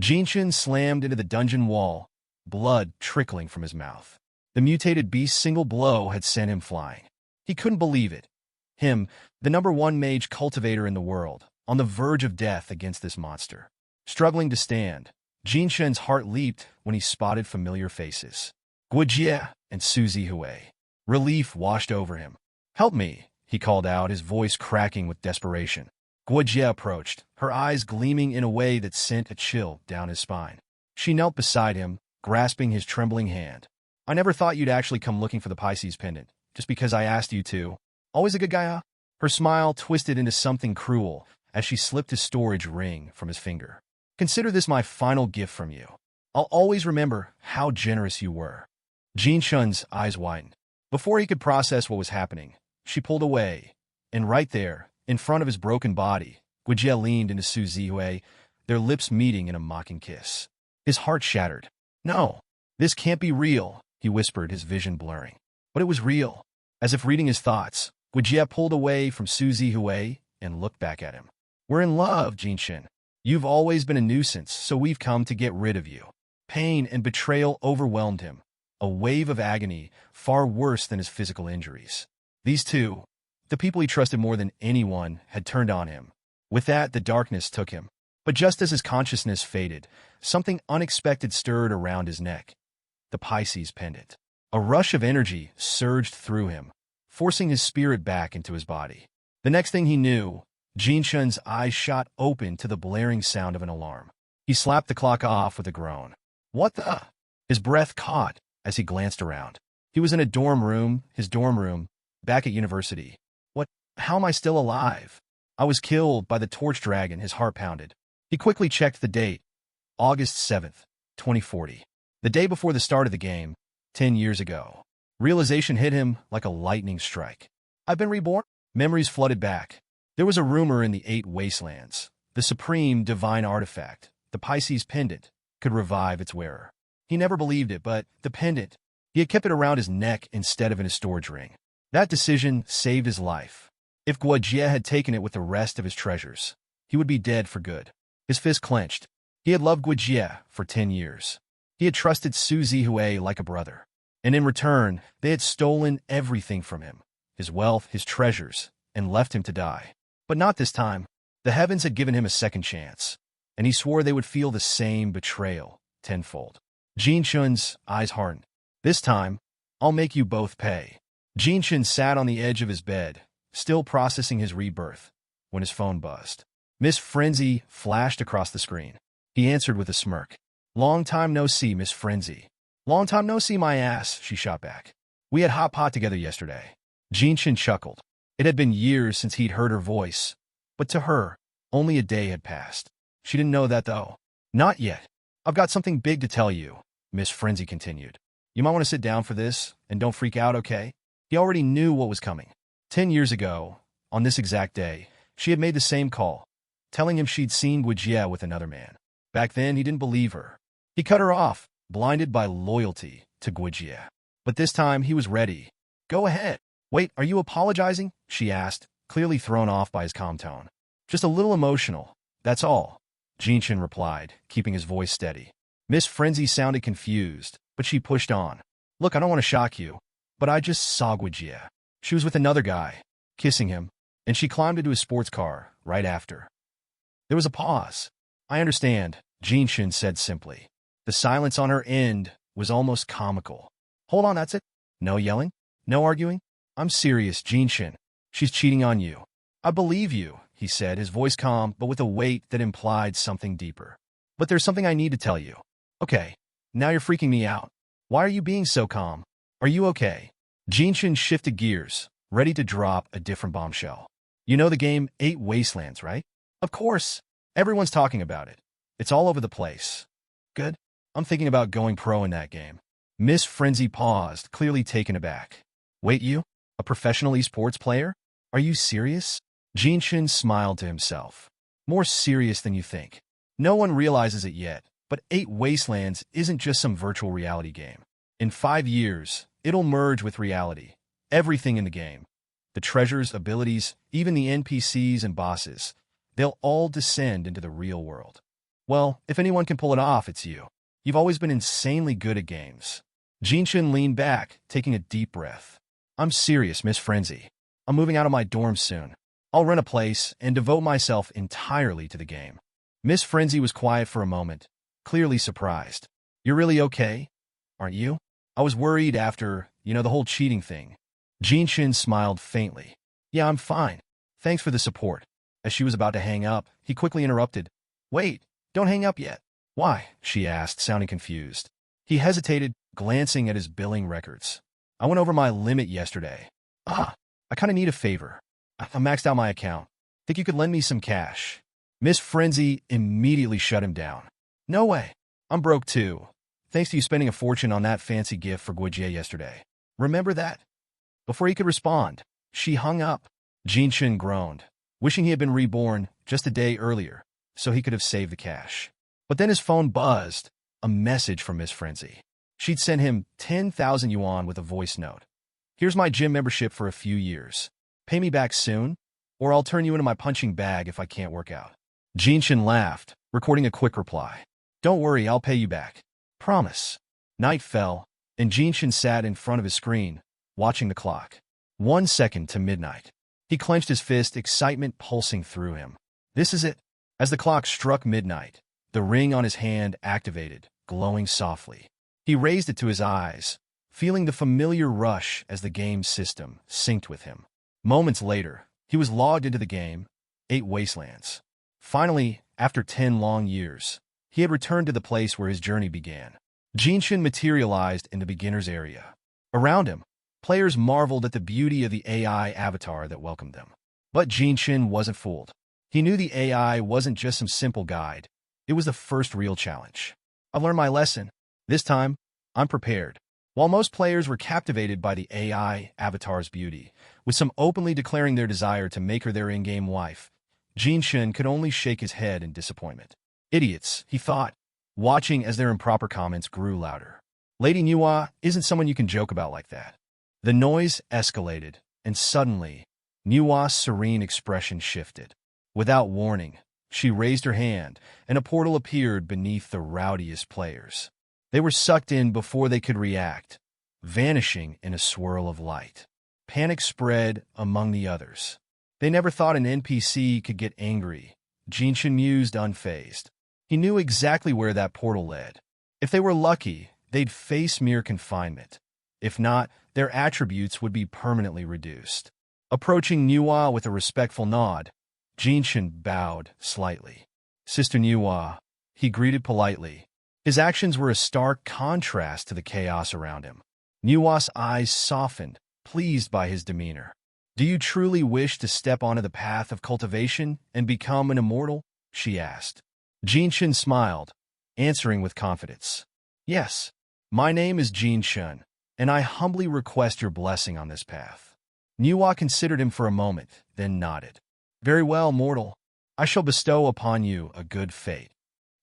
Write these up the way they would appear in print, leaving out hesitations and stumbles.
Jinshin slammed into the dungeon wall, blood trickling from his mouth. The mutated beast's single blow had sent him flying. He couldn't believe it. Him, the #1 mage cultivator in the world, on the verge of death against this monster. Struggling to stand, Jinshin's heart leaped when he spotted familiar faces. Guijie and Suzy Hui. Relief washed over him. "Help me," he called out, his voice cracking with desperation. Guijie approached, her eyes gleaming in a way that sent a chill down his spine. She knelt beside him, grasping his trembling hand. "I never thought you'd actually come looking for the Pisces pendant, just because I asked you to. Always a good guy, huh?" Her smile twisted into something cruel as she slipped his storage ring from his finger. "Consider this my final gift from you. I'll always remember how generous you were." Jinshin's eyes widened. Before he could process what was happening, she pulled away, and right there, in front of his broken body, Guijie leaned into Suzy Hui, their lips meeting in a mocking kiss. His heart shattered. "No, this can't be real," he whispered, his vision blurring. But it was real. As if reading his thoughts, Guijie pulled away from Suzy Hui and looked back at him. "We're in love, Jinshin. You've always been a nuisance, so we've come to get rid of you." Pain and betrayal overwhelmed him, a wave of agony far worse than his physical injuries. These two, the people he trusted more than anyone, had turned on him. With that, the darkness took him. But just as his consciousness faded, something unexpected stirred around his neck. The Pisces pendant. A rush of energy surged through him, forcing his spirit back into his body. The next thing he knew, Jinshin's eyes shot open to the blaring sound of an alarm. He slapped the clock off with a groan. "What the?" His breath caught as he glanced around. He was in a dorm room, his dorm room, back at university. "What? How am I still alive?" "I was killed by the torch dragon," his heart pounded. He quickly checked the date. August 7th, 2040. The day before the start of the game, 10 years ago. Realization hit him like a lightning strike. "I've been reborn?" Memories flooded back. There was a rumor in the 8 Wastelands. The supreme divine artifact, the Pisces pendant, could revive its wearer. He never believed it, but the pendant, he had kept it around his neck instead of in his storage ring. That decision saved his life. If Guijie had taken it with the rest of his treasures, he would be dead for good. His fist clenched. He had loved Guijie for 10 years. He had trusted Suzy Hui like a brother. And in return, they had stolen everything from him, his wealth, his treasures, and left him to die. But not this time. The heavens had given him a second chance, and he swore they would feel the same betrayal tenfold. Jinshin's eyes hardened. "This time, I'll make you both pay." Jinshin sat on the edge of his bed, still processing his rebirth, when his phone buzzed. Miss Frenzy flashed across the screen. He answered with a smirk. "Long time no see, Miss Frenzy." "Long time no see, my ass," she shot back. "We had hot pot together yesterday." Jinshin chuckled. It had been years since he'd heard her voice, but to her, only a day had passed. She didn't know that, though. "Not yet. I've got something big to tell you," Miss Frenzy continued. "You might want to sit down for this, and don't freak out, okay?" He already knew what was coming. 10 years ago, on this exact day, she had made the same call, telling him she'd seen Guijie with another man. Back then, he didn't believe her. He cut her off, blinded by loyalty to Guijie. But this time, he was ready. "Go ahead." "Wait, are you apologizing?" she asked, clearly thrown off by his calm tone. "Just a little emotional, that's all," Jinshin replied, keeping his voice steady. Miss Frenzy sounded confused, but she pushed on. "Look, I don't want to shock you, but I just saw Guijie. She was with another guy, kissing him, and she climbed into his sports car right after." There was a pause. "I understand," Jinshin said simply. The silence on her end was almost comical. "Hold on, that's it? No yelling? No arguing? I'm serious, Jinshin. She's cheating on you." "I believe you," he said, his voice calm but with a weight that implied something deeper. "But there's something I need to tell you." "Okay, now you're freaking me out. Why are you being so calm? Are you okay?" Jinshin shifted gears, ready to drop a different bombshell. "You know the game 8 Wastelands, right?" "Of course. Everyone's talking about it. It's all over the place." "Good. I'm thinking about going pro in that game." Miss Frenzy paused, clearly taken aback. "Wait, you? A professional esports player? Are you serious?" Jinshin smiled to himself. "More serious than you think. No one realizes it yet, but 8 Wastelands isn't just some virtual reality game. In 5 years, it'll merge with reality. Everything in the game. The treasures, abilities, even the NPCs and bosses. They'll all descend into the real world." Well, if anyone can pull it off, it's you. You've always been insanely good at games. Jinshin leaned back, taking a deep breath. I'm serious, Miss Frenzy. I'm moving out of my dorm soon. I'll rent a place and devote myself entirely to the game. Miss Frenzy was quiet for a moment, clearly surprised. You're really okay, aren't you? I was worried after, the whole cheating thing. Jinshin smiled faintly. Yeah, I'm fine. Thanks for the support. As she was about to hang up, he quickly interrupted. Wait, don't hang up yet. Why? She asked, sounding confused. He hesitated, glancing at his billing records. I went over my limit yesterday. I kind of need a favor. I maxed out my account. Think you could lend me some cash? Miss Frenzy immediately shut him down. No way. I'm broke too. Thanks to you spending a fortune on that fancy gift for Guijie yesterday. Remember that? Before he could respond, she hung up. Jinshin groaned, wishing he had been reborn just a day earlier, so he could have saved the cash. But then his phone buzzed, a message from Miss Frenzy. She'd sent him 10,000 yuan with a voice note. Here's my gym membership for a few years. Pay me back soon, or I'll turn you into my punching bag if I can't work out. Jinshin laughed, recording a quick reply. Don't worry, I'll pay you back. Promise. Night fell, and Jinshin sat in front of his screen, watching the clock. 1 second to midnight. He clenched his fist, excitement pulsing through him. This is it. As the clock struck midnight, the ring on his hand activated, glowing softly. He raised it to his eyes, feeling the familiar rush as the game system synced with him. Moments later, he was logged into the game, 8 Wastelands. Finally, after 10 long years, he had returned to the place where his journey began. Jinshin materialized in the beginner's area. Around him, players marveled at the beauty of the AI avatar that welcomed them. But Jinshin wasn't fooled. He knew the AI wasn't just some simple guide. It was the first real challenge. I've learned my lesson. This time, I'm prepared. While most players were captivated by the AI avatar's beauty, with some openly declaring their desire to make her their in-game wife, Jinshin could only shake his head in disappointment. Idiots, he thought, watching as their improper comments grew louder. Lady Manhwa isn't someone you can joke about like that. The noise escalated, and suddenly, Manhwa's serene expression shifted. Without warning, she raised her hand, and a portal appeared beneath the rowdiest players. They were sucked in before they could react, vanishing in a swirl of light. Panic spread among the others. They never thought an NPC could get angry. Jinshin mused unfazed. He knew exactly where that portal led. If they were lucky, they'd face mere confinement. If not, their attributes would be permanently reduced. Approaching Manhwa with a respectful nod, Jinshin bowed slightly. Sister Manhwa, he greeted politely. His actions were a stark contrast to the chaos around him. Manhwa's eyes softened, pleased by his demeanor. Do you truly wish to step onto the path of cultivation and become an immortal? She asked. Jinshin smiled, answering with confidence. Yes, my name is Jinshin, and I humbly request your blessing on this path. Manhwa considered him for a moment, then nodded. Very well, mortal. I shall bestow upon you a good fate.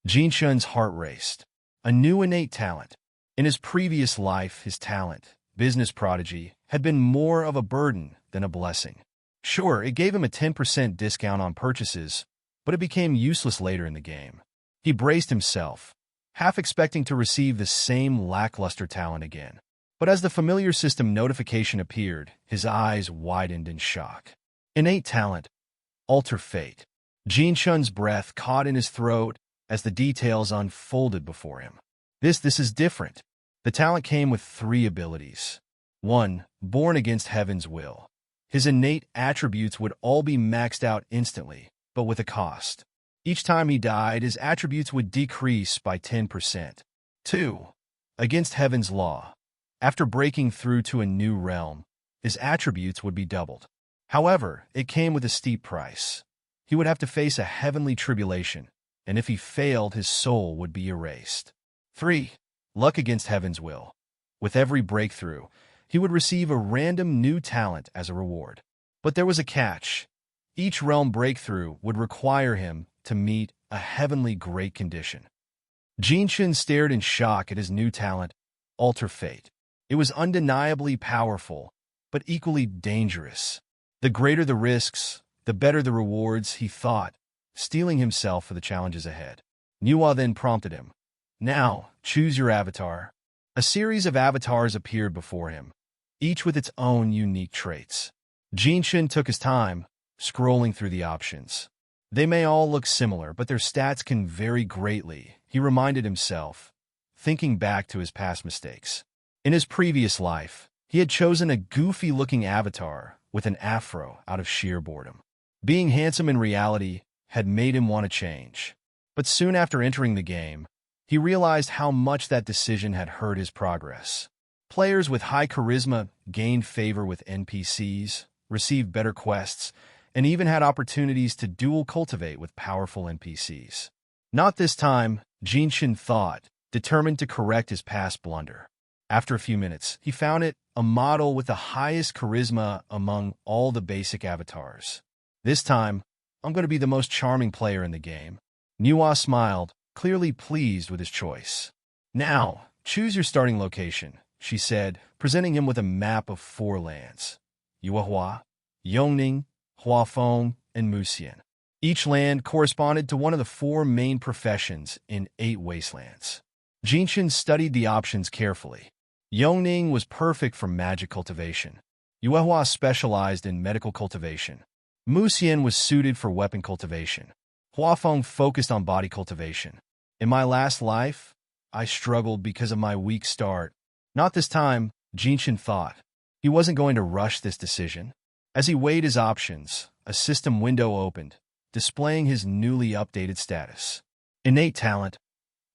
Jinshin's heart raced. A new innate talent. In his previous life, his talent, business prodigy, had been more of a burden than a blessing. Sure, it gave him a 10% discount on purchases, but it became useless later in the game. He braced himself, half expecting to receive the same lackluster talent again. But as the familiar system notification appeared, his eyes widened in shock. Innate talent. Alter fate. Jinshin's breath caught in his throat as the details unfolded before him. This is different. The talent came with 3 abilities. 1. Born against heaven's will. His innate attributes would all be maxed out instantly, but with a cost. Each time he died, his attributes would decrease by 10%. 2. Against heaven's law. After breaking through to a new realm, his attributes would be doubled. However, it came with a steep price. He would have to face a heavenly tribulation, and if he failed, his soul would be erased. 3. Luck against heaven's will. With every breakthrough, he would receive a random new talent as a reward. But there was a catch. Each realm breakthrough would require him to meet a heavenly great condition. Jinshin stared in shock at his new talent, Alter Fate. It was undeniably powerful, but equally dangerous. The greater the risks, the better the rewards, he thought, steeling himself for the challenges ahead. Manhwa then prompted him. Now, choose your avatar. A series of avatars appeared before him, each with its own unique traits. Jinshin took his time, scrolling through the options. They may all look similar, but their stats can vary greatly, he reminded himself, thinking back to his past mistakes. In his previous life, he had chosen a goofy-looking avatar with an afro out of sheer boredom. Being handsome in reality had made him want to change. But soon after entering the game, he realized how much that decision had hurt his progress. Players with high charisma gained favor with NPCs, received better quests, and even had opportunities to dual cultivate with powerful NPCs. Not this time, Jinshin thought, determined to correct his past blunder. After a few minutes, he found it a model with the highest charisma among all the basic avatars. This time, I'm going to be the most charming player in the game. Manhwa smiled, clearly pleased with his choice. Now, choose your starting location, she said, presenting him with a map of 4 lands: Yuehua, Yongning, Huafeng, and Musian. Each land corresponded to one of the 4 main professions in 8 wastelands. Jinshin studied the options carefully. Yongning was perfect for magic cultivation. Yuehua specialized in medical cultivation. Musian was suited for weapon cultivation. Huafeng focused on body cultivation. In my last life, I struggled because of my weak start. Not this time, Jinshin thought. He wasn't going to rush this decision. As he weighed his options, a system window opened, displaying his newly updated status. Innate talent,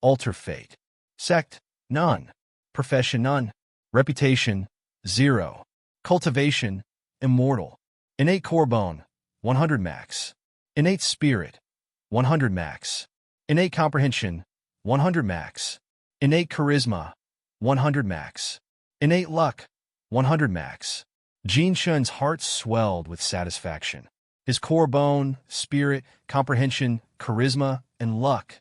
alter fate. Sect, none. Profession, none. Reputation, 0. Cultivation, immortal. Innate core bone, 100 max. Innate spirit, 100 max. Innate comprehension, 100 max. Innate charisma, 100 max. Innate luck, 100 max. Jinshin's heart swelled with satisfaction. His core bone, spirit, comprehension, charisma, and luck,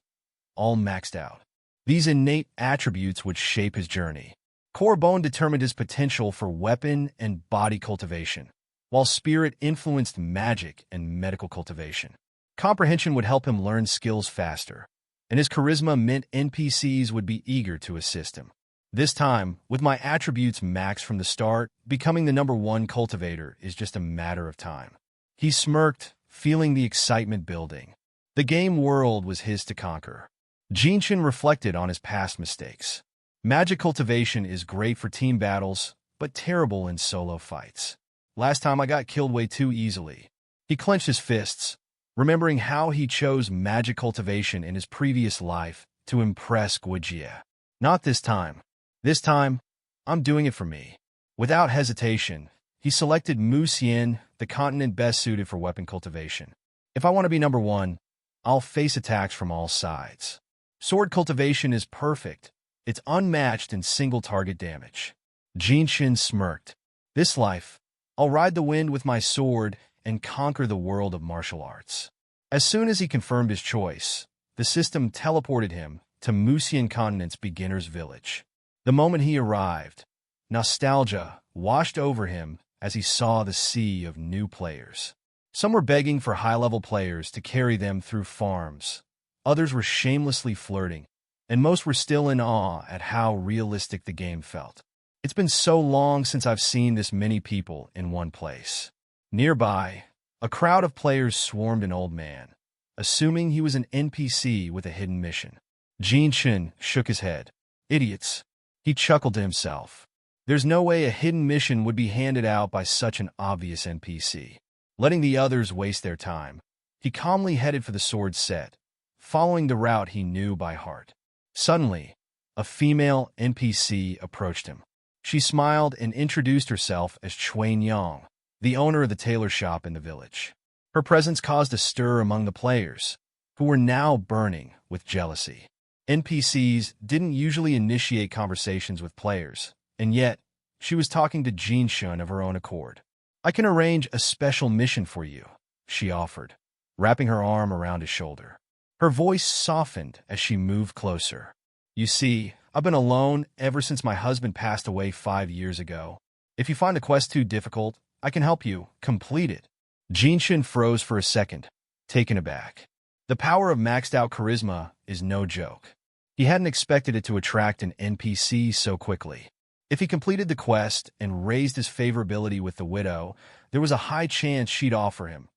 all maxed out. These innate attributes would shape his journey. Core bone determined his potential for weapon and body cultivation, while spirit influenced magic and medical cultivation. Comprehension would help him learn skills faster, and his charisma meant NPCs would be eager to assist him. This time, with my attributes maxed from the start, becoming the #1 cultivator is just a matter of time. He smirked, feeling the excitement building. The game world was his to conquer. Jinshin reflected on his past mistakes. Magic cultivation is great for team battles, but terrible in solo fights. Last time I got killed way too easily. He clenched his fists, remembering how he chose magic cultivation in his previous life to impress Guijie. Not this time. This time, I'm doing it for me. Without hesitation, he selected Musian, the continent best suited for weapon cultivation. If I want to be #1, I'll face attacks from all sides. Sword cultivation is perfect. It's unmatched in single target damage. Jinshin smirked. This life, I'll ride the wind with my sword and conquer the world of martial arts. As soon as he confirmed his choice, the system teleported him to Musian Continent's beginner's village. The moment he arrived, nostalgia washed over him as he saw the sea of new players. Some were begging for high-level players to carry them through farms. Others were shamelessly flirting, and most were still in awe at how realistic the game felt. It's been so long since I've seen this many people in one place. Nearby, a crowd of players swarmed an old man, assuming he was an NPC with a hidden mission. Jinshin shook his head. Idiots. He chuckled to himself. There's no way a hidden mission would be handed out by such an obvious NPC. Letting the others waste their time, he calmly headed for the sword set, following the route he knew by heart. Suddenly, a female NPC approached him. She smiled and introduced herself as Chuan Yang, the owner of the tailor shop in the village. Her presence caused a stir among the players, who were now burning with jealousy. NPCs didn't usually initiate conversations with players, and yet, she was talking to Jinshin of her own accord. I can arrange a special mission for you, she offered, wrapping her arm around his shoulder. Her voice softened as she moved closer. You see, I've been alone ever since my husband passed away 5 years ago. If you find the quest too difficult, I can help you complete it. Jinshin froze for a second, taken aback. The power of maxed-out charisma is no joke. He hadn't expected it to attract an NPC so quickly. If he completed the quest and raised his favorability with the widow, there was a high chance she'd offer him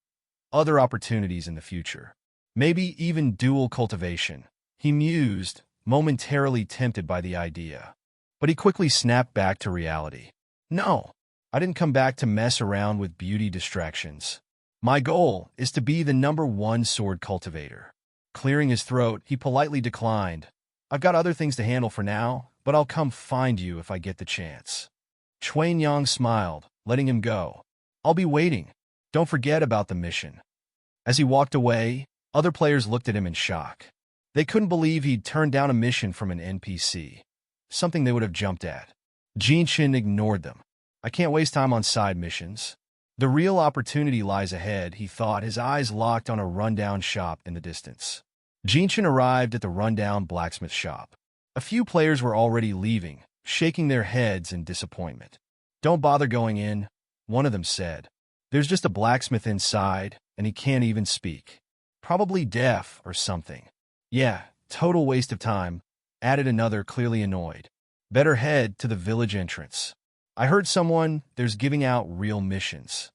other opportunities in the future. Maybe even dual cultivation. He mused, momentarily tempted by the idea. But he quickly snapped back to reality. No, I didn't come back to mess around with beauty distractions. My goal is to be the #1 sword cultivator. Clearing his throat, he politely declined. I've got other things to handle for now, but I'll come find you if I get the chance. Chuan Yang smiled, letting him go. I'll be waiting. Don't forget about the mission. As he walked away, other players looked at him in shock. They couldn't believe he'd turned down a mission from an NPC, something they would have jumped at. Jinshin ignored them. I can't waste time on side missions. The real opportunity lies ahead, he thought, his eyes locked on a rundown shop in the distance. Jinshin arrived at the rundown blacksmith shop. A few players were already leaving, shaking their heads in disappointment. Don't bother going in, one of them said. There's just a blacksmith inside, and he can't even speak. Probably deaf or something. Yeah, total waste of time, added another, clearly annoyed. Better head to the village entrance. I heard someone there's giving out real missions.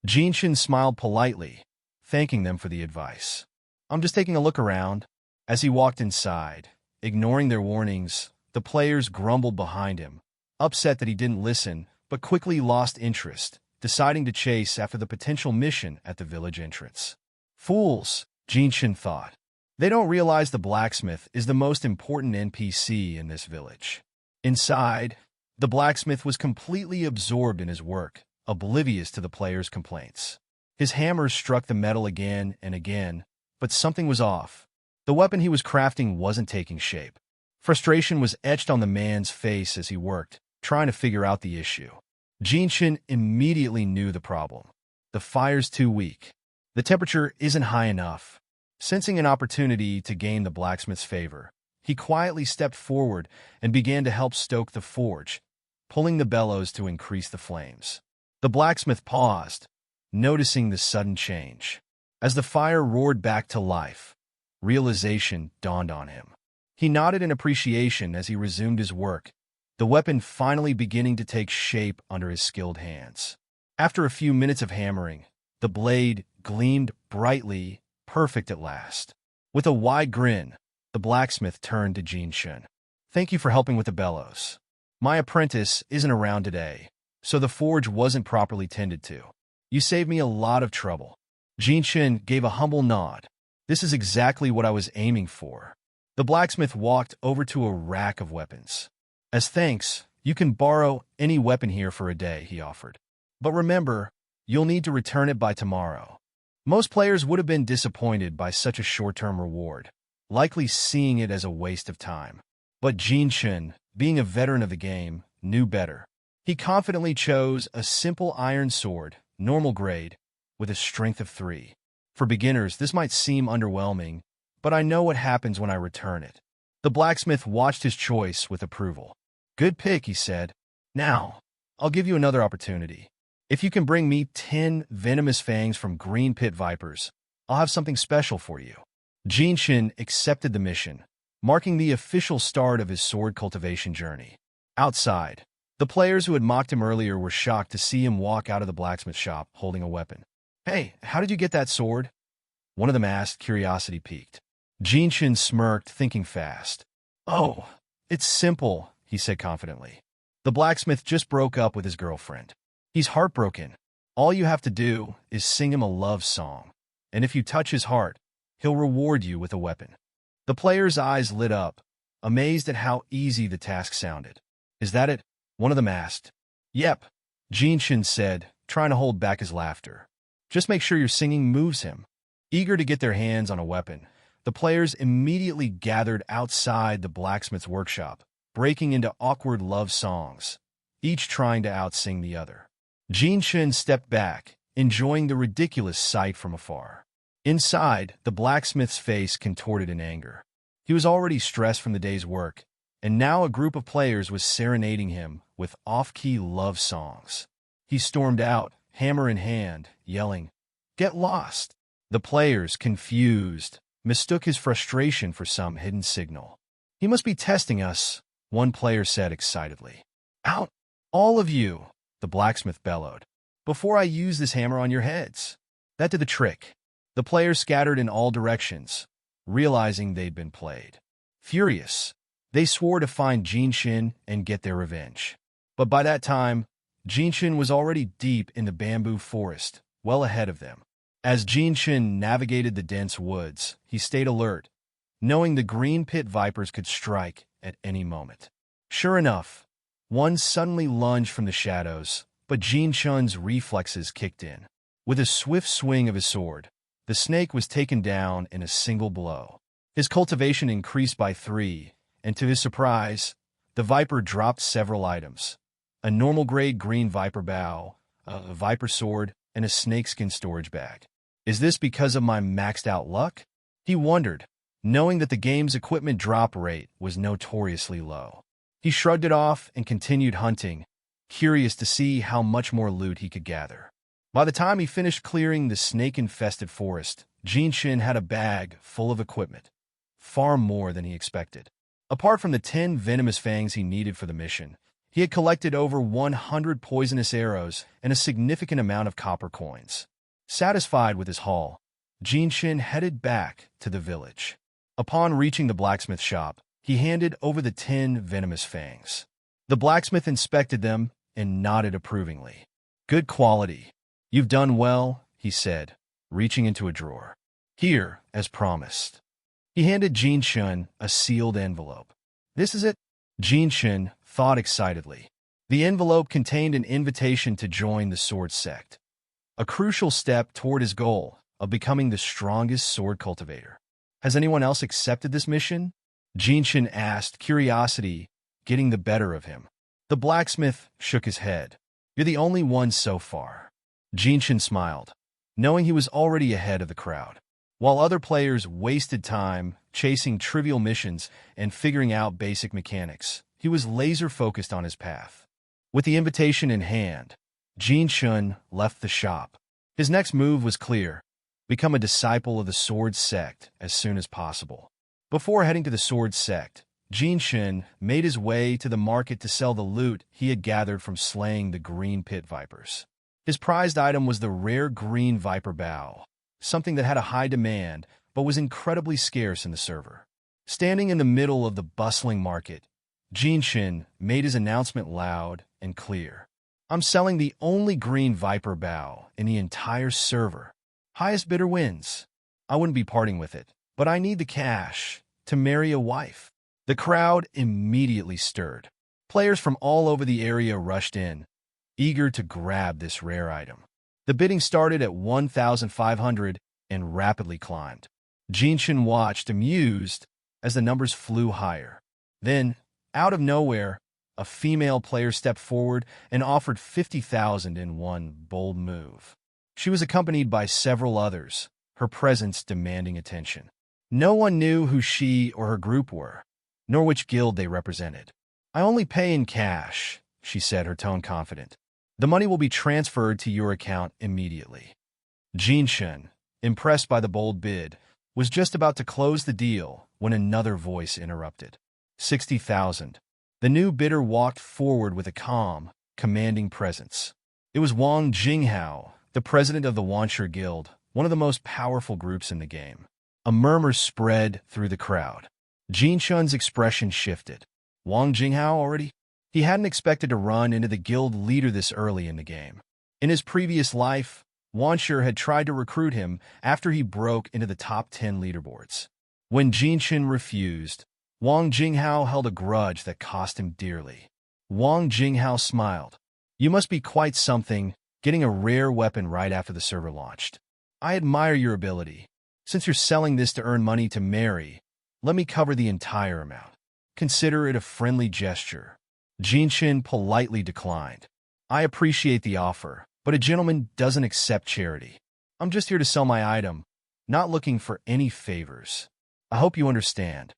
Jinshin smiled politely, thanking them for the advice. I'm just taking a look around. As he walked inside, ignoring their warnings, the players grumbled behind him, upset that he didn't listen, but quickly lost interest, deciding to chase after the potential mission at the village entrance. Fools, Jinshin thought. They don't realize the blacksmith is the most important NPC in this village. Inside, the blacksmith was completely absorbed in his work, oblivious to the players' complaints. His hammer struck the metal again and again, but something was off. The weapon he was crafting wasn't taking shape. Frustration was etched on the man's face as he worked, trying to figure out the issue. Jinshin immediately knew the problem. The fire's too weak. The temperature isn't high enough. Sensing an opportunity to gain the blacksmith's favor, he quietly stepped forward and began to help stoke the forge, pulling the bellows to increase the flames. The blacksmith paused, noticing the sudden change. As the fire roared back to life, realization dawned on him. He nodded in appreciation as he resumed his work, the weapon finally beginning to take shape under his skilled hands. After a few minutes of hammering, the blade gleamed brightly, perfect at last. With a wide grin, the blacksmith turned to Jinshin. Thank you for helping with the bellows. My apprentice isn't around today, so the forge wasn't properly tended to. You saved me a lot of trouble. Jinshin gave a humble nod. This is exactly what I was aiming for. The blacksmith walked over to a rack of weapons. As thanks, you can borrow any weapon here for a day, he offered. But remember, you'll need to return it by tomorrow. Most players would have been disappointed by such a short-term reward, likely seeing it as a waste of time. But Jinshin, being a veteran of the game, knew better. He confidently chose a simple iron sword, normal grade, with a strength of 3. For beginners, this might seem underwhelming, but I know what happens when I return it. The blacksmith watched his choice with approval. Good pick, he said. Now, I'll give you another opportunity. If you can bring me 10 venomous fangs from green pit vipers, I'll have something special for you. Jinshin accepted the mission, marking the official start of his sword cultivation journey. Outside, the players who had mocked him earlier were shocked to see him walk out of the blacksmith shop holding a weapon. Hey, how did you get that sword? One of them asked, curiosity piqued. Jinshin smirked, thinking fast. Oh, it's simple, he said confidently. The blacksmith just broke up with his girlfriend. He's heartbroken. All you have to do is sing him a love song, and if you touch his heart, he'll reward you with a weapon. The players' eyes lit up, amazed at how easy the task sounded. Is that it? One of them asked. Yep, Jinshin said, trying to hold back his laughter. Just make sure your singing moves him. Eager to get their hands on a weapon, the players immediately gathered outside the blacksmith's workshop, breaking into awkward love songs, each trying to outsing the other. Jinshin stepped back, enjoying the ridiculous sight from afar. Inside, the blacksmith's face contorted in anger. He was already stressed from the day's work, and now a group of players was serenading him with off-key love songs. He stormed out, hammer in hand, yelling, "Get lost!" The players, confused, mistook his frustration for some hidden signal. "He must be testing us," one player said excitedly. "Out, all of you," the blacksmith bellowed, "before I use this hammer on your heads." That did the trick. The players scattered in all directions, realizing they'd been played. Furious, they swore to find Jinshin and get their revenge. But by that time, Jinshin was already deep in the bamboo forest, well ahead of them. As Jinshin navigated the dense woods, he stayed alert, knowing the green pit vipers could strike at any moment. Sure enough, one suddenly lunged from the shadows, but Jinshin's reflexes kicked in. With a swift swing of his sword, the snake was taken down in a single blow. His cultivation increased by 3, and to his surprise, the viper dropped several items: a normal-grade green viper bow, a viper sword, and a snakeskin storage bag. Is this because of my maxed-out luck? He wondered, knowing that the game's equipment drop rate was notoriously low. He shrugged it off and continued hunting, curious to see how much more loot he could gather. By the time he finished clearing the snake-infested forest, Jinshin had a bag full of equipment, far more than he expected. Apart from the 10 venomous fangs he needed for the mission, he had collected over 100 poisonous arrows and a significant amount of copper coins. Satisfied with his haul, Jinshin headed back to the village. Upon reaching the blacksmith shop, he handed over the 10 venomous fangs. The blacksmith inspected them and nodded approvingly. "Good quality. You've done well," he said, reaching into a drawer. "Here, as promised." He handed Jinshin a sealed envelope. "This is it?" Jinshin thought excitedly. The envelope contained an invitation to join the sword sect, a crucial step toward his goal of becoming the strongest sword cultivator. "Has anyone else accepted this mission?" Jinshin asked, curiosity getting the better of him. The blacksmith shook his head. "You're the only one so far." Jinshin smiled, knowing he was already ahead of the crowd. While other players wasted time chasing trivial missions and figuring out basic mechanics, he was laser-focused on his path. With the invitation in hand, Jinshin left the shop. His next move was clear: become a disciple of the sword sect as soon as possible. Before heading to the sword sect, Jinshin made his way to the market to sell the loot he had gathered from slaying the green pit vipers. His prized item was the rare green viper bow, something that had a high demand but was incredibly scarce in the server. Standing in the middle of the bustling market, Jinshin made his announcement loud and clear. "I'm selling the only green viper bow in the entire server. Highest bidder wins. I wouldn't be parting with it, but I need the cash to marry a wife." The crowd immediately stirred. Players from all over the area rushed in, eager to grab this rare item. The bidding started at 1,500 and rapidly climbed. Jinshin watched, amused, as the numbers flew higher. Then, out of nowhere, a female player stepped forward and offered 50,000 in one bold move. She was accompanied by several others, her presence demanding attention. No one knew who she or her group were, nor which guild they represented. "I only pay in cash," she said, her tone confident. "The money will be transferred to your account immediately." Jinshin, impressed by the bold bid, was just about to close the deal when another voice interrupted. 60,000. The new bidder walked forward with a calm, commanding presence. It was Wang Jinghao, the president of the Wanshur Guild, one of the most powerful groups in the game. A murmur spread through the crowd. Jinshin's expression shifted. Wang Jinghao already? He hadn't expected to run into the guild leader this early in the game. In his previous life, Wanshur had tried to recruit him after he broke into the top 10 leaderboards. When Jinshin refused, Wang Jinghao held a grudge that cost him dearly. Wang Jinghao smiled. "You must be quite something, getting a rare weapon right after the server launched. I admire your ability. Since you're selling this to earn money to marry, let me cover the entire amount. Consider it a friendly gesture." Jinshin politely declined. "I appreciate the offer, but a gentleman doesn't accept charity. I'm just here to sell my item, not looking for any favors. I hope you understand."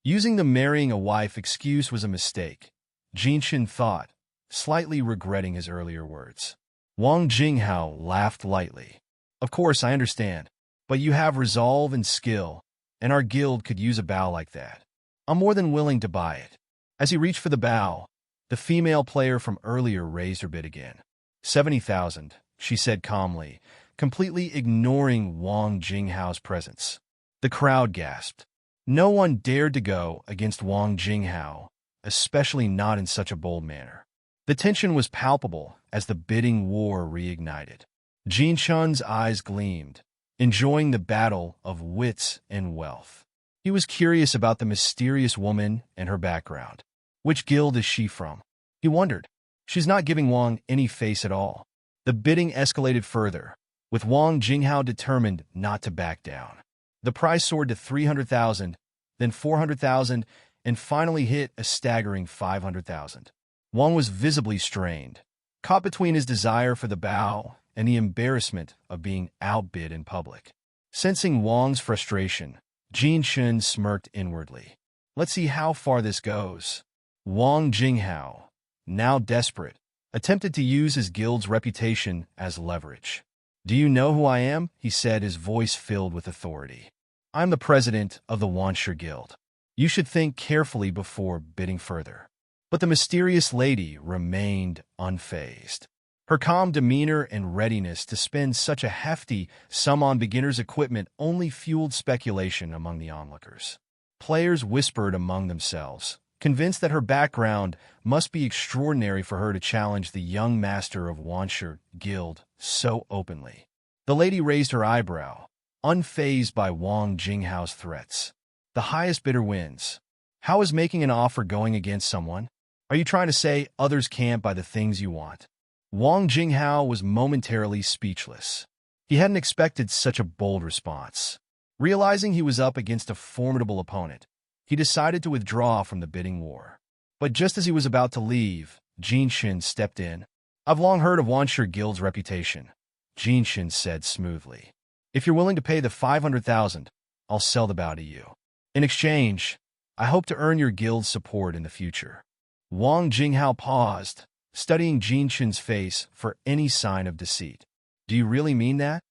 Using the marrying a wife excuse was a mistake, Jinshin thought, slightly regretting his earlier words. Wang Jinghao laughed lightly. "Of course, I understand, but you have resolve and skill, and our guild could use a bow like that. I'm more than willing to buy it." As he reached for the bow, the female player from earlier raised her bid again. 70,000, she said calmly, completely ignoring Wang Jinghao's presence. The crowd gasped. No one dared to go against Wang Jinghao, especially not in such a bold manner. The tension was palpable as the bidding war reignited. Jin Chun's eyes gleamed, enjoying the battle of wits and wealth. He was curious about the mysterious woman and her background. Which guild is she from? He wondered. She's not giving Wang any face at all. The bidding escalated further, with Wang Jinghao determined not to back down. The price soared to 300,000, then 400,000, and finally hit a staggering 500,000. Wang was visibly strained, caught between his desire for the bow and the embarrassment of being outbid in public. Sensing Wang's frustration, Jin Chun smirked inwardly. Let's see how far this goes. Wang Jinghao, now desperate, attempted to use his guild's reputation as leverage. "Do you know who I am?" he said, his voice filled with authority. "I'm the president of the Wanshi Guild. You should think carefully before bidding further." But the mysterious lady remained unfazed. Her calm demeanor and readiness to spend such a hefty sum on beginners' equipment only fueled speculation among the onlookers. Players whispered among themselves, convinced that her background must be extraordinary for her to challenge the young master of Wanshi Guild so openly. The lady raised her eyebrow, unfazed by Wang Jinghao's threats. "The highest bidder wins. How is making an offer going against someone? Are you trying to say others can't buy the things you want?" Wang Jinghao was momentarily speechless. He hadn't expected such a bold response. Realizing he was up against a formidable opponent, he decided to withdraw from the bidding war. But just as he was about to leave, Jin Shin stepped in. "I've long heard of Wanshi Guild's reputation," Jin Shin said smoothly. "If you're willing to pay the 500,000, I'll sell the bow to you. In exchange, I hope to earn your guild's support in the future." Wang Jinghao paused, studying Jin Shin's face for any sign of deceit. "Do you really mean that?"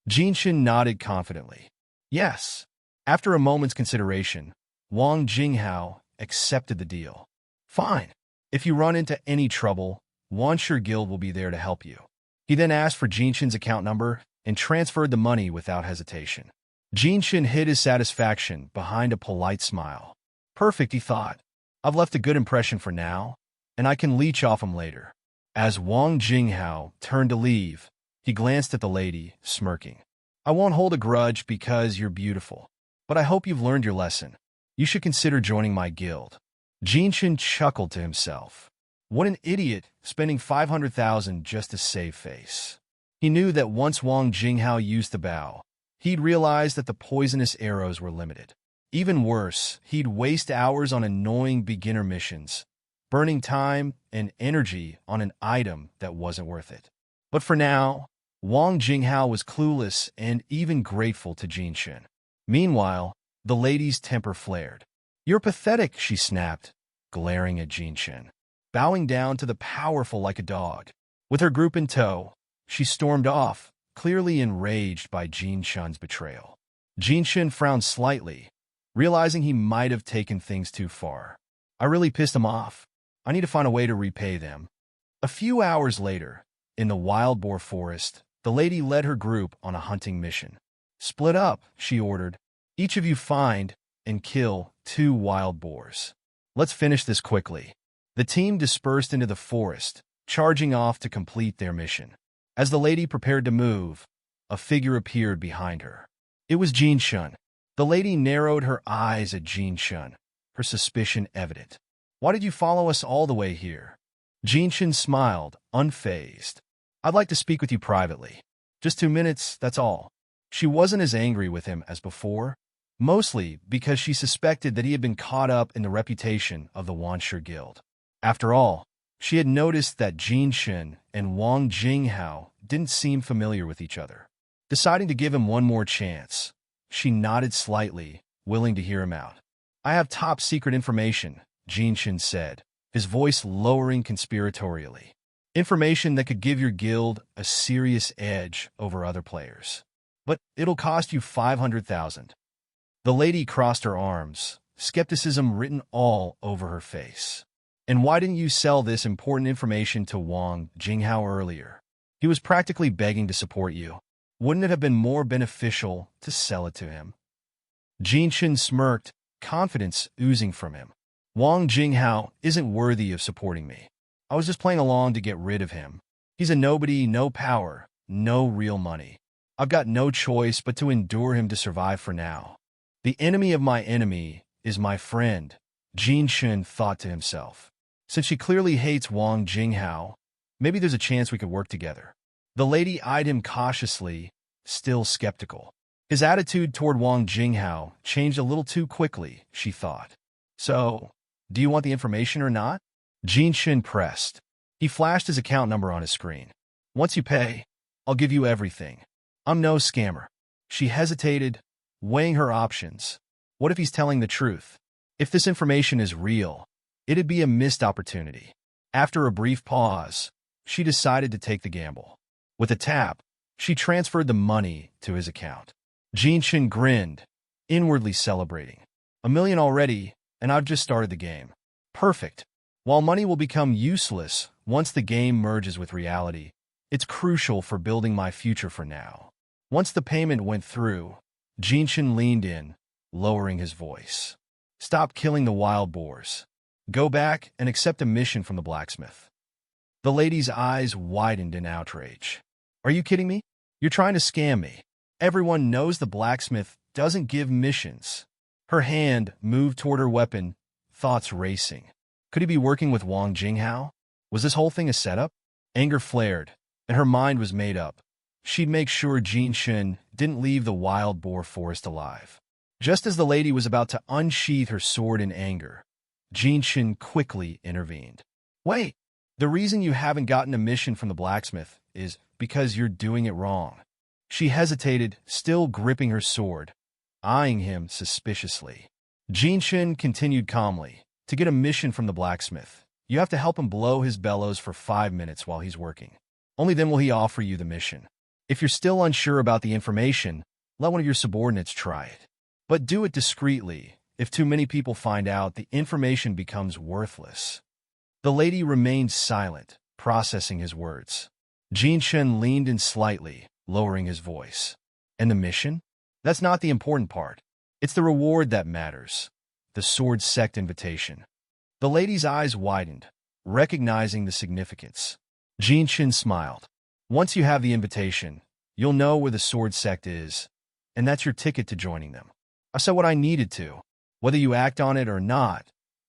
Jin Shin nodded confidently. "Yes." After a moment's consideration, Wang Jinghao accepted the deal. "Fine. If you run into any trouble, Wanshi Guild will be there to help you." He then asked for Jin Shin's account number and transferred the money without hesitation. Jin Shin hid his satisfaction behind a polite smile. "Perfect," he thought. "I've left a good impression for now, and I can leech off him later." As Wang Jinghao turned to leave, he glanced at the lady, smirking. "I won't hold a grudge because you're beautiful, but I hope you've learned your lesson. You should consider joining my guild." Jin Shin chuckled to himself. What an idiot, spending 500,000 just to save face. He knew that once Wang Jinghao used the bow, he'd realize that the poisonous arrows were limited. Even worse, he'd waste hours on annoying beginner missions, burning time and energy on an item that wasn't worth it. But for now, Wang Jinghao was clueless and even grateful to Jin Shin. Meanwhile, the lady's temper flared. "You're pathetic," she snapped, glaring at Jin Shin. Bowing down to the powerful like a dog. With her group in tow, she stormed off, clearly enraged by Jin Shin's betrayal. Jin Shin frowned slightly, realizing he might have taken things too far. "I really pissed him off. I need to find a way to repay them." A few hours later, in the wild boar forest, the lady led her group on a hunting mission. "Split up," she ordered. "Each of you find and kill 2 wild boars. Let's finish this quickly." The team dispersed into the forest, charging off to complete their mission. As the lady prepared to move, a figure appeared behind her. It was Jin Shin. The lady narrowed her eyes at Jin Shin, her suspicion evident. "Why did you follow us all the way here?" Jin Shin smiled, unfazed. "I'd like to speak with you privately. Just 2 minutes, that's all." She wasn't as angry with him as before, mostly because she suspected that he had been caught up in the reputation of the Wanshi Guild. After all, she had noticed that Jin Shin and Wang Jinghao didn't seem familiar with each other. Deciding to give him one more chance, she nodded slightly, willing to hear him out. "I have top-secret information," Jin Shin said, his voice lowering conspiratorially. "Information that could give your guild a serious edge over other players. But it'll cost you 500,000. The lady crossed her arms, skepticism written all over her face. And why didn't you sell this important information to Wang Jinghao earlier? He was practically begging to support you. Wouldn't it have been more beneficial to sell it to him? Jinshin smirked, confidence oozing from him. Wang Jinghao isn't worthy of supporting me. I was just playing along to get rid of him. He's a nobody, no power, no real money. I've got no choice but to endure him to survive for now. The enemy of my enemy is my friend, Jinshin thought to himself. Since she clearly hates Wang Jinghao, maybe there's a chance we could work together. The lady eyed him cautiously, still skeptical. His attitude toward Wang Jinghao changed a little too quickly, she thought. So, do you want the information or not? Jinshin pressed. He flashed his account number on his screen. Once you pay, I'll give you everything. I'm no scammer. She hesitated, weighing her options. What if he's telling the truth? If this information is real, it'd be a missed opportunity. After a brief pause, she decided to take the gamble. With a tap, she transferred the money to his account. Jinshin grinned, inwardly celebrating. $1 million already, and I've just started the game. Perfect. While money will become useless once the game merges with reality, it's crucial for building my future for now. Once the payment went through, Jinshin leaned in, lowering his voice. Stop killing the wild boars. Go back and accept a mission from the blacksmith. The lady's eyes widened in outrage. Are you kidding me? You're trying to scam me. Everyone knows the blacksmith doesn't give missions. Her hand moved toward her weapon, thoughts racing. Could he be working with Wang Jinghao? Was this whole thing a setup? Anger flared, and her mind was made up. She'd make sure Jinshin didn't leave the wild boar forest alive. Just as the lady was about to unsheath her sword in anger, Jinshin quickly intervened. Wait, the reason you haven't gotten a mission from the blacksmith is because you're doing it wrong. She hesitated, still gripping her sword, eyeing him suspiciously. Jinshin continued calmly. To get a mission from the blacksmith, you have to help him blow his bellows for 5 minutes while he's working. Only then will he offer you the mission. If you're still unsure about the information, let one of your subordinates try it. But do it discreetly. If too many people find out, the information becomes worthless. The lady remained silent, processing his words. Jinshin leaned in slightly, lowering his voice. And the mission? That's not the important part. It's the reward that matters. The sword sect invitation. The lady's eyes widened, recognizing the significance. Jinshin smiled. Once you have the invitation, you'll know where the sword sect is, and that's your ticket to joining them. I said what I needed to. Whether you act on it or not,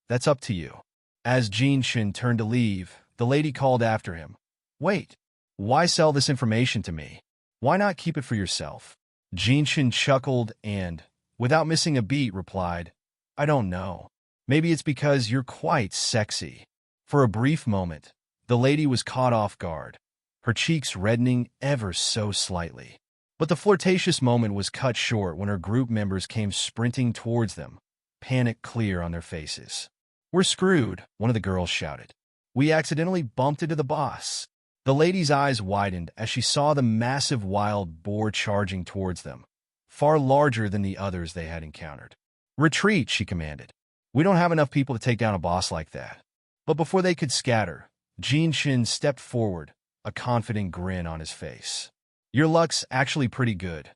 that's up to you. As Jinshin turned to leave, the lady called after him. Wait, why sell this information to me? Why not keep it for yourself? Jinshin chuckled and, without missing a beat, replied, I don't know. Maybe it's because you're quite sexy. For a brief moment, the lady was caught off guard, her cheeks reddening ever so slightly. But the flirtatious moment was cut short when her group members came sprinting towards them, panic clear on their faces. We're screwed, one of the girls shouted. We accidentally bumped into the boss. The lady's eyes widened as she saw the massive wild boar charging towards them, far larger than the others they had encountered. Retreat, she commanded. We don't have enough people to take down a boss like that. But before they could scatter, Jinshin stepped forward, a confident grin on his face. Your luck's actually pretty good,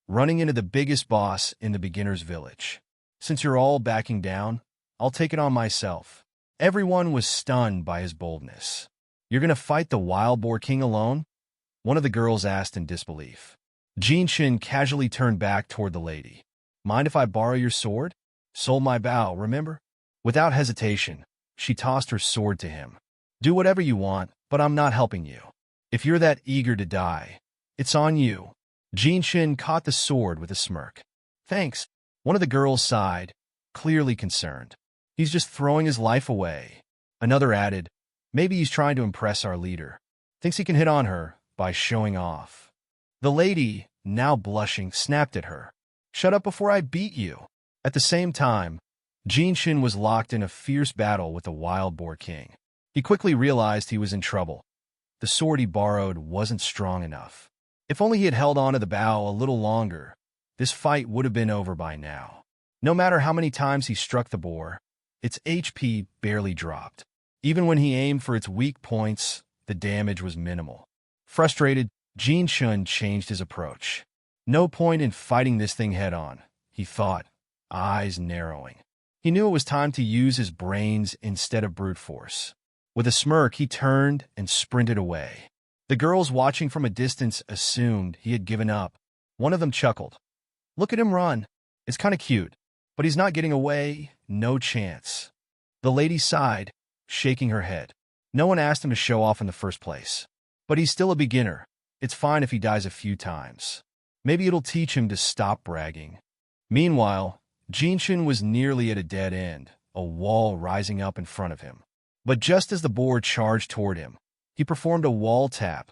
running into the biggest boss in the beginner's village. Since you're all backing down, I'll take it on myself. Everyone was stunned by his boldness. You're gonna fight the Wild Boar King alone? One of the girls asked in disbelief. Jinshin casually turned back toward the lady. Mind if I borrow your sword? Sold my bow, remember? Without hesitation, she tossed her sword to him. Do whatever you want, but I'm not helping you. If you're that eager to die, it's on you. Jinshin caught the sword with a smirk. Thanks. One of the girls sighed, clearly concerned. He's just throwing his life away. Another added, maybe he's trying to impress our leader. Thinks he can hit on her by showing off. The lady, now blushing, snapped at her. Shut up before I beat you. At the same time, Jinshin was locked in a fierce battle with the Wild Boar King. He quickly realized he was in trouble. The sword he borrowed wasn't strong enough. If only he had held on to the bow a little longer, this fight would have been over by now. No matter how many times he struck the boar, its HP barely dropped. Even when he aimed for its weak points, the damage was minimal. Frustrated, Jin Shun changed his approach. No point in fighting this thing head-on, he thought, eyes narrowing. He knew it was time to use his brains instead of brute force. With a smirk, he turned and sprinted away. The girls watching from a distance assumed he had given up. One of them chuckled. "Look at him run. It's kind of cute, but he's not getting away. No chance." The lady sighed, shaking her head. No one asked him to show off in the first place. But he's still a beginner. It's fine if he dies a few times. Maybe it'll teach him to stop bragging. Meanwhile, Jinshin was nearly at a dead end, a wall rising up in front of him. But just as the boar charged toward him, he performed a wall tap,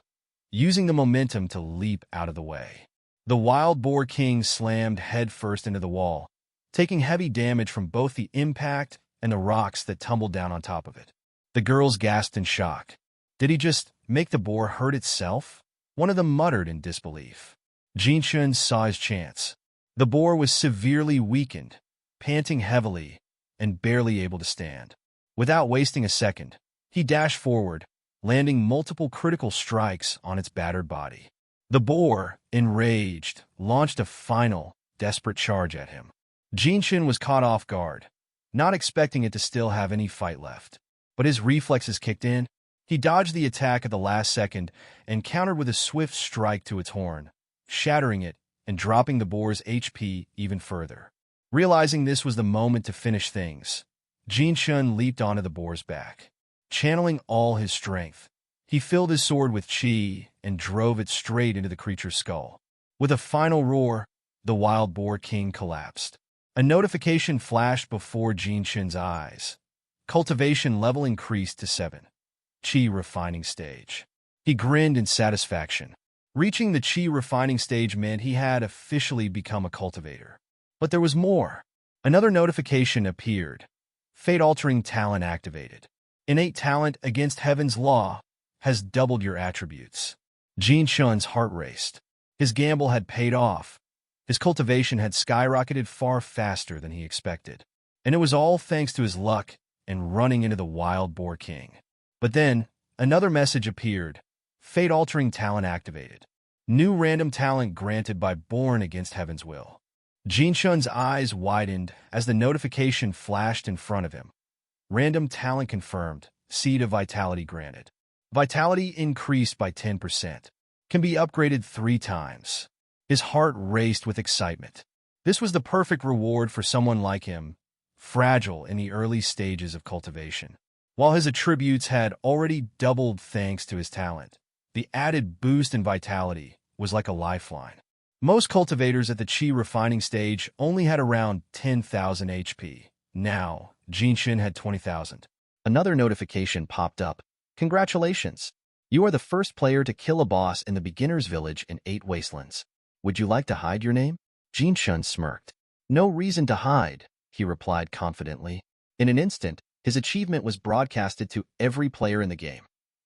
using the momentum to leap out of the way. The wild boar king slammed headfirst into the wall, taking heavy damage from both the impact and the rocks that tumbled down on top of it. The girls gasped in shock. Did he just make the boar hurt itself? One of them muttered in disbelief. Jinshin saw his chance. The boar was severely weakened, panting heavily, and barely able to stand. Without wasting a second, he dashed forward, landing multiple critical strikes on its battered body. The boar, enraged, launched a final, desperate charge at him. Jinshin was caught off guard, not expecting it to still have any fight left. But his reflexes kicked in. He dodged the attack at the last second and countered with a swift strike to its horn, shattering it and dropping the boar's HP even further. Realizing this was the moment to finish things, Jinshin leaped onto the boar's back. Channeling all his strength, he filled his sword with chi and drove it straight into the creature's skull. With a final roar, the wild boar king collapsed. A notification flashed before Jinshin's eyes. Cultivation level increased to 7. Chi refining stage. He grinned in satisfaction. Reaching the chi refining stage meant he had officially become a cultivator. But there was more. Another notification appeared. Fate-altering talent activated. Innate talent against Heaven's law has doubled your attributes. Jinshin's heart raced. His gamble had paid off. His cultivation had skyrocketed far faster than he expected. And it was all thanks to his luck and running into the wild boar king. But then, another message appeared. Fate-altering talent activated. New random talent granted by Born Against Heaven's Will. Jinshin's eyes widened as the notification flashed in front of him. Random talent confirmed. Seed of Vitality granted. Vitality increased by 10%. Can be upgraded 3 times. His heart raced with excitement. This was the perfect reward for someone like him, fragile in the early stages of cultivation. While his attributes had already doubled thanks to his talent, the added boost in vitality was like a lifeline. Most cultivators at the chi refining stage only had around 10,000 HP. Now, Jinshin had 20,000. Another notification popped up. Congratulations! You are the first player to kill a boss in the beginner's village in 8 wastelands. Would you like to hide your name? Jinshin smirked. No reason to hide, he replied confidently. In an instant, his achievement was broadcasted to every player in the game.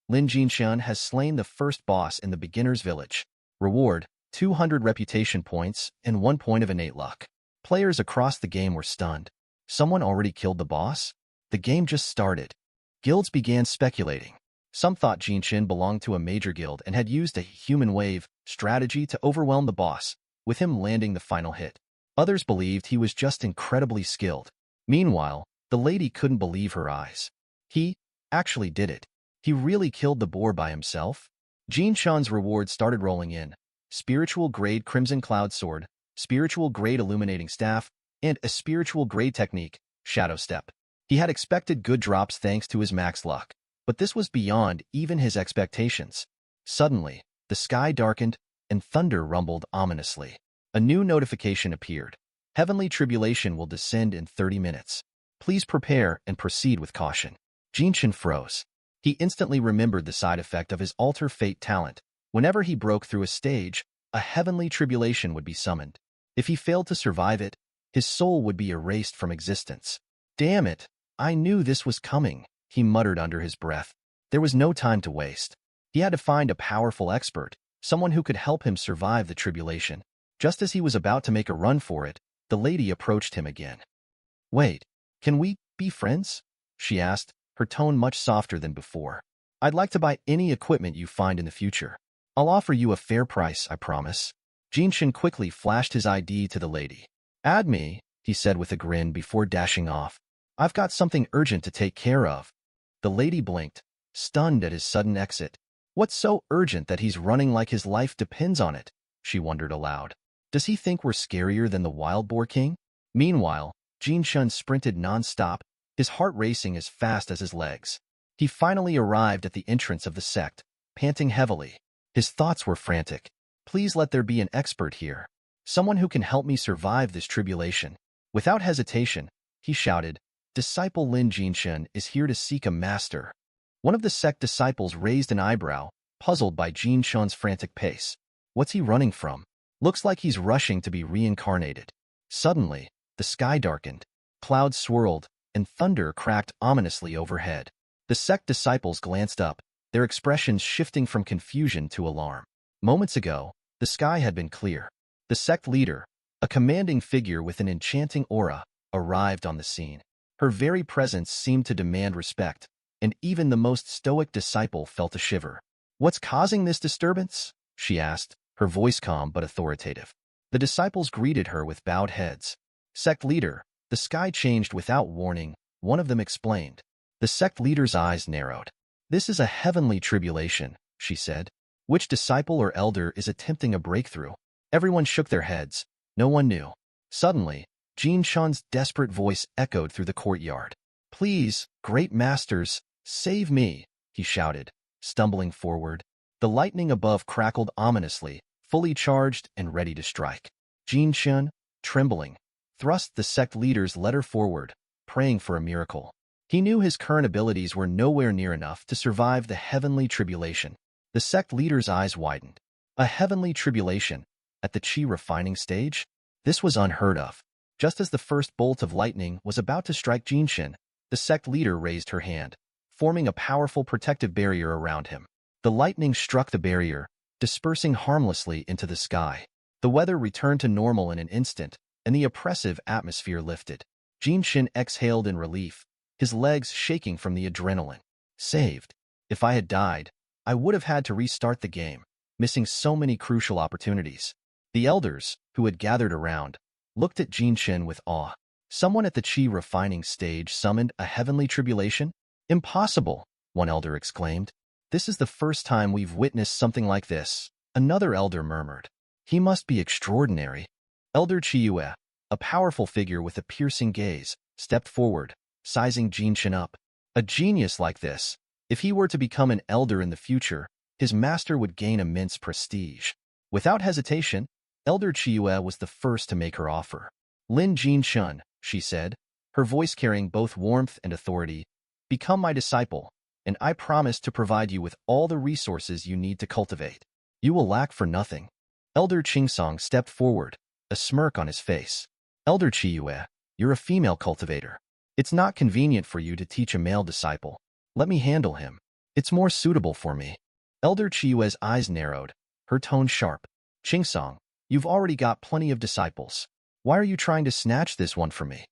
Lin Jinshin has slain the first boss in the beginner's village. Reward, 200 reputation points and 1 point of innate luck. Players across the game were stunned. Someone already killed the boss? The game just started. Guilds began speculating. Some thought Jinshin belonged to a major guild and had used a human wave strategy to overwhelm the boss, with him landing the final hit. Others believed he was just incredibly skilled. Meanwhile, the lady couldn't believe her eyes. He actually did it. He really killed the boar by himself? Jinshin's rewards started rolling in. Spiritual grade Crimson Cloud Sword, Spiritual grade Illuminating Staff, and a spiritual grade technique, Shadow Step. He had expected good drops thanks to his max luck, but this was beyond even his expectations. Suddenly, the sky darkened and thunder rumbled ominously. A new notification appeared. Heavenly tribulation will descend in 30 minutes. Please prepare and proceed with caution. Jinshin froze. He instantly remembered the side effect of his Alter Fate talent. Whenever he broke through a stage, a heavenly tribulation would be summoned. If he failed to survive it, his soul would be erased from existence. Damn it! I knew this was coming, he muttered under his breath. There was no time to waste. He had to find a powerful expert, someone who could help him survive the tribulation. Just as he was about to make a run for it, The lady approached him again. Wait, can we be friends? She asked, her tone much softer than before. I'd like to buy any equipment you find in the future. I'll offer you a fair price, I promise. Jinshin quickly flashed his ID to the lady. Add me, he said with a grin before dashing off. I've got something urgent to take care of. The lady blinked, stunned at his sudden exit. What's so urgent that he's running like his life depends on it? She wondered aloud. Does he think we're scarier than the Wild Boar King? Meanwhile, Jinshin sprinted non-stop, his heart racing as fast as his legs. He finally arrived at the entrance of the sect, panting heavily. His thoughts were frantic. Please let there be an expert here. Someone who can help me survive this tribulation. Without hesitation, he shouted, Disciple Lin Jinshin is here to seek a master. One of the sect disciples raised an eyebrow, puzzled by Jinshin's frantic pace. What's he running from? Looks like he's rushing to be reincarnated. Suddenly, the sky darkened, clouds swirled, and thunder cracked ominously overhead. The sect disciples glanced up, their expressions shifting from confusion to alarm. Moments ago, the sky had been clear. The sect leader, a commanding figure with an enchanting aura, arrived on the scene. Her very presence seemed to demand respect, and even the most stoic disciple felt a shiver. What's causing this disturbance? She asked, her voice calm but authoritative. The disciples greeted her with bowed heads. Sect leader, the sky changed without warning, one of them explained. The sect leader's eyes narrowed. This is a heavenly tribulation, she said. Which disciple or elder is attempting a breakthrough? Everyone shook their heads. No one knew. Suddenly, Jinshin's desperate voice echoed through the courtyard. Please, great masters, save me, he shouted, stumbling forward. The lightning above crackled ominously, fully charged and ready to strike. Jinshin, trembling, thrust the sect leader's letter forward, praying for a miracle. He knew his current abilities were nowhere near enough to survive the heavenly tribulation. The sect leader's eyes widened. A heavenly tribulation? At the chi refining stage? This was unheard of. Just as the first bolt of lightning was about to strike Jinshin, the sect leader raised her hand, forming a powerful protective barrier around him. The lightning struck the barrier, dispersing harmlessly into the sky. The weather returned to normal in an instant, and the oppressive atmosphere lifted. Jinshin exhaled in relief, his legs shaking from the adrenaline. Saved. If I had died, I would have had to restart the game, missing so many crucial opportunities. The elders, who had gathered around, looked at Jinshin with awe. Someone at the chi refining stage summoned a heavenly tribulation? Impossible, one elder exclaimed. This is the first time we've witnessed something like this, another elder murmured. He must be extraordinary. Elder Chiyue, a powerful figure with a piercing gaze, stepped forward, sizing Jinshin up. A genius like this, if he were to become an elder in the future, his master would gain immense prestige. Without hesitation, Elder Chiyue was the first to make her offer. Lin Jinshin, she said, her voice carrying both warmth and authority, become my disciple, and I promise to provide you with all the resources you need to cultivate. You will lack for nothing. Elder Qingsong stepped forward, a smirk on his face. Elder Chiyue, you're a female cultivator. It's not convenient for you to teach a male disciple. Let me handle him. It's more suitable for me. Elder Chiyue's eyes narrowed, her tone sharp. Qingsong, you've already got plenty of disciples. Why are you trying to snatch this one from me?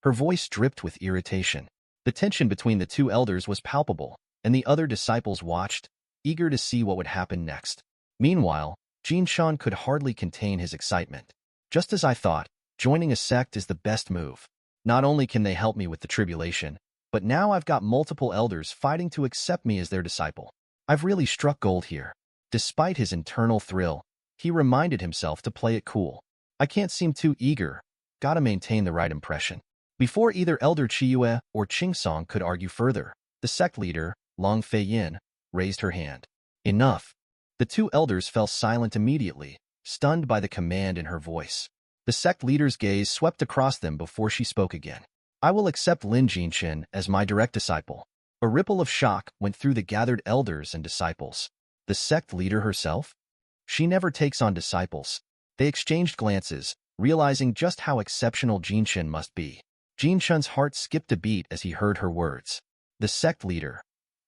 Her voice dripped with irritation. The tension between the two elders was palpable, and the other disciples watched, eager to see what would happen next. Meanwhile, Jinshin could hardly contain his excitement. Just as I thought, joining a sect is the best move. Not only can they help me with the tribulation, but now I've got multiple elders fighting to accept me as their disciple. I've really struck gold here. Despite his internal thrill, he reminded himself to play it cool. I can't seem too eager. Gotta maintain the right impression. Before either Elder Chiyue or Qingsong could argue further, the sect leader, Long Fei Yin, raised her hand. Enough. The two elders fell silent immediately, stunned by the command in her voice. The sect leader's gaze swept across them before she spoke again. I will accept Lin Jinshin as my direct disciple. A ripple of shock went through the gathered elders and disciples. The sect leader herself? She never takes on disciples. They exchanged glances, realizing just how exceptional Jinshin must be. Jinshin's heart skipped a beat as he heard her words. The sect leader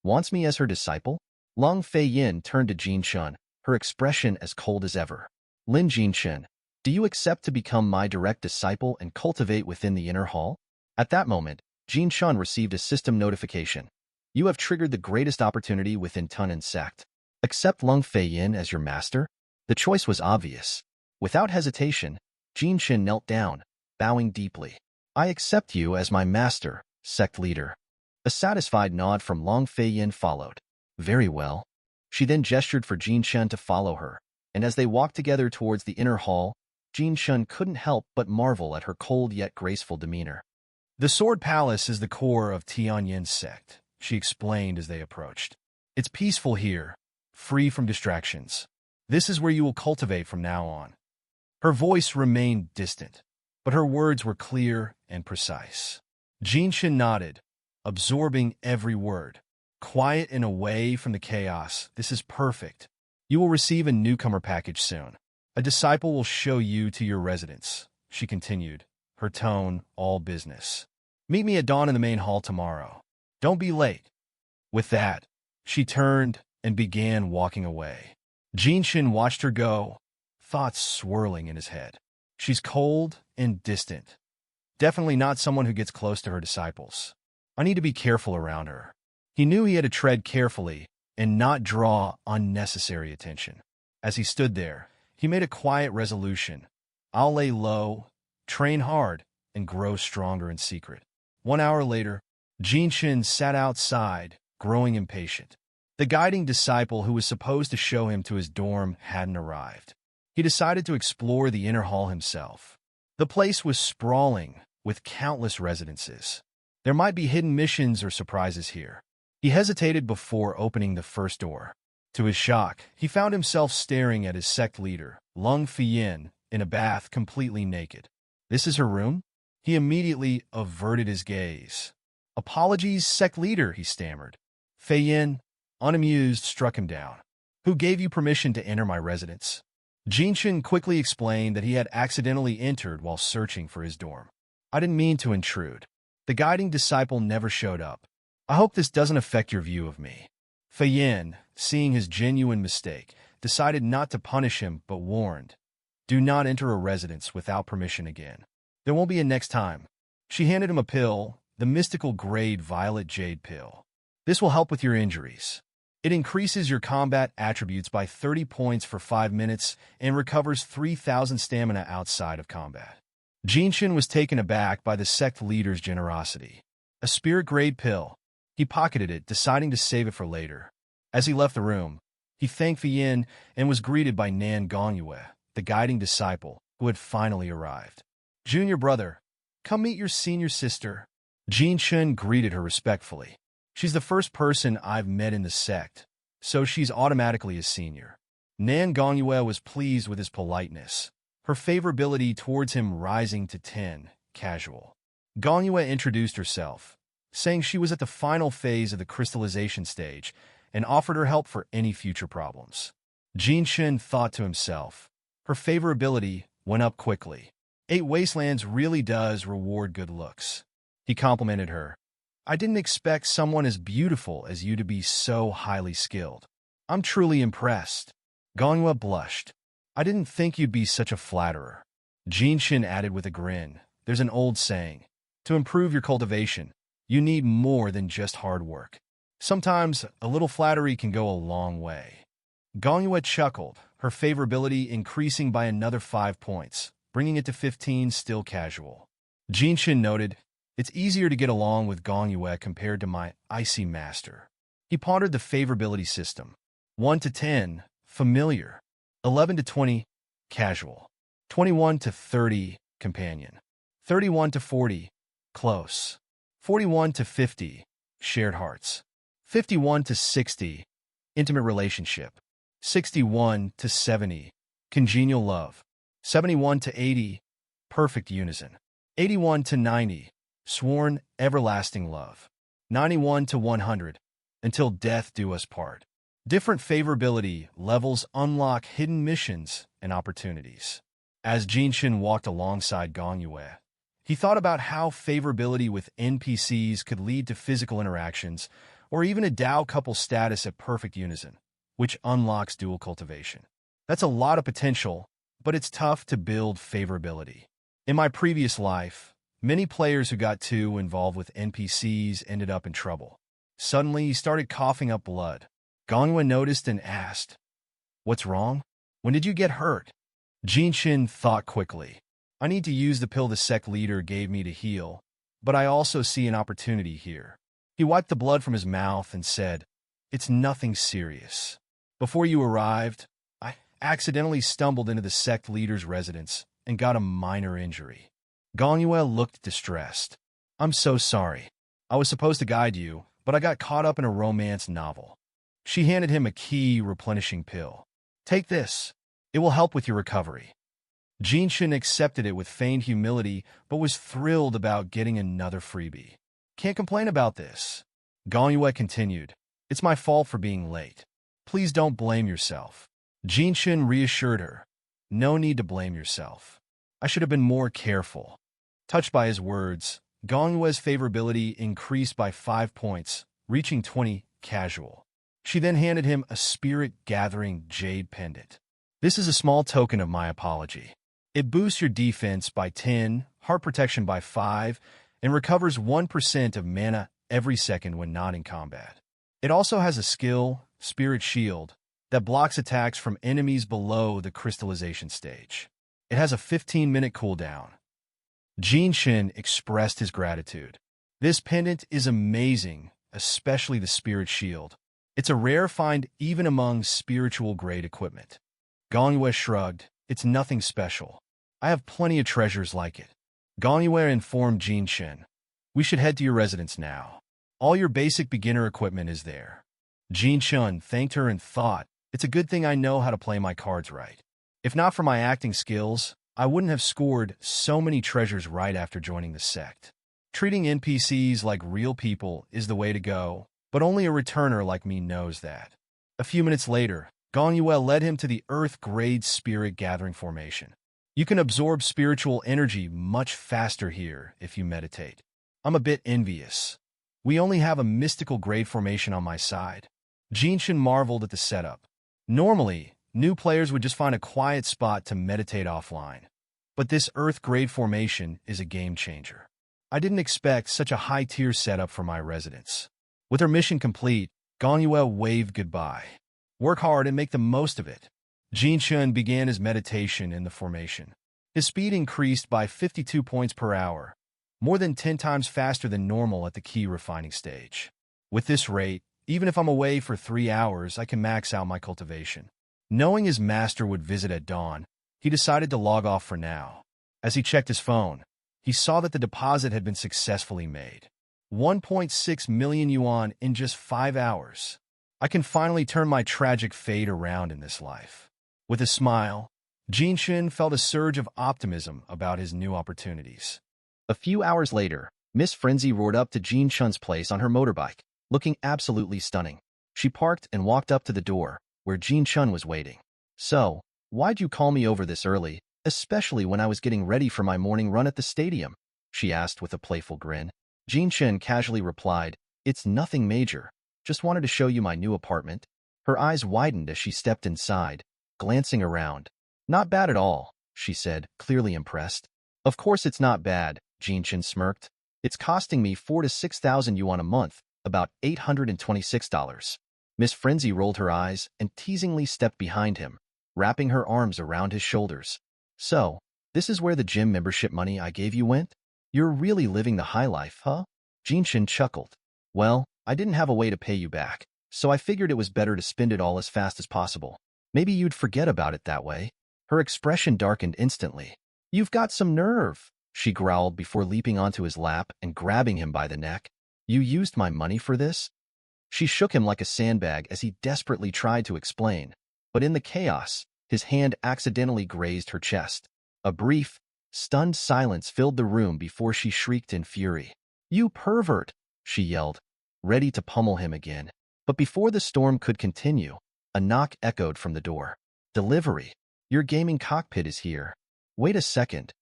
wants me as her disciple? Long Fei Yin turned to Jinshin, her expression as cold as ever. Lin Jinshin, Do you accept to become my direct disciple and cultivate within the inner hall? At that moment, Jin Shun received a system notification. You have triggered the greatest opportunity within Tun and Sect. Accept Lung Feiyin as your master? The choice was obvious. Without hesitation, Jin Shin knelt down, bowing deeply. I accept you as my master, sect leader. A satisfied nod from Long Feiyin followed. Very well. She then gestured for Jin Shen to follow her, and as they walked together towards the inner hall, Jin Shun couldn't help but marvel at her cold yet graceful demeanor. The Sword Palace is the core of Tianyin's sect, she explained as they approached. It's peaceful here, free from distractions. This is where you will cultivate from now on. Her voice remained distant, but her words were clear and precise. Jinshin nodded, absorbing every word. Quiet and away from the chaos, this is perfect. You will receive a newcomer package soon. A disciple will show you to your residence, she continued, her tone all business. Meet me at dawn in the main hall tomorrow. Don't be late. With that, she turned and began walking away. Jinshin watched her go, thoughts swirling in his head. She's cold and distant. Definitely not someone who gets close to her disciples. I need to be careful around her. He knew he had to tread carefully and not draw unnecessary attention. As he stood there, he made a quiet resolution. I'll lay low, train hard, and grow stronger in secret. 1 hour later, Jinshin sat outside, growing impatient. The guiding disciple who was supposed to show him to his dorm hadn't arrived. He decided to explore the inner hall himself. The place was sprawling, with countless residences. There might be hidden missions or surprises here. He hesitated before opening the first door. To his shock, he found himself staring at his sect leader, Lung Feiyin, in a bath completely naked. This is her room? He immediately averted his gaze. Apologies, sect leader, he stammered. Feiyin, unamused, struck him down. Who gave you permission to enter my residence? Jinshin quickly explained that he had accidentally entered while searching for his dorm. I didn't mean to intrude. The guiding disciple never showed up. I hope this doesn't affect your view of me. Feiyin, seeing his genuine mistake, decided not to punish him but warned, do not enter a residence without permission again. There won't be a next time. She handed him a pill, the mystical grade violet jade pill. This will help with your injuries. It increases your combat attributes by 30 points for 5 minutes and recovers 3,000 stamina outside of combat. Jinshin was taken aback by the sect leader's generosity. A spirit-grade pill. He pocketed it, deciding to save it for later. As he left the room, he thanked Feiyin and was greeted by Nan Gongyue, the guiding disciple, who had finally arrived. Junior brother, come meet your senior sister. Jinshin greeted her respectfully. She's the first person I've met in the sect, so she's automatically a senior. Nan Gongyue was pleased with his politeness, her favorability towards him rising to 10, casual. Gongyue introduced herself, saying she was at the final phase of the crystallization stage and offered her help for any future problems. Jinshin thought to himself, her favorability went up quickly. 8 Wastelands really does reward good looks. He complimented her. I didn't expect someone as beautiful as you to be so highly skilled. I'm truly impressed. Gonghua blushed. I didn't think you'd be such a flatterer. Jinshin added with a grin. There's an old saying. To improve your cultivation, you need more than just hard work. Sometimes a little flattery can go a long way. Gonghua chuckled, her favorability increasing by another 5 points, bringing it to 15, still casual. Jinshin noted, it's easier to get along with Gongyue compared to my icy master. He pondered the favorability system. 1 to 10, familiar. 11 to 20, casual. 21 to 30, companion. 31 to 40, close. 41 to 50, shared hearts. 51 to 60, intimate relationship. 61 to 70, congenial love. 71 to 80, perfect unison. 81 to 90, sworn everlasting love. 91 to 100, until death do us part. Different favorability levels unlock hidden missions and opportunities. As Jinshin walked alongside Gongyue, he thought about how favorability with NPCs could lead to physical interactions, or even a Dao couple status at perfect unison, which unlocks dual cultivation. That's a lot of potential, but it's tough to build favorability. In my previous life, many players who got too involved with NPCs ended up in trouble. Suddenly, he started coughing up blood. Ganhwa noticed and asked, "What's wrong? When did you get hurt?" Jinshin thought quickly. I need to use the pill the sect leader gave me to heal, but I also see an opportunity here. He wiped the blood from his mouth and said, "It's nothing serious. Before you arrived, I accidentally stumbled into the sect leader's residence and got a minor injury." Ganhwa looked distressed. "I'm so sorry. I was supposed to guide you, but I got caught up in a romance novel." She handed him a key replenishing pill. "Take this. It will help with your recovery." Jinshin accepted it with feigned humility, but was thrilled about getting another freebie. "Can't complain about this." Ganhwa continued, "It's my fault for being late. Please don't blame yourself." Jinshin reassured her, "No need to blame yourself. I should have been more careful." Touched by his words, Ganhwa's favorability increased by 5 points, reaching 20 casual. She then handed him a spirit-gathering jade pendant. "This is a small token of my apology. It boosts your defense by 10, heart protection by 5, and recovers 1% of mana every second when not in combat. It also has a skill, Spirit Shield, that blocks attacks from enemies below the crystallization stage. It has a 15-minute cooldown." Jinshin expressed his gratitude. "This pendant is amazing, especially the Spirit Shield. It's a rare find even among spiritual-grade equipment." Ganhwa shrugged. "It's nothing special. I have plenty of treasures like it." Ganhwa informed Jinshin, "We should head to your residence now. All your basic beginner equipment is there." Jinshin thanked her and thought, "It's a good thing I know how to play my cards right. If not for my acting skills, I wouldn't have scored so many treasures right after joining the sect. Treating NPCs like real people is the way to go, but only a returner like me knows that." A few minutes later, Ganhwa led him to the Earth-grade Spirit Gathering Formation. "You can absorb spiritual energy much faster here if you meditate. I'm a bit envious. We only have a mystical grade formation on my side." Jinshin marveled at the setup. Normally, new players would just find a quiet spot to meditate offline. But this Earth-grade formation is a game-changer. I didn't expect such a high-tier setup for my residence. With her mission complete, Ganhwa waved goodbye. "Work hard and make the most of it." Jinshin began his meditation in the formation. His speed increased by 52 points per hour, more than 10 times faster than normal at the key refining stage. With this rate, even if I'm away for 3 hours, I can max out my cultivation. Knowing his master would visit at dawn, he decided to log off for now. As he checked his phone, he saw that the deposit had been successfully made. 1.6 million yuan in just 5 hours. I can finally turn my tragic fate around in this life. With a smile, Jinshin felt a surge of optimism about his new opportunities. A few hours later, Miss Frenzy roared up to Jinshin's place on her motorbike, looking absolutely stunning. She parked and walked up to the door, where Jinshin was waiting. "So, why'd you call me over this early, especially when I was getting ready for my morning run at the stadium?" she asked with a playful grin. Jinshin casually replied, "It's nothing major. Just wanted to show you my new apartment." Her eyes widened as she stepped inside, glancing around. "Not bad at all," she said, clearly impressed. "Of course it's not bad," Jinshin smirked. "It's costing me 4,000 to 6,000 yuan a month, about $826. Miss Frenzy rolled her eyes and teasingly stepped behind him, wrapping her arms around his shoulders. "So, this is where the gym membership money I gave you went? You're really living the high life, huh?" Jinshin chuckled. "Well, I didn't have a way to pay you back, so I figured it was better to spend it all as fast as possible. Maybe you'd forget about it that way." Her expression darkened instantly. "You've got some nerve," she growled before leaping onto his lap and grabbing him by the neck. "You used my money for this?" She shook him like a sandbag as he desperately tried to explain, but in the chaos, his hand accidentally grazed her chest. A brief, stunned silence filled the room before she shrieked in fury. "You pervert!" she yelled, ready to pummel him again. But before the storm could continue, a knock echoed from the door. "Delivery. Your gaming cockpit is here." "Wait a second,"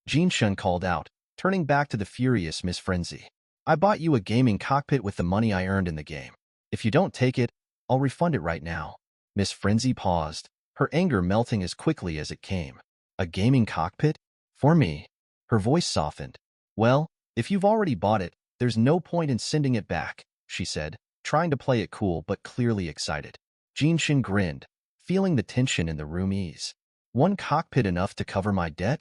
Jinshin called out, turning back to the furious Miss Frenzy. "I bought you a gaming cockpit with the money I earned in the game. If you don't take it, I'll refund it right now." Miss Frenzy paused, her anger melting as quickly as it came. A gaming cockpit? For me. Her voice softened. Well, if you've already bought it, there's no point in sending it back, she said, trying to play it cool but clearly excited. Jinshin grinned, feeling the tension in the room ease. One cockpit enough to cover my debt?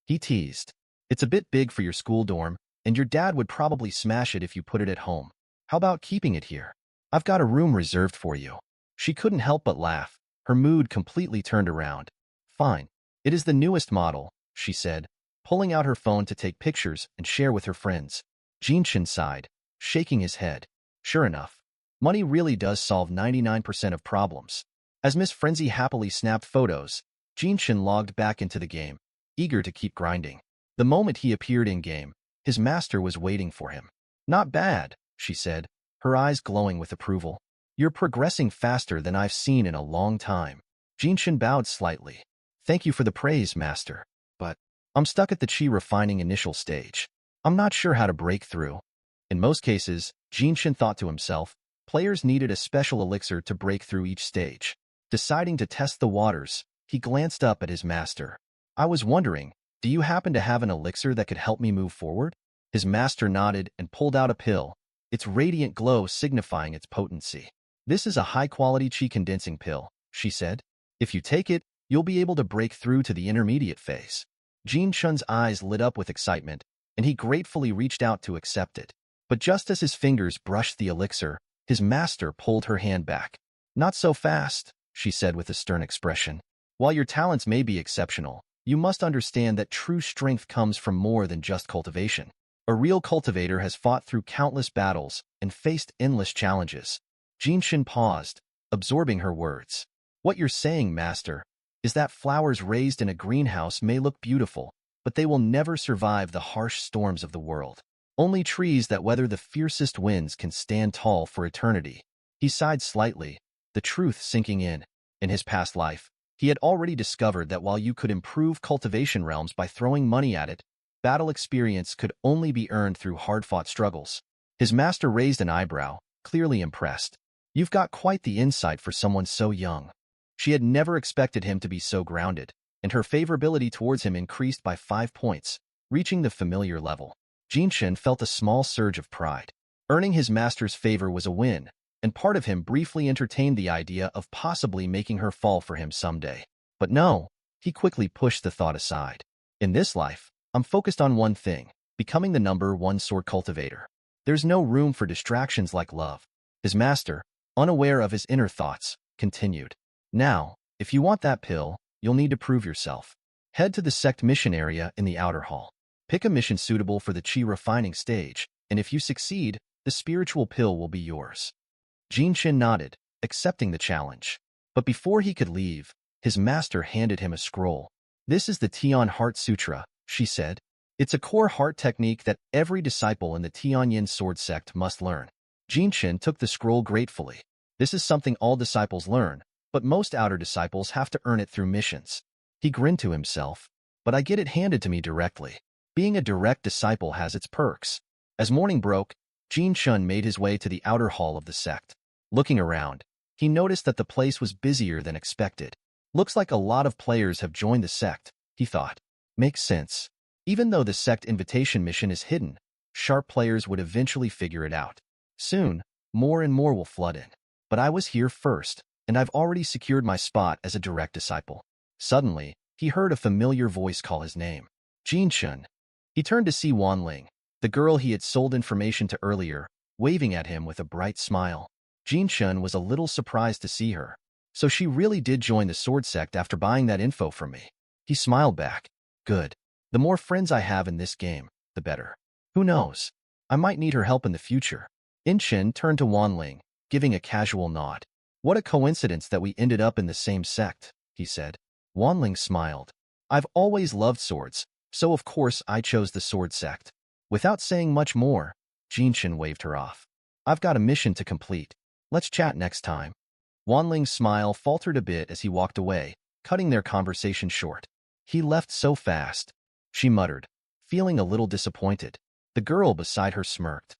He teased. It's a bit big for your school dorm, and your dad would probably smash it if you put it at home. How about keeping it here? I've got a room reserved for you. She couldn't help but laugh. Her mood completely turned around. Fine. It is the newest model, she said, pulling out her phone to take pictures and share with her friends. Jinshin sighed, shaking his head. Sure enough, money really does solve 99% of problems. As Miss Frenzy happily snapped photos, Jinshin logged back into the game, eager to keep grinding. The moment he appeared in-game, his master was waiting for him. Not bad, she said, her eyes glowing with approval. You're progressing faster than I've seen in a long time. Jinshin bowed slightly. Thank you for the praise, master. But I'm stuck at the chi refining initial stage. I'm not sure how to break through. In most cases, Jinshin thought to himself, players needed a special elixir to break through each stage. Deciding to test the waters, he glanced up at his master. I was wondering, do you happen to have an elixir that could help me move forward? His master nodded and pulled out a pill, its radiant glow signifying its potency. This is a high-quality chi condensing pill, she said. If you take it, you'll be able to break through to the intermediate phase. Jinshin's eyes lit up with excitement, and he gratefully reached out to accept it. But just as his fingers brushed the elixir, his master pulled her hand back. Not so fast, she said with a stern expression. While your talents may be exceptional, you must understand that true strength comes from more than just cultivation. A real cultivator has fought through countless battles and faced endless challenges. Jinshin paused, absorbing her words. What you're saying, master, is that flowers raised in a greenhouse may look beautiful, but they will never survive the harsh storms of the world. Only trees that weather the fiercest winds can stand tall for eternity. He sighed slightly, the truth sinking in. In his past life, he had already discovered that while you could improve cultivation realms by throwing money at it, battle experience could only be earned through hard-fought struggles. His master raised an eyebrow, clearly impressed. You've got quite the insight for someone so young. She had never expected him to be so grounded, and her favorability towards him increased by 5 points, reaching the familiar level. Jinshin felt a small surge of pride. Earning his master's favor was a win, and part of him briefly entertained the idea of possibly making her fall for him someday. But no, he quickly pushed the thought aside. In this life, I'm focused on one thing, becoming the #1 sword cultivator. There's no room for distractions like love. His master, unaware of his inner thoughts, continued. Now, if you want that pill, you'll need to prove yourself. Head to the sect mission area in the outer hall. Pick a mission suitable for the chi refining stage, and if you succeed, the spiritual pill will be yours. Jinshin nodded, accepting the challenge. But before he could leave, his master handed him a scroll. This is the Tian Heart Sutra, she said. It's a core heart technique that every disciple in the Tianyin sword sect must learn. Jinshin took the scroll gratefully. This is something all disciples learn, but most outer disciples have to earn it through missions. He grinned to himself. But I get it handed to me directly. Being a direct disciple has its perks. As morning broke, Jinshin made his way to the outer hall of the sect. Looking around, he noticed that the place was busier than expected. Looks like a lot of players have joined the sect, he thought. Makes sense. Even though the sect invitation mission is hidden, sharp players would eventually figure it out. Soon, more and more will flood in. But I was here first, and I've already secured my spot as a direct disciple. Suddenly, he heard a familiar voice call his name. Jinshin. He turned to see Wanling, the girl he had sold information to earlier, waving at him with a bright smile. Jinshin was a little surprised to see her. So she really did join the sword sect after buying that info from me. He smiled back. Good. The more friends I have in this game, the better. Who knows? I might need her help in the future. Inshin turned to Wanling, giving a casual nod. What a coincidence that we ended up in the same sect, he said. Wanling smiled. I've always loved swords, so of course I chose the sword sect. Without saying much more, Jinshin waved her off. I've got a mission to complete. Let's chat next time. Wanling's smile faltered a bit as he walked away, cutting their conversation short. He left so fast, she muttered, feeling a little disappointed. The girl beside her smirked.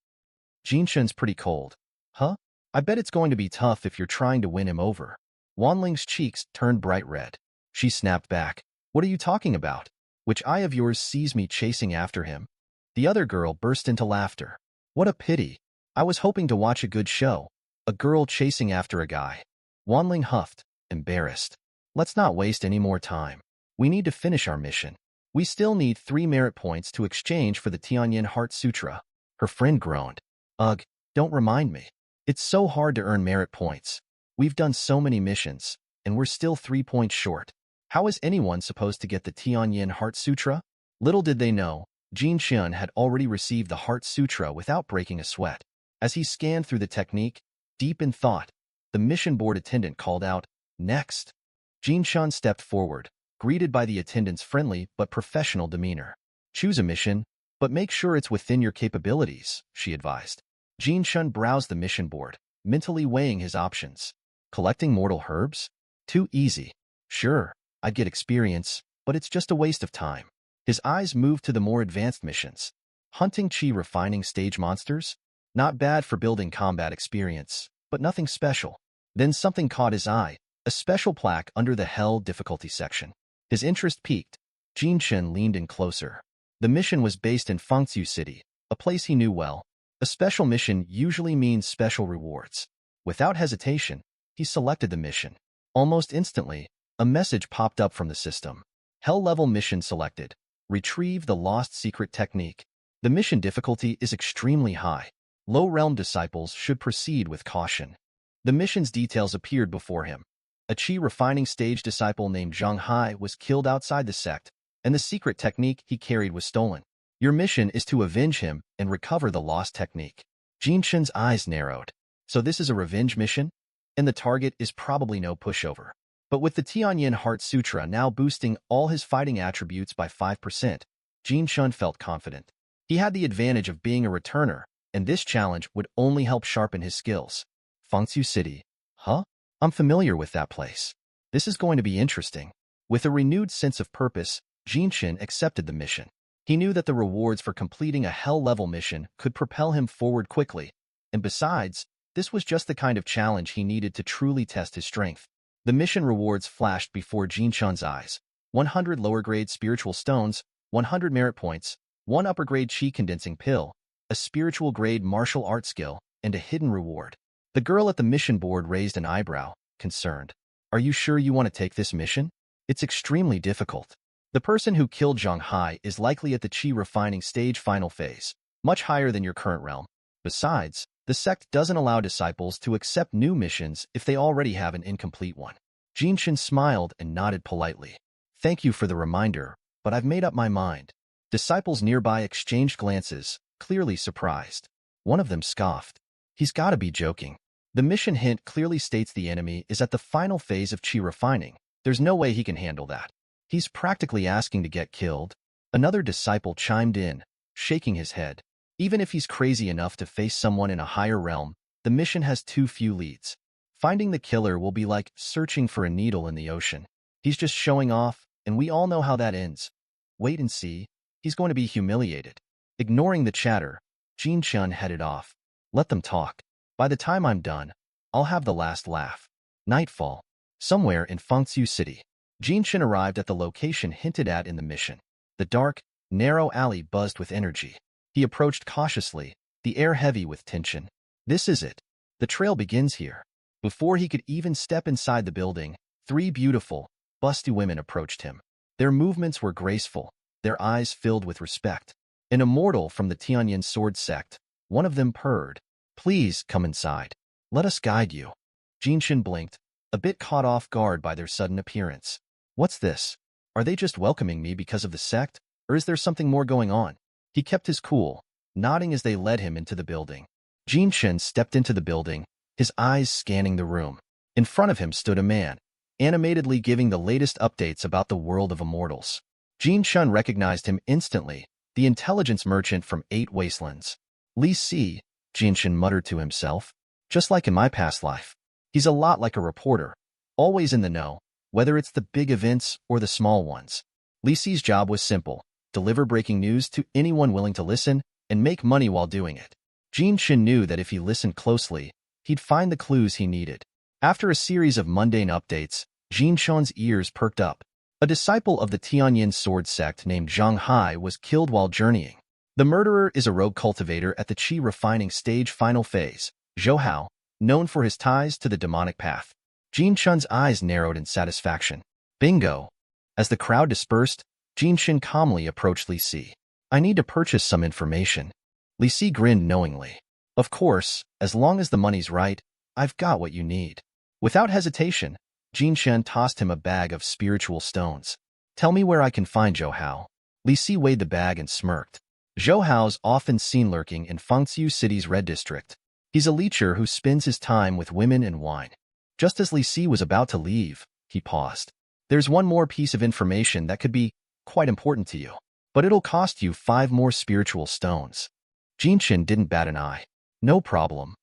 Jinshin's pretty cold. Huh? I bet it's going to be tough if you're trying to win him over. Wanling's cheeks turned bright red. She snapped back. What are you talking about? Which eye of yours sees me chasing after him? The other girl burst into laughter. What a pity. I was hoping to watch a good show. A girl chasing after a guy. Wanling huffed, embarrassed. Let's not waste any more time. We need to finish our mission. We still need 3 merit points to exchange for the Tianyin Heart Sutra. Her friend groaned. Ugh, don't remind me. It's so hard to earn merit points. We've done so many missions, and we're still 3 points short. How is anyone supposed to get the Tianyin Heart Sutra? Little did they know, Jin Xian had already received the Heart Sutra without breaking a sweat. As he scanned through the technique, deep in thought, the mission board attendant called out, "Next." Jin Xian stepped forward, greeted by the attendant's friendly but professional demeanor. "Choose a mission, but make sure it's within your capabilities," she advised. Jin Xian browsed the mission board, mentally weighing his options. Collecting mortal herbs? Too easy. Sure, I'd get experience, but it's just a waste of time. His eyes moved to the more advanced missions. Hunting chi refining stage monsters? Not bad for building combat experience, but nothing special. Then something caught his eye, a special plaque under the Hell difficulty section. His interest piqued. Jin Chen leaned in closer. The mission was based in Fengxiu City, a place he knew well. A special mission usually means special rewards. Without hesitation, he selected the mission. Almost instantly, a message popped up from the system. Hell level mission selected. Retrieve the lost secret technique. The mission difficulty is extremely high. Low realm disciples should proceed with caution. The mission's details appeared before him. A chi refining stage disciple named Zhang Hai was killed outside the sect, and the secret technique he carried was stolen. Your mission is to avenge him and recover the lost technique. Jin Shen's eyes narrowed. So this is a revenge mission? And the target is probably no pushover. But with the Tianyin Heart Sutra now boosting all his fighting attributes by 5%, Jin Shen felt confident. He had the advantage of being a returner, and this challenge would only help sharpen his skills. Fengxiu City. Huh? I'm familiar with that place. This is going to be interesting. With a renewed sense of purpose, Jin Shen accepted the mission. He knew that the rewards for completing a hell-level mission could propel him forward quickly, and besides, this was just the kind of challenge he needed to truly test his strength. The mission rewards flashed before Jin Shen's eyes. 100 lower-grade spiritual stones, 100 merit points, 1 upper-grade chi condensing pill, a spiritual-grade martial art skill, and a hidden reward. The girl at the mission board raised an eyebrow, concerned. Are you sure you want to take this mission? It's extremely difficult. The person who killed Zhang Hai is likely at the chi refining stage final phase, much higher than your current realm. Besides, the sect doesn't allow disciples to accept new missions if they already have an incomplete one. Jin Shen smiled and nodded politely. Thank you for the reminder, but I've made up my mind. Disciples nearby exchanged glances, clearly surprised. One of them scoffed. He's got to be joking. The mission hint clearly states the enemy is at the final phase of chi refining. There's no way he can handle that. He's practically asking to get killed. Another disciple chimed in, shaking his head. Even if he's crazy enough to face someone in a higher realm, the mission has too few leads. Finding the killer will be like searching for a needle in the ocean. He's just showing off, and we all know how that ends. Wait and see. He's going to be humiliated. Ignoring the chatter, Jin Chen headed off. Let them talk. By the time I'm done, I'll have the last laugh. Nightfall. Somewhere in Fengxiu City. Jin Chen arrived at the location hinted at in the mission. The dark, narrow alley buzzed with energy. He approached cautiously, the air heavy with tension. This is it. The trail begins here. Before he could even step inside the building, 3 beautiful, busty women approached him. Their movements were graceful, their eyes filled with respect. An immortal from the Tianyin sword sect, one of them purred. Please come inside. Let us guide you. Jin Shen blinked, a bit caught off guard by their sudden appearance. What's this? Are they just welcoming me because of the sect, or is there something more going on? He kept his cool, nodding as they led him into the building. Jin Shen stepped into the building, his eyes scanning the room. In front of him stood a man, animatedly giving the latest updates about the world of immortals. Jin Shen recognized him instantly, the intelligence merchant from 8 Wastelands. Li Si, Jin Shen muttered to himself. Just like in my past life. He's a lot like a reporter, always in the know, whether it's the big events or the small ones. Li Si's job was simple. Deliver breaking news to anyone willing to listen, and make money while doing it. Jin Shen knew that if he listened closely, he'd find the clues he needed. After a series of mundane updates, Jin Shen's ears perked up. A disciple of the Tianyin sword sect named Zhang Hai was killed while journeying. The murderer is a rogue cultivator at the Qi refining stage final phase, Zhou Hao, known for his ties to the demonic path. Jin Chun's eyes narrowed in satisfaction. Bingo! As the crowd dispersed, Jin Chun calmly approached Li Si. I need to purchase some information. Li Si grinned knowingly. Of course, as long as the money's right, I've got what you need. Without hesitation, Jin Chun tossed him a bag of spiritual stones. Tell me where I can find Zhou Hao. Li Si weighed the bag and smirked. Zhou Hao's often seen lurking in Fengxiu City's Red District. He's a leecher who spends his time with women and wine. Just as Li Si was about to leave, he paused. There's one more piece of information that could be quite important to you, but it'll cost you 5 more spiritual stones. Jin Chun didn't bat an eye. No problem.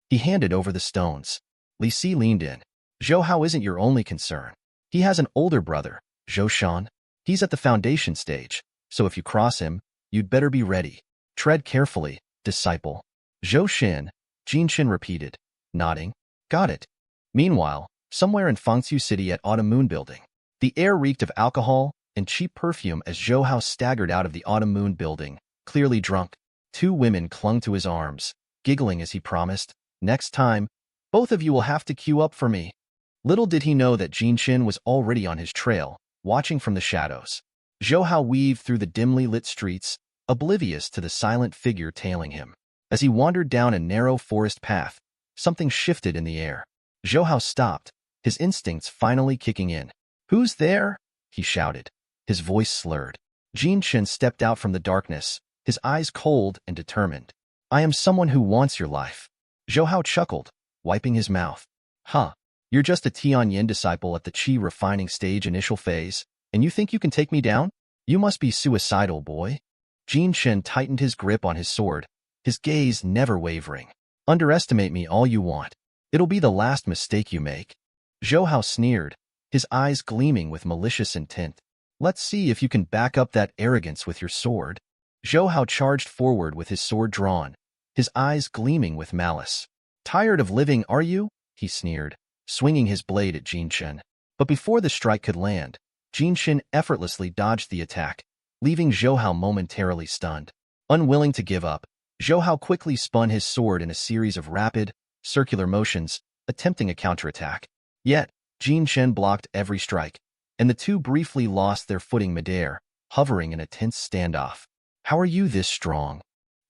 He handed over the stones. Li Si leaned in. Zhou Hao isn't your only concern. He has an older brother, Zhou Shan. He's at the foundation stage, so if you cross him, you'd better be ready. Tread carefully, disciple. Zhou Shan, Jin Chun repeated, nodding. Got it. Meanwhile, somewhere in Fengxiu City at Autumn Moon Building, the air reeked of alcohol and cheap perfume as Zhou Hao staggered out of the Autumn Moon Building, clearly drunk. 2 women clung to his arms, giggling as he promised, next time, both of you will have to queue up for me. Little did he know that Jin Chun was already on his trail, watching from the shadows. Zhou Hao weaved through the dimly lit streets, oblivious to the silent figure tailing him. As he wandered down a narrow forest path, something shifted in the air. Zhou Hao stopped, his instincts finally kicking in. Who's there? He shouted, his voice slurred. Jin Chun stepped out from the darkness, his eyes cold and determined. I am someone who wants your life. Zhou Hao chuckled, wiping his mouth. Huh. You're just a Tianyin disciple at the Qi refining stage initial phase, and you think you can take me down? You must be suicidal, boy. Jin Chun tightened his grip on his sword, his gaze never wavering. Underestimate me all you want. It'll be the last mistake you make. Zhou Hao sneered, his eyes gleaming with malicious intent. Let's see if you can back up that arrogance with your sword. Zhou Hao charged forward with his sword drawn, his eyes gleaming with malice. Tired of living, are you? He sneered, swinging his blade at Jin Chun. But before the strike could land, Jin Chun effortlessly dodged the attack, leaving Zhou Hao momentarily stunned. Unwilling to give up, Zhou Hao quickly spun his sword in a series of rapid, circular motions, attempting a counterattack. Yet, Jin Chun blocked every strike, and the two briefly lost their footing midair, hovering in a tense standoff. How are you this strong?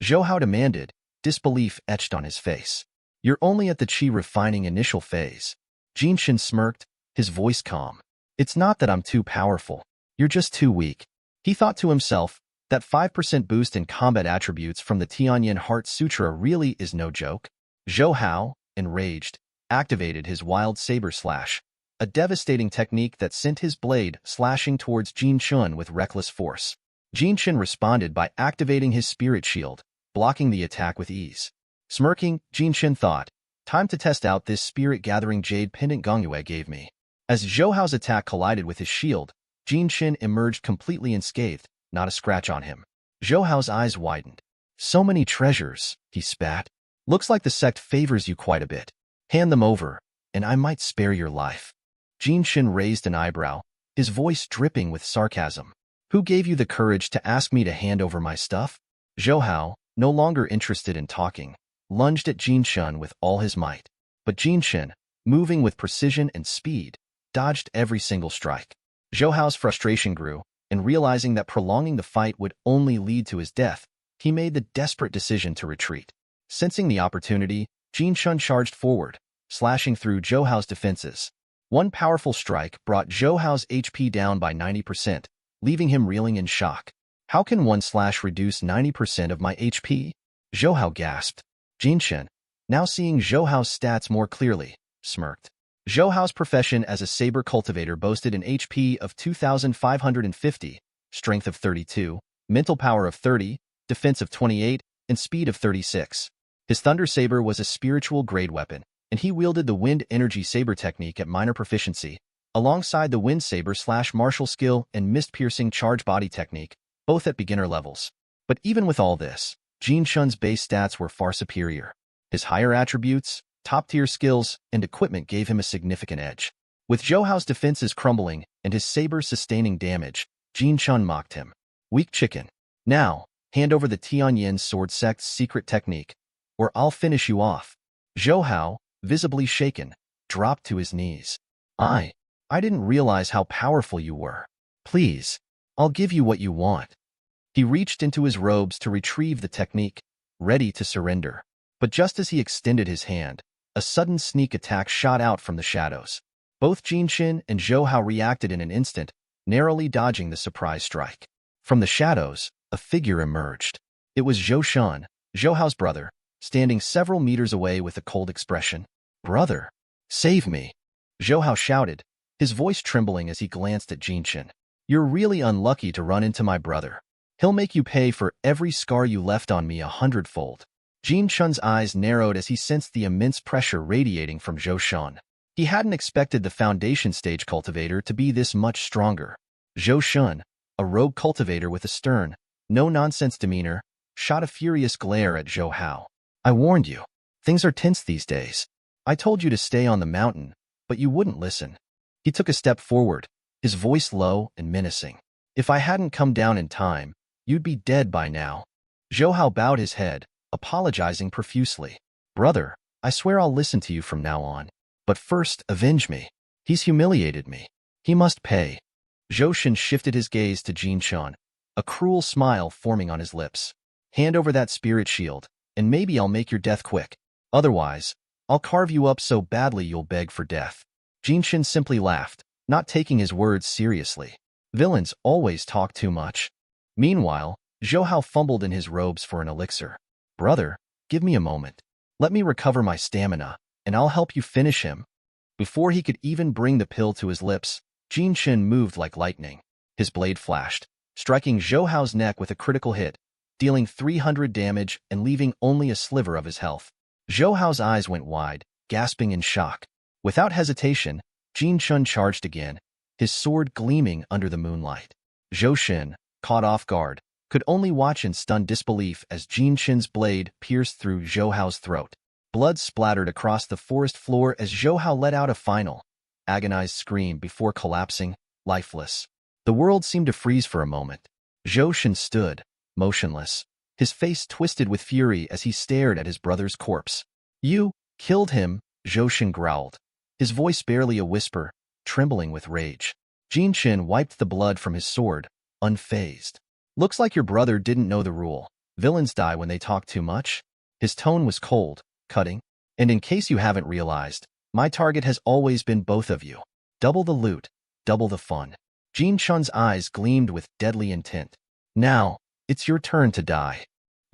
Zhou Hao demanded, disbelief etched on his face. You're only at the Qi refining initial phase. Jin Chun smirked, his voice calm. It's not that I'm too powerful. You're just too weak. He thought to himself, that 5% boost in combat attributes from the Tianyin Heart Sutra really is no joke. Zhou Hao, enraged, activated his wild saber slash, a devastating technique that sent his blade slashing towards Jin Chun with reckless force. Jin Chun responded by activating his spirit shield, blocking the attack with ease. Smirking, Jin Chun thought, time to test out this spirit-gathering jade pendant Gongyue gave me. As Zhou Hao's attack collided with his shield, Jin Chun emerged completely unscathed, not a scratch on him. Zhou Hao's eyes widened. So many treasures, he spat. Looks like the sect favors you quite a bit. Hand them over, and I might spare your life. Jin Chun raised an eyebrow, his voice dripping with sarcasm. Who gave you the courage to ask me to hand over my stuff? Zhou Hao, no longer interested in talking, lunged at Jin Chun with all his might. But Jin Chun, moving with precision and speed, dodged every single strike. Zhou Hao's frustration grew, and realizing that prolonging the fight would only lead to his death, he made the desperate decision to retreat. Sensing the opportunity, Jin Chun charged forward, slashing through Zhou Hao's defenses. One powerful strike brought Zhou Hao's HP down by 90%, leaving him reeling in shock. How can one slash reduce 90% of my HP? Zhou Hao gasped. Jin Chun, now seeing Zhou Hao's stats more clearly, smirked. Zhou Hao's profession as a saber cultivator boasted an HP of 2,550, strength of 32, mental power of 30, defense of 28, and speed of 36. His thunder saber was a spiritual grade weapon, and he wielded the wind energy saber technique at minor proficiency, alongside the wind saber slash martial skill and mist-piercing charge body technique, both at beginner levels. But even with all this, Jin Chun's base stats were far superior. His higher attributes, top-tier skills, and equipment gave him a significant edge. With Zhou Hao's defenses crumbling, and his saber sustaining damage, Jin Chun mocked him. Weak chicken. Now, hand over the Tianyin Sword Sect's secret technique, or I'll finish you off. Zhou Hao, visibly shaken, dropped to his knees. I didn't realize how powerful you were. Please, I'll give you what you want. He reached into his robes to retrieve the technique, ready to surrender. But just as he extended his hand, a sudden sneak attack shot out from the shadows. Both Jinxin and Zhou Hao reacted in an instant, narrowly dodging the surprise strike. From the shadows, a figure emerged. It was Zhou Shan, Zhou Hao's brother, standing several meters away with a cold expression. Brother, save me, Zhou Hao shouted, his voice trembling as he glanced at Jinxin. You're really unlucky to run into my brother. He'll make you pay for every scar you left on me 100-fold. Jin Chun's eyes narrowed as he sensed the immense pressure radiating from Zhou Shan. He hadn't expected the foundation stage cultivator to be this much stronger. Zhou Shan, a rogue cultivator with a stern, no-nonsense demeanor, shot a furious glare at Zhou Hao. I warned you. Things are tense these days. I told you to stay on the mountain, but you wouldn't listen. He took a step forward, his voice low and menacing. If I hadn't come down in time, you'd be dead by now. Zhou Hao bowed his head, apologizing profusely. Brother, I swear I'll listen to you from now on. But first, avenge me. He's humiliated me. He must pay. Zhou Shan shifted his gaze to Jin Chun, a cruel smile forming on his lips. Hand over that spirit shield, and maybe I'll make your death quick. Otherwise, I'll carve you up so badly you'll beg for death. Jin Chun simply laughed, not taking his words seriously. Villains always talk too much. Meanwhile, Zhou Hao fumbled in his robes for an elixir. Brother, give me a moment. Let me recover my stamina, and I'll help you finish him. Before he could even bring the pill to his lips, Jin Chun moved like lightning. His blade flashed, striking Zhou Hao's neck with a critical hit, dealing 300 damage and leaving only a sliver of his health. Zhou Hao's eyes went wide, gasping in shock. Without hesitation, Jin Chun charged again, his sword gleaming under the moonlight. Zhou Shan, caught off guard, could only watch in stunned disbelief as Jin Chun's blade pierced through Zhou Hao's throat. Blood splattered across the forest floor as Zhou Hao let out a final, agonized scream before collapsing, lifeless. The world seemed to freeze for a moment. Zhou Shan stood, motionless, his face twisted with fury as he stared at his brother's corpse. You killed him, Zhou Shan growled, his voice barely a whisper, trembling with rage. Jin Chun wiped the blood from his sword, unfazed. Looks like your brother didn't know the rule. Villains die when they talk too much. His tone was cold, cutting. And in case you haven't realized, my target has always been both of you. Double the loot, double the fun. Jin Chun's eyes gleamed with deadly intent. Now, it's your turn to die.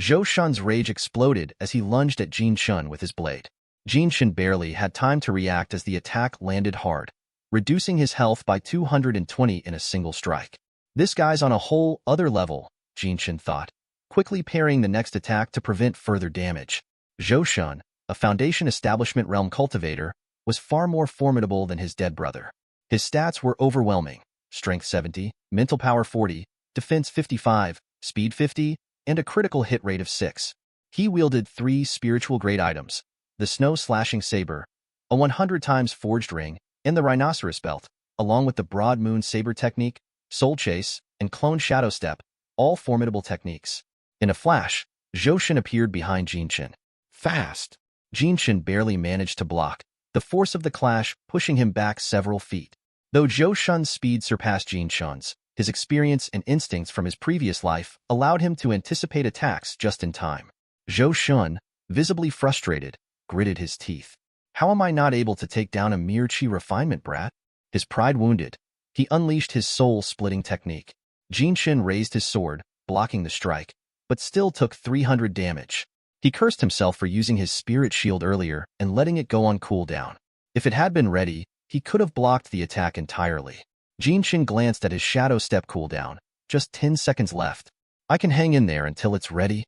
Zhou Shan's rage exploded as he lunged at Jin Chun with his blade. Jin Chun barely had time to react as the attack landed hard, reducing his health by 220 in a single strike. This guy's on a whole other level, Jin Chun thought, quickly parrying the next attack to prevent further damage. Zhou Shan, a Foundation Establishment Realm cultivator, was far more formidable than his dead brother. His stats were overwhelming: Strength 70, Mental Power 40, Defense 55, Speed 50, and a critical hit rate of 6. He wielded 3 spiritual-grade items: the Snow-Slashing Saber, a 100 times forged ring, and the Rhinoceros Belt, along with the Broad Moon Saber technique, Soul Chase, and Clone Shadow Step, all formidable techniques. In a flash, Zhou Shan appeared behind Jin Chun. Fast! Jin Chun barely managed to block, the force of the clash pushing him back several feet. Though Zhou Shan's speed surpassed Jin Chun's, his experience and instincts from his previous life allowed him to anticipate attacks just in time. Zhou Shan, visibly frustrated, gritted his teeth. How am I not able to take down a mere chi refinement brat? His pride wounded, he unleashed his soul-splitting technique. Jin Chun raised his sword, blocking the strike, but still took 300 damage. He cursed himself for using his spirit shield earlier and letting it go on cooldown. If it had been ready, he could have blocked the attack entirely. Jin Chun glanced at his shadow step cooldown, just 10 seconds left. I can hang in there until it's ready.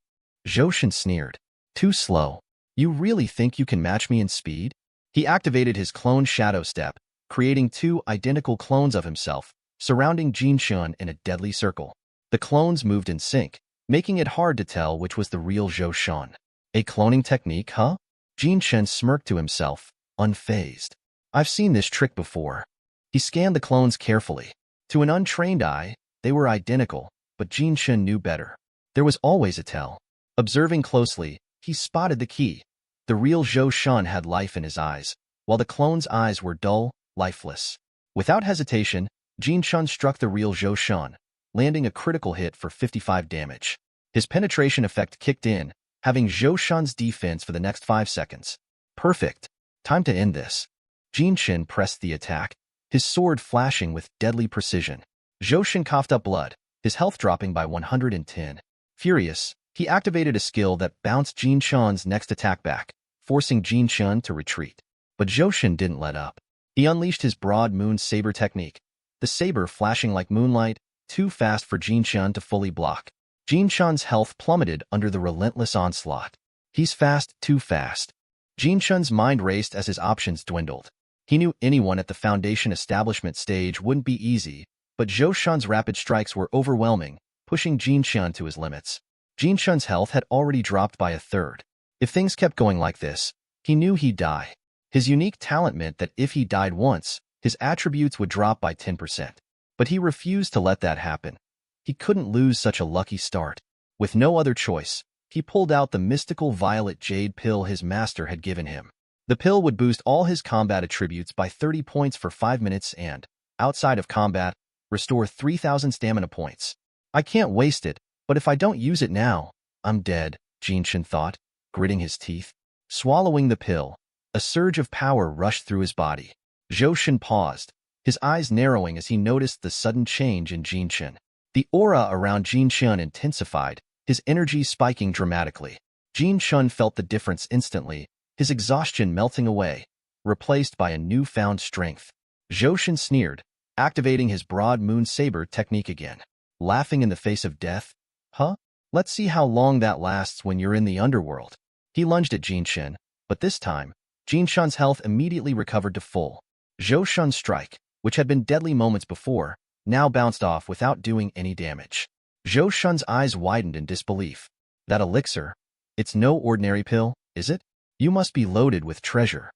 Zhou Shan sneered. Too slow. You really think you can match me in speed? He activated his clone shadow step, creating 2 identical clones of himself, surrounding Jin Chun in a deadly circle. The clones moved in sync, making it hard to tell which was the real Zhou Shan. A cloning technique, huh? Jin Chun smirked to himself, unfazed. I've seen this trick before. He scanned the clones carefully. To an untrained eye, they were identical, but Jin Shun knew better. There was always a tell. Observing closely, he spotted the key. The real Zhou Shun had life in his eyes, while the clone's eyes were dull, lifeless. Without hesitation, Jin Shun struck the real Zhou Shun, landing a critical hit for 55 damage. His penetration effect kicked in, having Zhou Shun's defense for the next 5 seconds. Perfect. Time to end this. Jin Shun pressed the attack, his sword flashing with deadly precision. Zhou Shun coughed up blood, his health dropping by 110. Furious, he activated a skill that bounced Jin Shun's next attack back, forcing Jin Shun to retreat. But Zhou Shun didn't let up. He unleashed his broad moon saber technique, the saber flashing like moonlight, too fast for Jin Shun to fully block. Jin Shun's health plummeted under the relentless onslaught. He's fast, too fast. Jin Shun's mind raced as his options dwindled. He knew anyone at the Foundation establishment stage wouldn't be easy, but Zhou Shun's rapid strikes were overwhelming, pushing Jin Shun to his limits. Jin Shun's health had already dropped by a third. If things kept going like this, he knew he'd die. His unique talent meant that if he died once, his attributes would drop by 10%. But he refused to let that happen. He couldn't lose such a lucky start. With no other choice, he pulled out the mystical violet jade pill his master had given him. The pill would boost all his combat attributes by 30 points for 5 minutes and, outside of combat, restore 3,000 stamina points. I can't waste it, but if I don't use it now, I'm dead, Jin Shun thought, gritting his teeth. Swallowing the pill, a surge of power rushed through his body. Zhou Shun paused, his eyes narrowing as he noticed the sudden change in Jin Shun. The aura around Jin Shun intensified, his energy spiking dramatically. Jin Shun felt the difference instantly, his exhaustion melting away, replaced by a newfound strength. Zhou Shun sneered, activating his broad moon saber technique again. Laughing in the face of death? Huh? Let's see how long that lasts when you're in the underworld. He lunged at Jin Shun, but this time, Jin Shun's health immediately recovered to full. Zhou Shun's strike, which had been deadly moments before, now bounced off without doing any damage. Zhou Shun's eyes widened in disbelief. That elixir? It's no ordinary pill, is it? You must be loaded with treasure.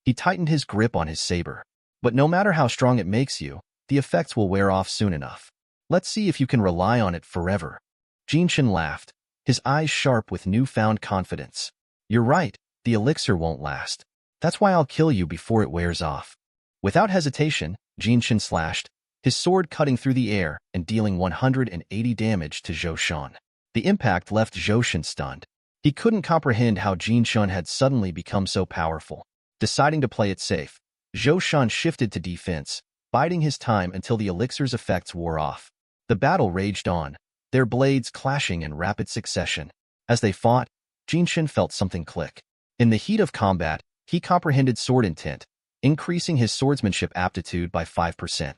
He tightened his grip on his saber. But no matter how strong it makes you, the effects will wear off soon enough. Let's see if you can rely on it forever. Jin Shun laughed, his eyes sharp with newfound confidence. You're right, the elixir won't last. That's why I'll kill you before it wears off. Without hesitation, Jin Shun slashed, his sword cutting through the air and dealing 180 damage to Zhou Shun. The impact left Zhou Shun stunned. He couldn't comprehend how Jin Shun had suddenly become so powerful. Deciding to play it safe, Zhou Shun shifted to defense, biding his time until the elixir's effects wore off. The battle raged on, their blades clashing in rapid succession. As they fought, Jin Shun felt something click. In the heat of combat, he comprehended sword intent, increasing his swordsmanship aptitude by 5%.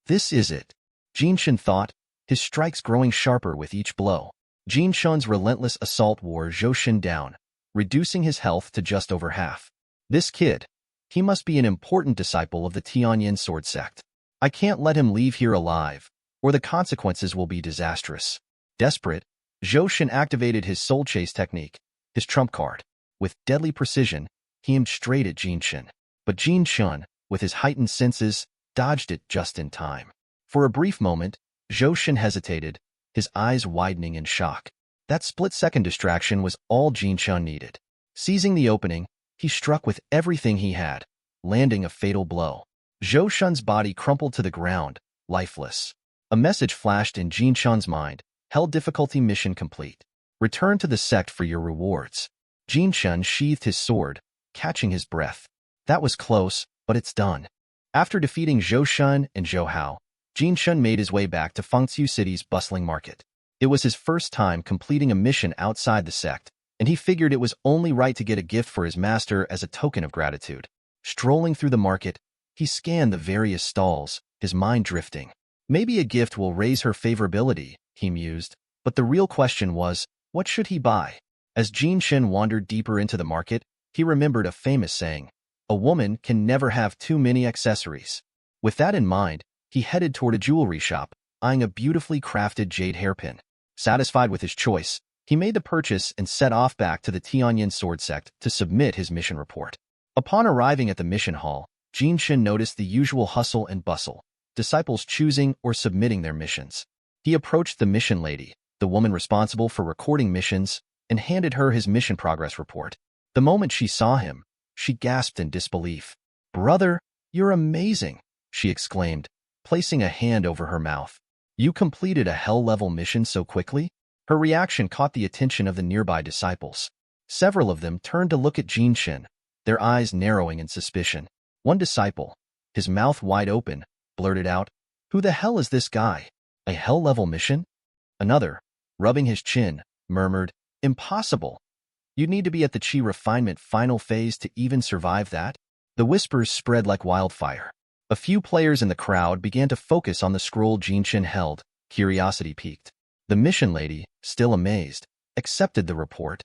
This is it, Jin Shun thought, his strikes growing sharper with each blow. Jin Shun's relentless assault wore Zhou Shun down, reducing his health to just over half. This kid, he must be an important disciple of the Tianyin sword sect. I can't let him leave here alive, or the consequences will be disastrous. Desperate, Zhou Shun activated his soul chase technique, his trump card. With deadly precision, he aimed straight at Jin Shun. But Jin Shun, with his heightened senses, dodged it just in time. For a brief moment, Zhou Shun hesitated, his eyes widening in shock. That split-second distraction was all Jin Shun needed. Seizing the opening, he struck with everything he had, landing a fatal blow. Zhou Shun's body crumpled to the ground, lifeless. A message flashed in Jin Shun's mind, Hell difficulty mission complete. Return to the sect for your rewards. Jin Shun sheathed his sword, catching his breath. That was close, but it's done. After defeating Zhou Shun and Zhou Hao, Jin Shun made his way back to Fengqiu City's bustling market. It was his first time completing a mission outside the sect, and he figured it was only right to get a gift for his master as a token of gratitude. Strolling through the market, he scanned the various stalls, his mind drifting. Maybe a gift will raise her favorability, he mused, but the real question was, what should he buy? As Jin Shun wandered deeper into the market, he remembered a famous saying, a woman can never have too many accessories. With that in mind, he headed toward a jewelry shop, eyeing a beautifully crafted jade hairpin. Satisfied with his choice, he made the purchase and set off back to the Tianyin sword sect to submit his mission report. Upon arriving at the mission hall, Jinshin noticed the usual hustle and bustle, disciples choosing or submitting their missions. He approached the mission lady, the woman responsible for recording missions, and handed her his mission progress report. The moment she saw him, she gasped in disbelief. "Brother, you're amazing," she exclaimed, placing a hand over her mouth. "You completed a hell-level mission so quickly?" Her reaction caught the attention of the nearby disciples. Several of them turned to look at Jinshin, their eyes narrowing in suspicion. One disciple, his mouth wide open, blurted out, "Who the hell is this guy? A hell-level mission?" Another, rubbing his chin, murmured, "Impossible. You'd need to be at the chi refinement final phase to even survive that." The whispers spread like wildfire. A few players in the crowd began to focus on the scroll Jinshin held, curiosity piqued. The mission lady, still amazed, accepted the report.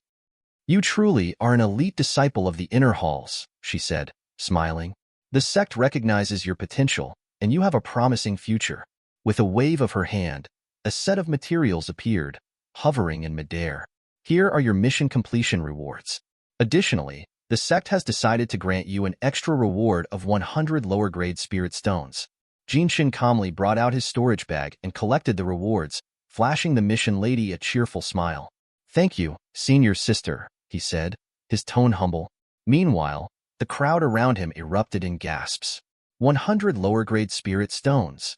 "You truly are an elite disciple of the inner halls," she said, smiling. "The sect recognizes your potential, and you have a promising future." With a wave of her hand, a set of materials appeared, hovering in midair. "Here are your mission completion rewards. Additionally, the sect has decided to grant you an extra reward of 100 lower-grade spirit stones." Jinshin calmly brought out his storage bag and collected the rewards, flashing the mission lady a cheerful smile. "Thank you, senior sister," he said, his tone humble. Meanwhile, the crowd around him erupted in gasps. 100 lower-grade spirit stones.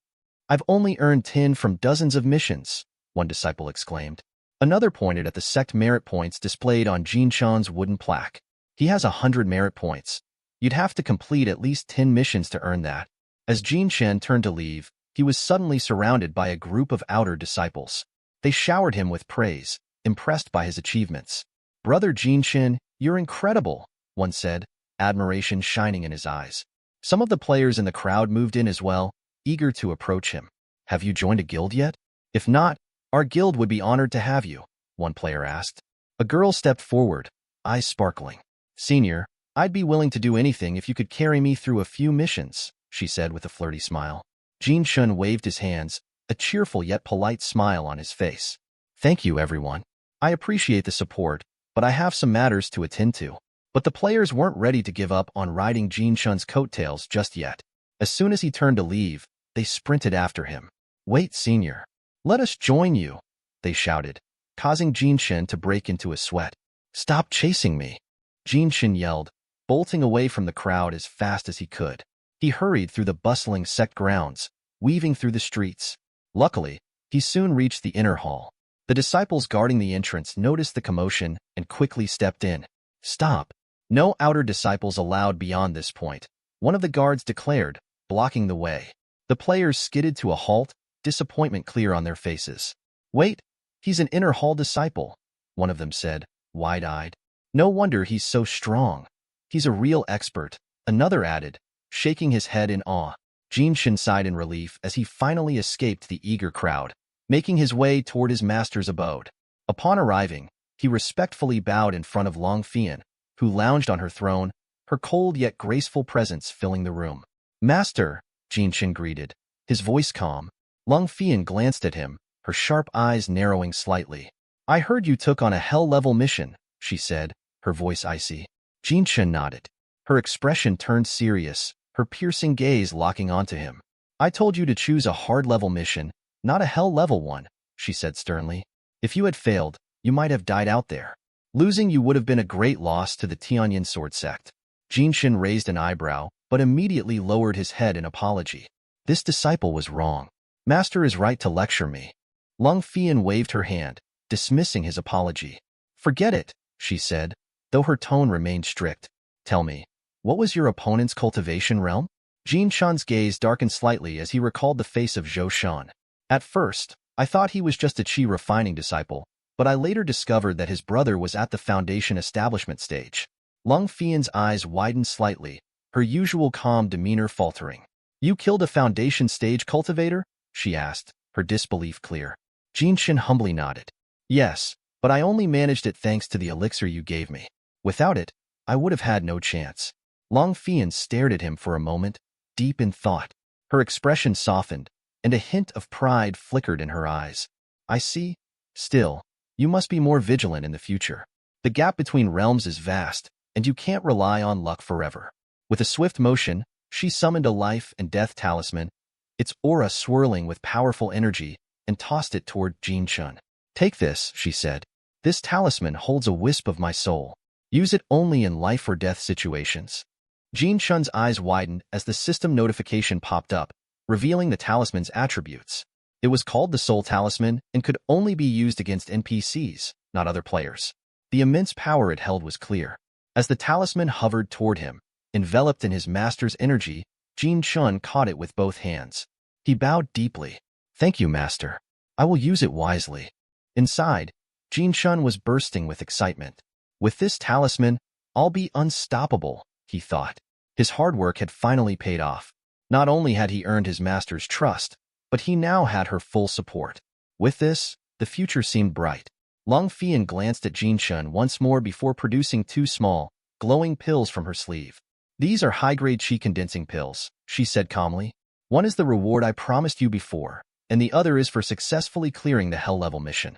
"I've only earned 10 from dozens of missions," one disciple exclaimed. Another pointed at the sect merit points displayed on Jinshan's wooden plaque. "He has 100 merit points. You'd have to complete at least 10 missions to earn that." As Jinshan turned to leave, he was suddenly surrounded by a group of outer disciples. They showered him with praise, impressed by his achievements. "Brother Jinshin, you're incredible," one said, admiration shining in his eyes. Some of the players in the crowd moved in as well, eager to approach him. "Have you joined a guild yet? If not, our guild would be honored to have you," one player asked. A girl stepped forward, eyes sparkling. "Senior, I'd be willing to do anything if you could carry me through a few missions," she said with a flirty smile. Jinshin waved his hands, a cheerful yet polite smile on his face. "Thank you, everyone. I appreciate the support, but I have some matters to attend to." But the players weren't ready to give up on riding Jinshin's coattails just yet. As soon as he turned to leave, they sprinted after him. "Wait, senior. Let us join you," they shouted, causing Jinshin to break into a sweat. "Stop chasing me," Jinshin yelled, bolting away from the crowd as fast as he could. He hurried through the bustling sect grounds, weaving through the streets. Luckily, he soon reached the inner hall. The disciples guarding the entrance noticed the commotion and quickly stepped in. "Stop. No outer disciples allowed beyond this point," one of the guards declared, blocking the way. The players skidded to a halt, disappointment clear on their faces. "Wait, he's an inner hall disciple," one of them said, wide-eyed. "No wonder he's so strong. He's a real expert," another added, shaking his head in awe. Jinshin sighed in relief as he finally escaped the eager crowd, making his way toward his master's abode. Upon arriving, he respectfully bowed in front of Long Fian, who lounged on her throne, her cold yet graceful presence filling the room. "Master," Jinshin greeted, his voice calm. Long Fian glanced at him, her sharp eyes narrowing slightly. "I heard you took on a hell-level mission," she said, her voice icy. Jinshin nodded. Her expression turned serious, her piercing gaze locking onto him. "I told you to choose a hard-level mission, not a hell-level one," she said sternly. "If you had failed, you might have died out there. Losing you would have been a great loss to the Tianyan sword sect." Jinshin raised an eyebrow, but immediately lowered his head in apology. This disciple was wrong. "Master is right to lecture me." Long Fian waved her hand, dismissing his apology. "Forget it," she said, though her tone remained strict. "Tell me, what was your opponent's cultivation realm?" Jinshan's gaze darkened slightly as he recalled the face of Zhou Shan. "At first, I thought he was just a chi refining disciple, but I later discovered that his brother was at the foundation establishment stage." Long Fian's eyes widened slightly, her usual calm demeanor faltering. "You killed a foundation stage cultivator?" she asked, her disbelief clear. Jinshin humbly nodded. "Yes, but I only managed it thanks to the elixir you gave me. Without it, I would have had no chance." Long Fian stared at him for a moment, deep in thought. Her expression softened, and a hint of pride flickered in her eyes. "I see. Still, you must be more vigilant in the future. The gap between realms is vast, and you can't rely on luck forever." With a swift motion, She summoned a life and death talisman, its aura swirling with powerful energy, and tossed it toward Jin Chun. "Take this," she said. "This talisman holds a wisp of my soul. Use it only in life or death situations." Jin Chun's eyes widened as the system notification popped up, revealing the talisman's attributes. It was called the Soul Talisman and could only be used against NPCs, not other players. The immense power it held was clear. As the talisman hovered toward him, enveloped in his master's energy, Jin Chun caught it with both hands. He bowed deeply. "Thank you, master. I will use it wisely." Inside, Jin Chun was bursting with excitement. With this talisman, I'll be unstoppable, he thought. His hard work had finally paid off. Not only had he earned his master's trust, but he now had her full support. With this, the future seemed bright. Long Fian glanced at Jin Chun once more before producing two small, glowing pills from her sleeve. "These are high-grade qi-condensing pills," she said calmly. "One is the reward I promised you before, and the other is for successfully clearing the Hell-level mission."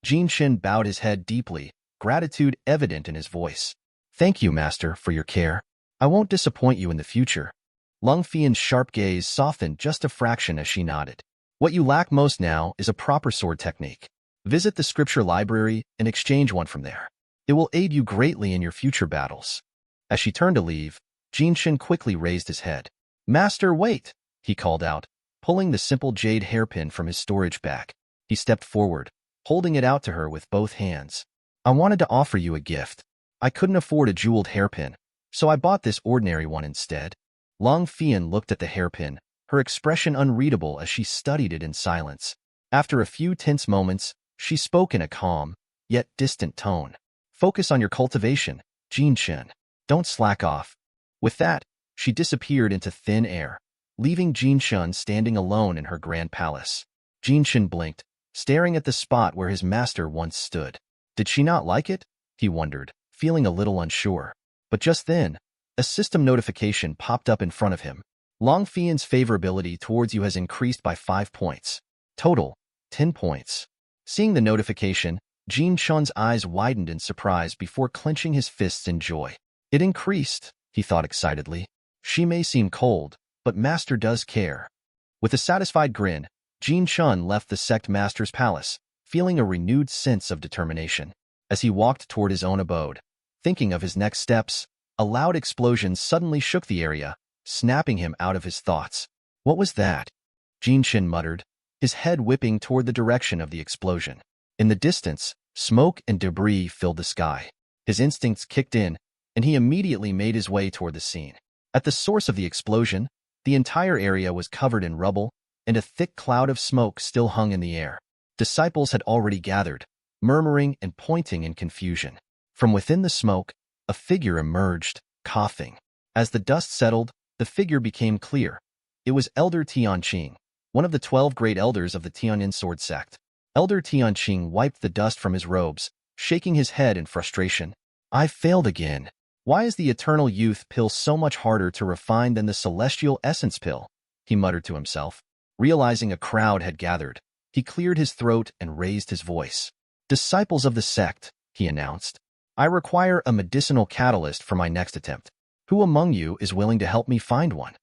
Jin Chun bowed his head deeply, gratitude evident in his voice. "Thank you, master, for your care. I won't disappoint you in the future." Long Fian's sharp gaze softened just a fraction as she nodded. "What you lack most now is a proper sword technique. Visit the scripture library and exchange one from there. It will aid you greatly in your future battles." As she turned to leave, Jin Chun quickly raised his head. "Master, wait!" he called out, pulling the simple jade hairpin from his storage bag. He stepped forward, holding it out to her with both hands. "I wanted to offer you a gift. I couldn't afford a jeweled hairpin, so I bought this ordinary one instead." Long Fian looked at the hairpin, her expression unreadable as she studied it in silence. After a few tense moments, she spoke in a calm, yet distant tone. "Focus on your cultivation, Jin Chun. Don't slack off." With that, she disappeared into thin air, leaving Jin Chun standing alone in her grand palace. Jin Chun blinked, staring at the spot where his master once stood. Did she not like it? He wondered, feeling a little unsure. But just then, a system notification popped up in front of him. "Long Fian's favorability towards you has increased by 5 points. Total, 10 points. Seeing the notification, Jin Chun's eyes widened in surprise before clenching his fists in joy. It increased, he thought excitedly. She may seem cold, but master does care. With a satisfied grin, Jin Chun left the sect master's palace, feeling a renewed sense of determination. As he walked toward his own abode, thinking of his next steps, a loud explosion suddenly shook the area, snapping him out of his thoughts. What was that? Jin Chun muttered, his head whipping toward the direction of the explosion. In the distance, smoke and debris filled the sky. His instincts kicked in, and he immediately made his way toward the scene. At the source of the explosion, the entire area was covered in rubble, and a thick cloud of smoke still hung in the air. Disciples had already gathered, murmuring and pointing in confusion. From within the smoke, a figure emerged, coughing. As the dust settled, the figure became clear. It was Elder Tianqing, one of the 12 great elders of the Tianyin sword sect. Elder Tianqing wiped the dust from his robes, shaking his head in frustration. "I failed again. Why is the Eternal Youth pill so much harder to refine than the Celestial Essence pill?" he muttered to himself. Realizing a crowd had gathered, he cleared his throat and raised his voice. "Disciples of the sect," he announced, "I require a medicinal catalyst for my next attempt. Who among you is willing to help me find one?"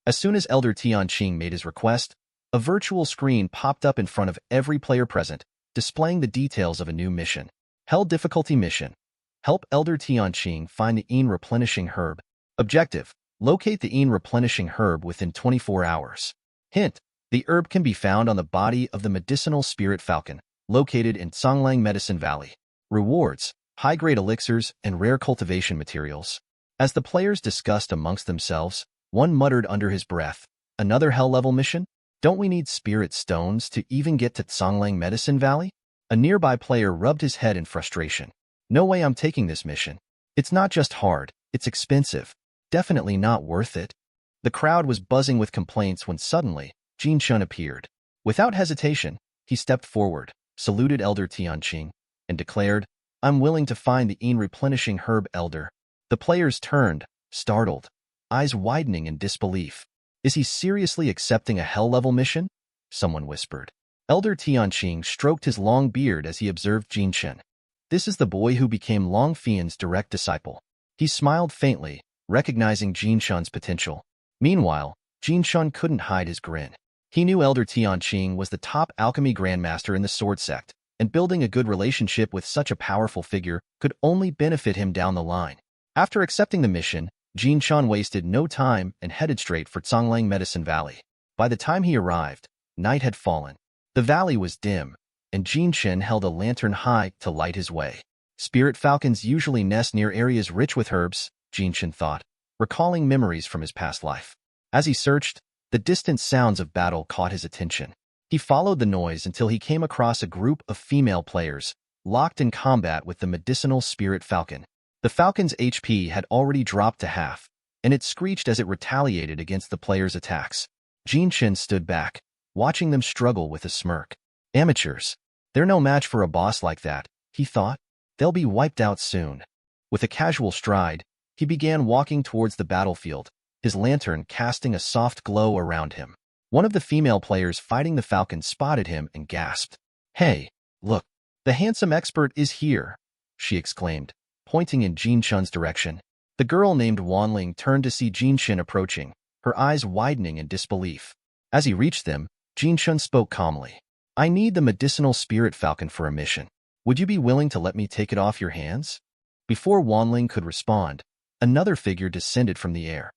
As soon as Elder Tianqing made his request, a virtual screen popped up in front of every player present, displaying the details of a new mission. Hell difficulty mission. Help Elder Tianqing find the Yin replenishing herb. Objective: locate the Yin replenishing herb within 24 hours. Hint: the herb can be found on the body of the medicinal spirit falcon, located in Songlang Medicine Valley. Rewards: high-grade elixirs and rare cultivation materials. As the players discussed amongst themselves, one muttered under his breath, "Another hell-level mission? Don't we need spirit stones to even get to Songlang Medicine Valley?" A nearby player rubbed his head in frustration. "No way I'm taking this mission. It's not just hard, it's expensive. Definitely not worth it." The crowd was buzzing with complaints when suddenly, Jin Chun appeared. Without hesitation, he stepped forward, saluted Elder Tianqing, and declared, "I'm willing to find the Yin replenishing herb, Elder." The players turned, startled, eyes widening in disbelief. "Is he seriously accepting a hell-level mission?" someone whispered. Elder Tianqing stroked his long beard as he observed Jin Chun. This is the boy who became Long Fian's direct disciple. He smiled faintly, recognizing Jin Chun's potential. Meanwhile, Jin Shun couldn't hide his grin. He knew Elder Tianqing was the top alchemy grandmaster in the sword sect, and building a good relationship with such a powerful figure could only benefit him down the line. After accepting the mission, Jin Shun wasted no time and headed straight for Zhonglang Medicine Valley. By the time he arrived, night had fallen. The valley was dim, and Jin Shen held a lantern high to light his way. Spirit falcons usually nest near areas rich with herbs, Jin Shen thought, recalling memories from his past life. As he searched, the distant sounds of battle caught his attention. He followed the noise until he came across a group of female players, locked in combat with the medicinal spirit falcon. The falcon's HP had already dropped to half, and it screeched as it retaliated against the players' attacks. Jin Shen stood back, watching them struggle with a smirk. Amateurs. They're no match for a boss like that, he thought. They'll be wiped out soon. With a casual stride, he began walking towards the battlefield, his lantern casting a soft glow around him. One of the female players fighting the falcon spotted him and gasped. "Hey, look, the handsome expert is here," she exclaimed, pointing in Jin Shun's direction. The girl named Wanling turned to see Jin Shen approaching, her eyes widening in disbelief. As he reached them, Jin Shun spoke calmly. "I need the medicinal spirit falcon for a mission. Would you be willing to let me take it off your hands?" Before Wanling could respond, another figure descended from the air.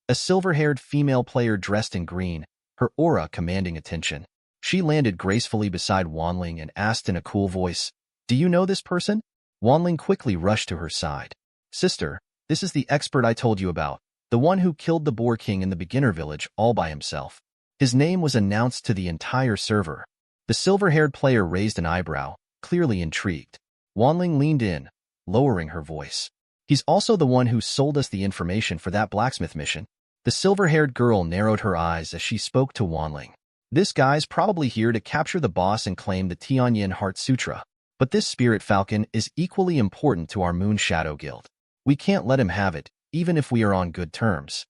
A silver-haired female player dressed in green, her aura commanding attention. She landed gracefully beside Wanling and asked in a cool voice, "Do you know this person?" Wanling quickly rushed to her side. "Sister, this is the expert I told you about, the one who killed the Boar King in the beginner village all by himself." His name was announced to the entire server. The silver-haired player raised an eyebrow, clearly intrigued. Wanling leaned in, lowering her voice. "He's also the one who sold us the information for that blacksmith mission." The silver-haired girl narrowed her eyes as she spoke to Wanling. "This guy's probably here to capture the boss and claim the Tianyin Heart Sutra. But this spirit falcon is equally important to our Moon Shadow Guild. We can't let him have it, even if we are on good terms."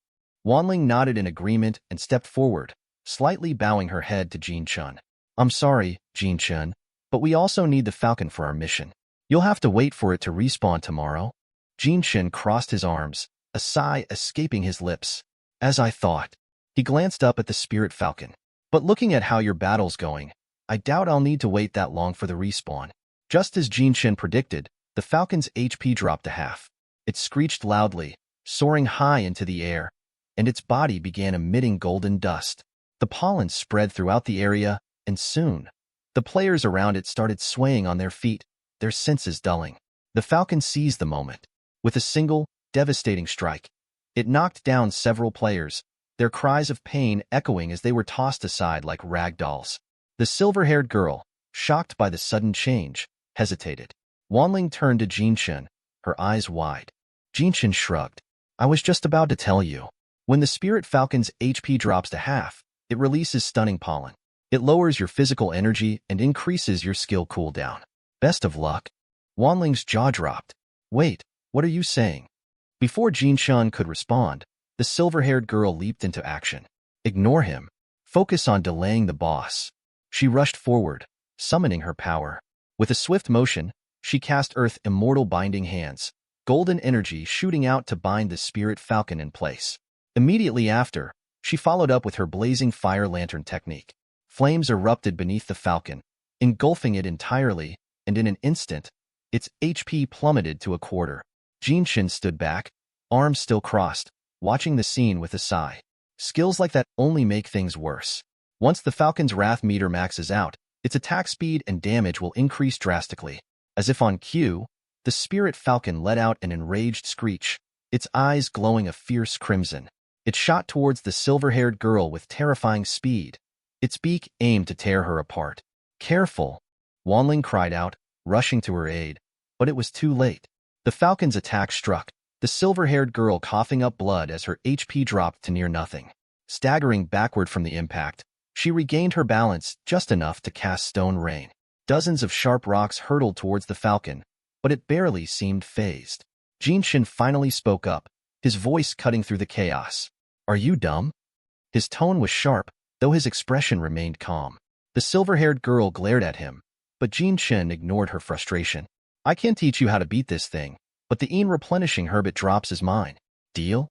Wanling nodded in agreement and stepped forward, slightly bowing her head to Jin Shun. "I'm sorry, Jin Shun, but we also need the falcon for our mission. You'll have to wait for it to respawn tomorrow." Jin Shun crossed his arms, a sigh escaping his lips. "As I thought." He glanced up at the spirit falcon. "But looking at how your battle's going, I doubt I'll need to wait that long for the respawn." Just as Jin Shen predicted, the falcon's HP dropped to half. It screeched loudly, soaring high into the air, and its body began emitting golden dust. The pollen spread throughout the area, and soon, the players around it started swaying on their feet, their senses dulling. The falcon seized the moment. With a single, devastating strike, it knocked down several players, their cries of pain echoing as they were tossed aside like rag dolls. The silver-haired girl, shocked by the sudden change, hesitated. Wanling turned to Jin Shen, her eyes wide. Jin Shen shrugged. "I was just about to tell you. When the spirit falcon's HP drops to half, it releases stunning pollen. It lowers your physical energy and increases your skill cooldown. Best of luck." Wanling's jaw dropped. "Wait, what are you saying?" Before Jin Shun could respond, the silver-haired girl leaped into action. "Ignore him. Focus on delaying the boss." She rushed forward, summoning her power. With a swift motion, she cast Earth Immortal Binding Hands, golden energy shooting out to bind the spirit falcon in place. Immediately after, she followed up with her blazing fire lantern technique. Flames erupted beneath the falcon, engulfing it entirely, and in an instant, its HP plummeted to a quarter. Jin Shen stood back, arms still crossed, watching the scene with a sigh. Skills like that only make things worse. Once the falcon's wrath meter maxes out, its attack speed and damage will increase drastically. As if on cue, the spirit falcon let out an enraged screech, its eyes glowing a fierce crimson. It shot towards the silver-haired girl with terrifying speed, its beak aimed to tear her apart. "Careful!" Wanling cried out, rushing to her aid, but it was too late. The falcon's attack struck, the silver-haired girl coughing up blood as her HP dropped to near nothing. Staggering backward from the impact, she regained her balance just enough to cast stone rain. Dozens of sharp rocks hurtled towards the falcon, but it barely seemed fazed. Jin Shen finally spoke up, his voice cutting through the chaos. "Are you dumb?" His tone was sharp, though his expression remained calm. The silver-haired girl glared at him, but Jin Shen ignored her frustration. "I can teach you how to beat this thing, but the replenishing herb it drops is mine. Deal?"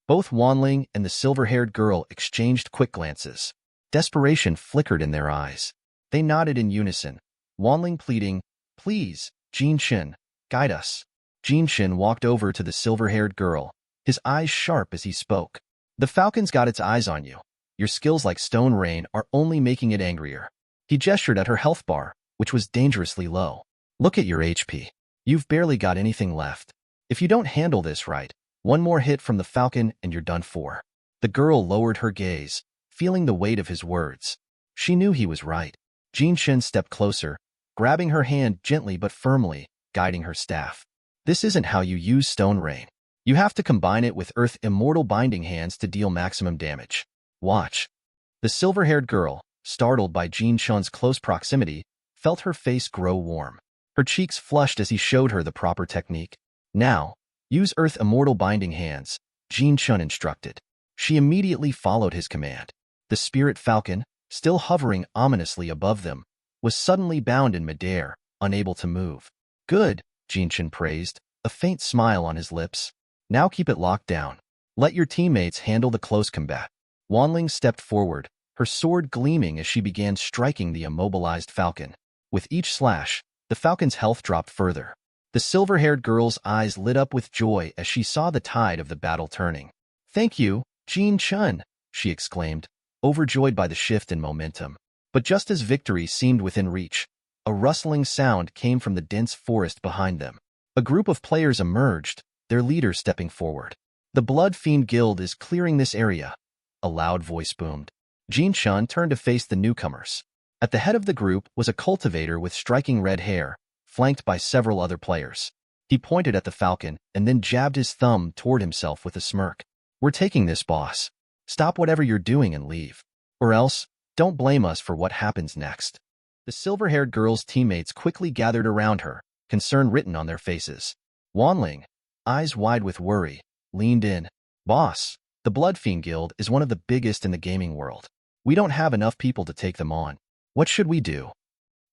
Both Wanling and the silver-haired girl exchanged quick glances. Desperation flickered in their eyes. They nodded in unison, Wanling pleading, "Please, Jin Shin, guide us." Jin Shin walked over to the silver-haired girl, his eyes sharp as he spoke. "The falcon's got its eyes on you. Your skills like stone rain are only making it angrier." He gestured at her health bar, which was dangerously low. "Look at your HP. You've barely got anything left. If you don't handle this right, one more hit from the falcon and you're done for." The girl lowered her gaze, feeling the weight of his words. She knew he was right. Jin Shin stepped closer, grabbing her hand gently but firmly, guiding her staff. "This isn't how you use stone rain. You have to combine it with Earth Immortal binding hands to deal maximum damage. Watch." The silver-haired girl, startled by Jin Shin's close proximity, felt her face grow warm. Her cheeks flushed as he showed her the proper technique. "Now, use Earth Immortal binding hands," Jin Shin instructed. She immediately followed his command. The spirit falcon, still hovering ominously above them, was suddenly bound in midair, unable to move. "Good," Jin Shin praised, a faint smile on his lips. "Now keep it locked down. Let your teammates handle the close combat." Wanling stepped forward, her sword gleaming as she began striking the immobilized falcon. With each slash, the falcon's health dropped further. The silver-haired girl's eyes lit up with joy as she saw the tide of the battle turning. "Thank you, Jin Shin," she exclaimed, overjoyed by the shift in momentum. But just as victory seemed within reach, a rustling sound came from the dense forest behind them. A group of players emerged, their leader stepping forward. "The Blood Fiend Guild is clearing this area," a loud voice boomed. Jin Shin turned to face the newcomers. At the head of the group was a cultivator with striking red hair, flanked by several other players. He pointed at the falcon and then jabbed his thumb toward himself with a smirk. "We're taking this, boss. Stop whatever you're doing and leave. Or else, don't blame us for what happens next." The silver-haired girl's teammates quickly gathered around her, concern written on their faces. Wanling, eyes wide with worry, leaned in. "Boss, the Blood Fiend Guild is one of the biggest in the gaming world. We don't have enough people to take them on. What should we do?"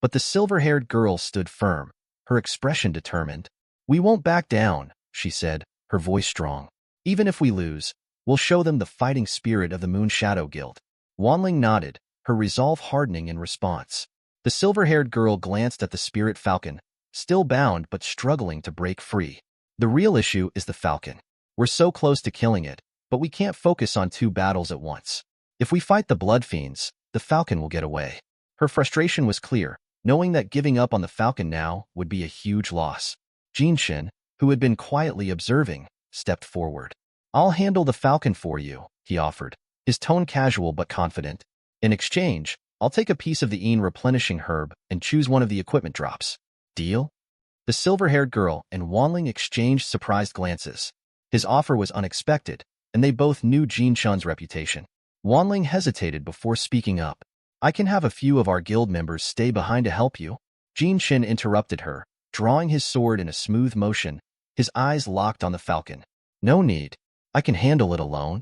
But the silver-haired girl stood firm, her expression determined. "We won't back down," she said, her voice strong. "Even if we lose, we'll show them the fighting spirit of the Moon Shadow Guild." Wanling nodded, her resolve hardening in response. The silver-haired girl glanced at the spirit falcon, still bound but struggling to break free. "The real issue is the falcon. We're so close to killing it, but we can't focus on two battles at once. If we fight the Blood Fiends, the falcon will get away." Her frustration was clear, knowing that giving up on the falcon now would be a huge loss. Jin Shin, who had been quietly observing, stepped forward. "I'll handle the falcon for you," he offered, his tone casual but confident. "In exchange, I'll take a piece of the Een replenishing herb and choose one of the equipment drops. Deal?" The silver-haired girl and Wanling exchanged surprised glances. His offer was unexpected, and they both knew Jin Shin's reputation. Wanling hesitated before speaking up. "I can have a few of our guild members stay behind to help you." Jin Shin interrupted her, drawing his sword in a smooth motion, his eyes locked on the falcon. "No need. I can handle it alone."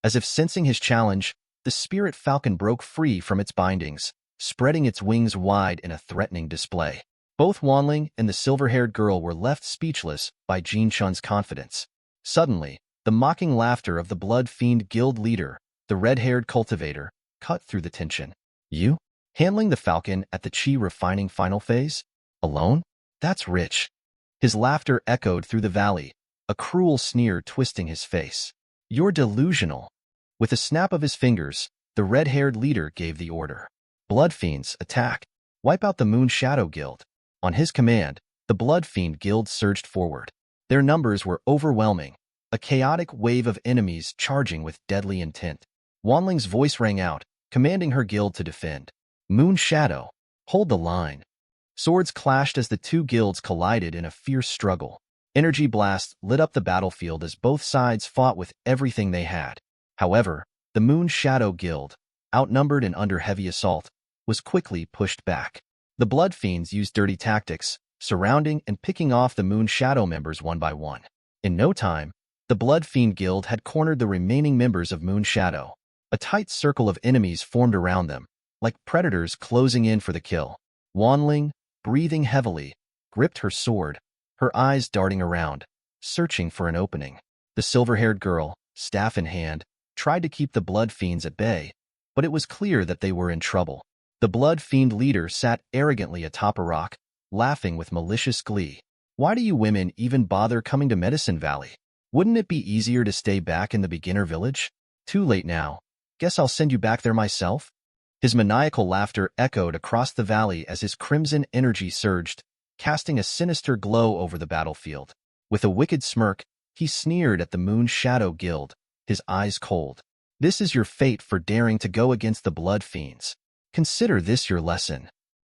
As if sensing his challenge, the spirit falcon broke free from its bindings, spreading its wings wide in a threatening display. Both Wanling and the silver-haired girl were left speechless by Jin Shin's confidence. Suddenly, the mocking laughter of the Blood Fiend Guild leader, the red-haired cultivator, cut through the tension. "You? Handling the falcon at the Chi refining final phase? Alone? That's rich." His laughter echoed through the valley, a cruel sneer twisting his face. "You're delusional." With a snap of his fingers, the red-haired leader gave the order. "Blood Fiends, attack. Wipe out the Moon Shadow Guild." On his command, the Blood Fiend Guild surged forward. Their numbers were overwhelming, a chaotic wave of enemies charging with deadly intent. Wanling's voice rang out, commanding her guild to defend. "Moon Shadow, hold the line." Swords clashed as the two guilds collided in a fierce struggle. Energy blasts lit up the battlefield as both sides fought with everything they had. However, the Moon Shadow Guild, outnumbered and under heavy assault, was quickly pushed back. The Blood Fiends used dirty tactics, surrounding and picking off the Moon Shadow members one by one. In no time, the Blood Fiend Guild had cornered the remaining members of Moon Shadow. A tight circle of enemies formed around them, like predators closing in for the kill. Wanling, breathing heavily, gripped her sword, her eyes darting around, searching for an opening. The silver-haired girl, staff in hand, tried to keep the blood fiends at bay, but it was clear that they were in trouble. The blood fiend leader sat arrogantly atop a rock, laughing with malicious glee. Why do you women even bother coming to Medicine Valley? Wouldn't it be easier to stay back in the beginner village? Too late now. Guess I'll send you back there myself? His maniacal laughter echoed across the valley as his crimson energy surged, casting a sinister glow over the battlefield. With a wicked smirk, he sneered at the Moon Shadow Guild, his eyes cold. This is your fate for daring to go against the blood fiends. Consider this your lesson.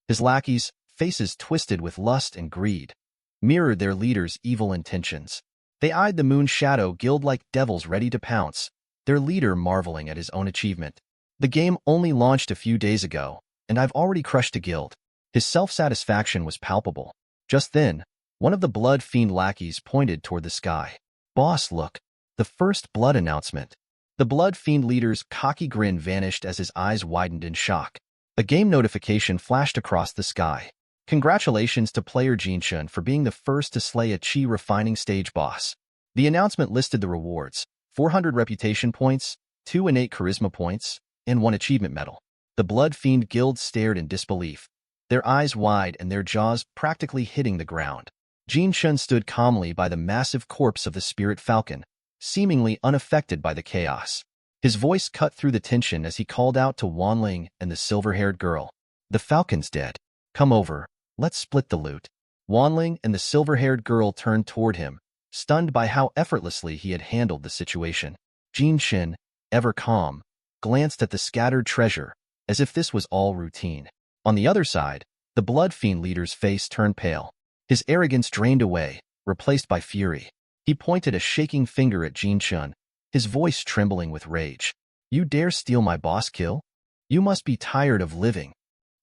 His lackeys, faces twisted with lust and greed, mirrored their leader's evil intentions. They eyed the Moon Shadow Guild like devils ready to pounce, their leader marveling at his own achievement. The game only launched a few days ago, and I've already crushed a guild. His self-satisfaction was palpable. Just then, one of the blood fiend lackeys pointed toward the sky. Boss, look, the first blood announcement. The blood fiend leader's cocky grin vanished as his eyes widened in shock. A game notification flashed across the sky. Congratulations to player Jinshun for being the first to slay a chi refining stage boss. The announcement listed the rewards: 400 reputation points, 2 innate charisma points, and 1 achievement medal. The blood fiend guild stared in disbelief, their eyes wide and their jaws practically hitting the ground. Jinshun stood calmly by the massive corpse of the spirit falcon, seemingly unaffected by the chaos. His voice cut through the tension as he called out to Wanling and the silver-haired girl. The falcon's dead. Come over, let's split the loot. Wanling and the silver-haired girl turned toward him, stunned by how effortlessly he had handled the situation. Jinshun, ever calm, glanced at the scattered treasure, as if this was all routine. On the other side, the blood fiend leader's face turned pale. His arrogance drained away, replaced by fury. He pointed a shaking finger at Jinshun, his voice trembling with rage. You dare steal my boss kill? You must be tired of living.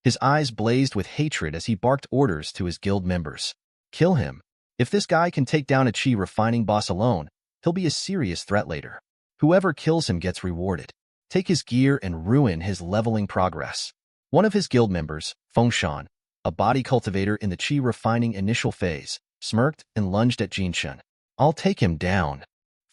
His eyes blazed with hatred as he barked orders to his guild members. Kill him. If this guy can take down a chi refining boss alone, he'll be a serious threat later. Whoever kills him gets rewarded. Take his gear and ruin his leveling progress. One of his guild members, Fengshan, a body cultivator in the chi refining initial phase, smirked and lunged at Jinshun. I'll take him down.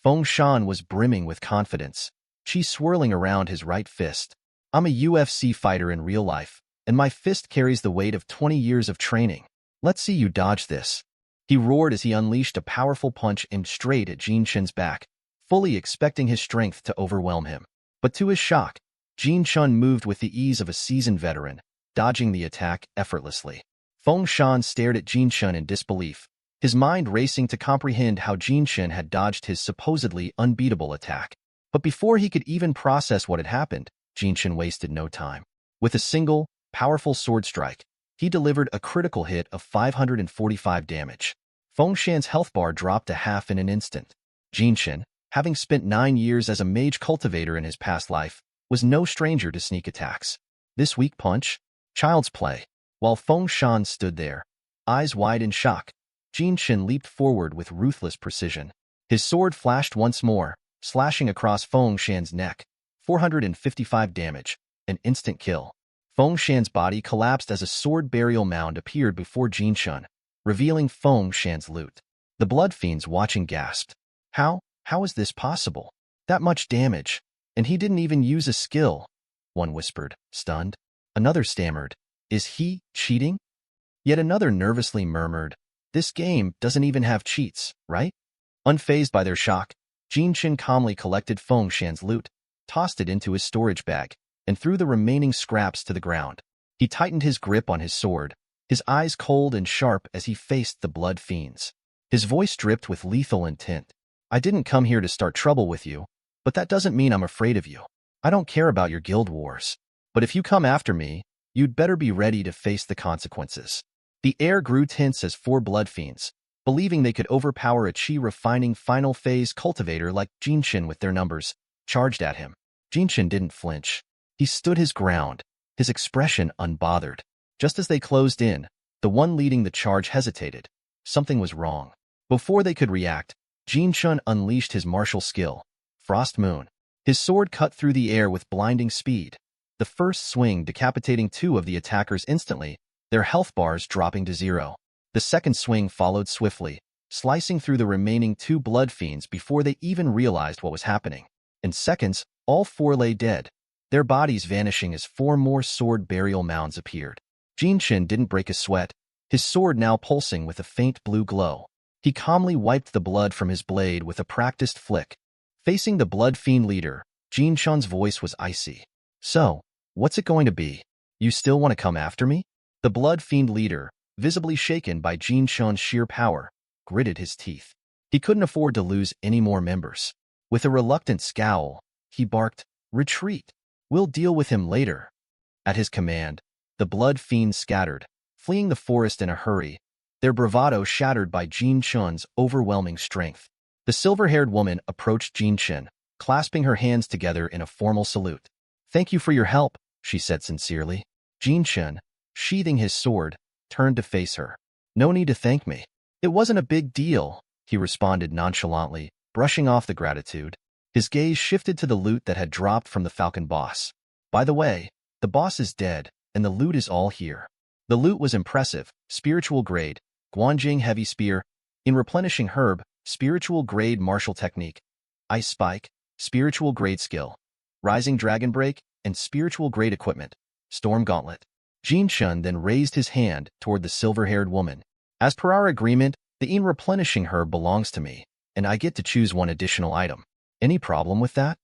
Fengshan was brimming with confidence, chi swirling around his right fist. I'm a UFC fighter in real life, and my fist carries the weight of 20 years of training. Let's see you dodge this. He roared as he unleashed a powerful punch aimed straight at Jinshun's back, fully expecting his strength to overwhelm him. But to his shock, Jinshun moved with the ease of a seasoned veteran, dodging the attack effortlessly. Fengshan stared at Jinshun in disbelief, his mind racing to comprehend how Jinshun had dodged his supposedly unbeatable attack. But before he could even process what had happened, Jinshun wasted no time. With a single, powerful sword strike, he delivered a critical hit of 545 damage. Fengshan's health bar dropped to half in an instant. Jinshun, having spent 9 years as a mage cultivator in his past life, was no stranger to sneak attacks. This weak punch? Child's play. While Fengshan stood there, eyes wide in shock, Jinshun leaped forward with ruthless precision. His sword flashed once more, slashing across Fengshan's neck. 455 damage, an instant kill. Fengshan's body collapsed as a sword burial mound appeared before Jinshun, revealing Fengshan's loot. The blood fiends watching gasped. How is this possible? That much damage, and he didn't even use a skill. One whispered, stunned. Another stammered, is he cheating? Yet another nervously murmured, this game doesn't even have cheats, right? Unfazed by their shock, Jinshun calmly collected Fengshan's loot, tossed it into his storage bag, and threw the remaining scraps to the ground. He tightened his grip on his sword, his eyes cold and sharp as he faced the blood fiends. His voice dripped with lethal intent. I didn't come here to start trouble with you, but that doesn't mean I'm afraid of you. I don't care about your guild wars. But if you come after me, you'd better be ready to face the consequences. The air grew tense as 4 blood fiends, believing they could overpower a chi refining final phase cultivator like Jinshun with their numbers, charged at him. Jinshun didn't flinch. He stood his ground, his expression unbothered. Just as they closed in, the one leading the charge hesitated. Something was wrong. Before they could react, Jinshun unleashed his martial skill, Frost Moon. His sword cut through the air with blinding speed, the first swing decapitating 2 of the attackers instantly, their health bars dropping to 0. The second swing followed swiftly, slicing through the remaining 2 blood fiends before they even realized what was happening. In seconds, all 4 lay dead, their bodies vanishing as 4 more sword burial mounds appeared. Jin Shin didn't break a sweat, his sword now pulsing with a faint blue glow. He calmly wiped the blood from his blade with a practiced flick. Facing the blood fiend leader, Jin Shun's voice was icy. "So, what's it going to be? You still want to come after me?" The blood fiend leader, visibly shaken by Jin Shun's sheer power, gritted his teeth. He couldn't afford to lose any more members. With a reluctant scowl, he barked, "Retreat. We'll deal with him later." At his command, the blood fiends scattered, fleeing the forest in a hurry, their bravado shattered by Jin Shun's overwhelming strength. The silver-haired woman approached Jin Shin, clasping her hands together in a formal salute. "Thank you for your help," she said sincerely. Jin Shin, sheathing his sword, turned to face her. "No need to thank me. It wasn't a big deal," he responded nonchalantly, brushing off the gratitude. His gaze shifted to the loot that had dropped from the Falcon boss. "By the way, the boss is dead, and the loot is all here." The loot was impressive: spiritual grade, Guanjing heavy spear, in replenishing herb, spiritual grade martial technique, ice spike, spiritual grade skill, rising dragon break, and spiritual grade equipment, storm gauntlet. Jin Shun then raised his hand toward the silver-haired woman. "As per our agreement, the in replenishing herb belongs to me, and I get to choose 1 additional item. Any problem with that?"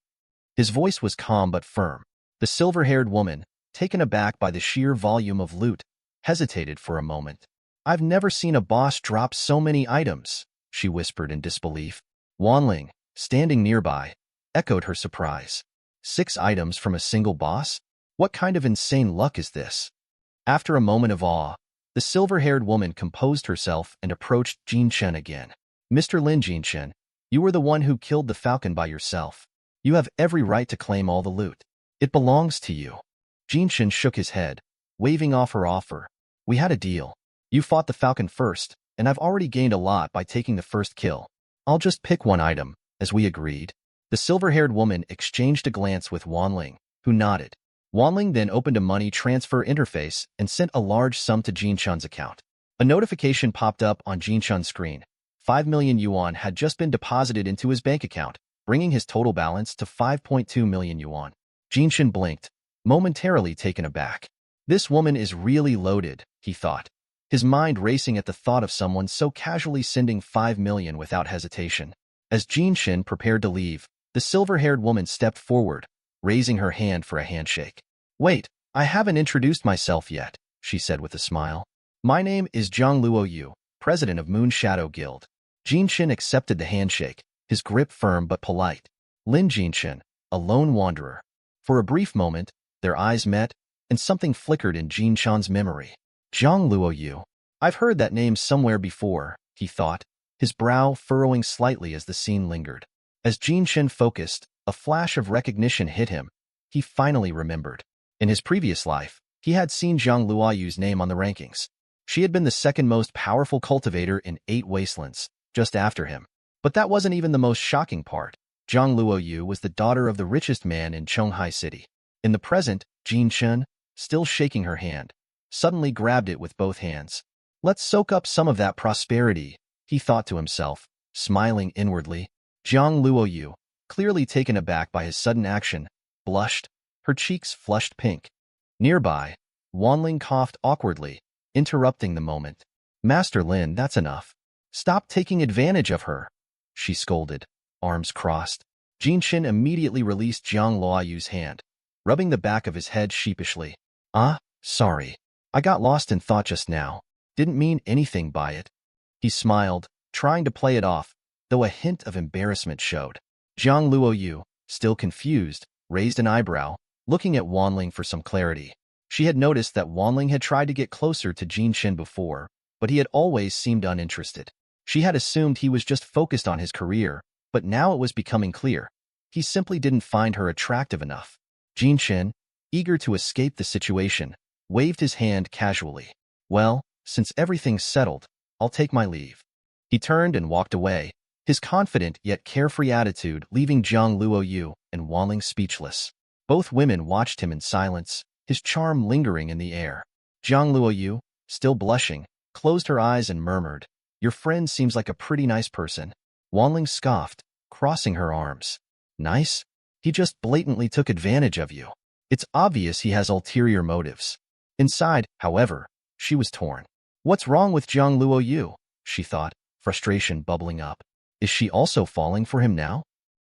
His voice was calm but firm. The silver-haired woman, taken aback by the sheer volume of loot, hesitated for a moment. "I've never seen a boss drop so many items," she whispered in disbelief. Wanling, standing nearby, echoed her surprise. 6 items from a single boss? What kind of insane luck is this? After a moment of awe, the silver-haired woman composed herself and approached Jin Shen again. "Mr. Lin Jin Shen, you were the one who killed the falcon by yourself. You have every right to claim all the loot. It belongs to you." Jin Shen shook his head, waving off her offer. "We had a deal. You fought the falcon first, and I've already gained a lot by taking the first kill. I'll just pick 1 item, as we agreed." The silver-haired woman exchanged a glance with Wanling, who nodded. Wanling then opened a money transfer interface and sent a large sum to Jin Shun's account. A notification popped up on Jin Shun's screen. 5 million yuan had just been deposited into his bank account, bringing his total balance to 5.2 million yuan. Jin Shun blinked, momentarily taken aback. This woman is really loaded, he thought, his mind racing at the thought of someone so casually sending 5 million without hesitation. As Jin Shin prepared to leave, the silver-haired woman stepped forward, raising her hand for a handshake. "Wait, I haven't introduced myself yet," she said with a smile. "My name is Zhang Luoyu, president of Moon Shadow Guild." Jin Shin accepted the handshake, his grip firm but polite. Lin Jin Shin, a lone wanderer. For a brief moment, their eyes met, and something flickered in Jin Shan's memory. Zhang Luoyu. I've heard that name somewhere before, he thought, his brow furrowing slightly as the scene lingered. As Jin Shin focused, a flash of recognition hit him. He finally remembered. In his previous life, he had seen Zhang Luoyu's name on the rankings. She had been the second most powerful cultivator in 8 wastelands, just after him. But that wasn't even the most shocking part. Zhang Luoyu was the daughter of the richest man in Chonghai City. In the present, Jin Shin, still shaking her hand, suddenly grabbed it with both hands. "Let's soak up some of that prosperity," he thought to himself, smiling inwardly. Zhang Luoyu, clearly taken aback by his sudden action, blushed, her cheeks flushed pink. Nearby, Wanling coughed awkwardly, interrupting the moment. "Master Lin, that's enough. Stop taking advantage of her," she scolded, arms crossed. Jin Shin immediately released Zhang Luoyu's hand, rubbing the back of his head sheepishly. Sorry. I got lost in thought just now. Didn't mean anything by it." He smiled, trying to play it off, though a hint of embarrassment showed. Zhang Luoyu, still confused, raised an eyebrow, looking at Wanling for some clarity. She had noticed that Wanling had tried to get closer to Jin Shin before, but he had always seemed uninterested. She had assumed he was just focused on his career, but now it was becoming clear. He simply didn't find her attractive enough. Jin Shin, eager to escape the situation, waved his hand casually. "Well, since everything's settled, I'll take my leave." He turned and walked away, his confident yet carefree attitude leaving Zhang Luoyu and Wanling speechless. Both women watched him in silence, his charm lingering in the air. Zhang Luoyu, still blushing, closed her eyes and murmured, Your friend seems like a pretty nice person. Wanling scoffed, crossing her arms. Nice? He just blatantly took advantage of you. It's obvious he has ulterior motives. Inside, however, she was torn. What's wrong with Jiang Luoyu? She thought, frustration bubbling up. Is she also falling for him now?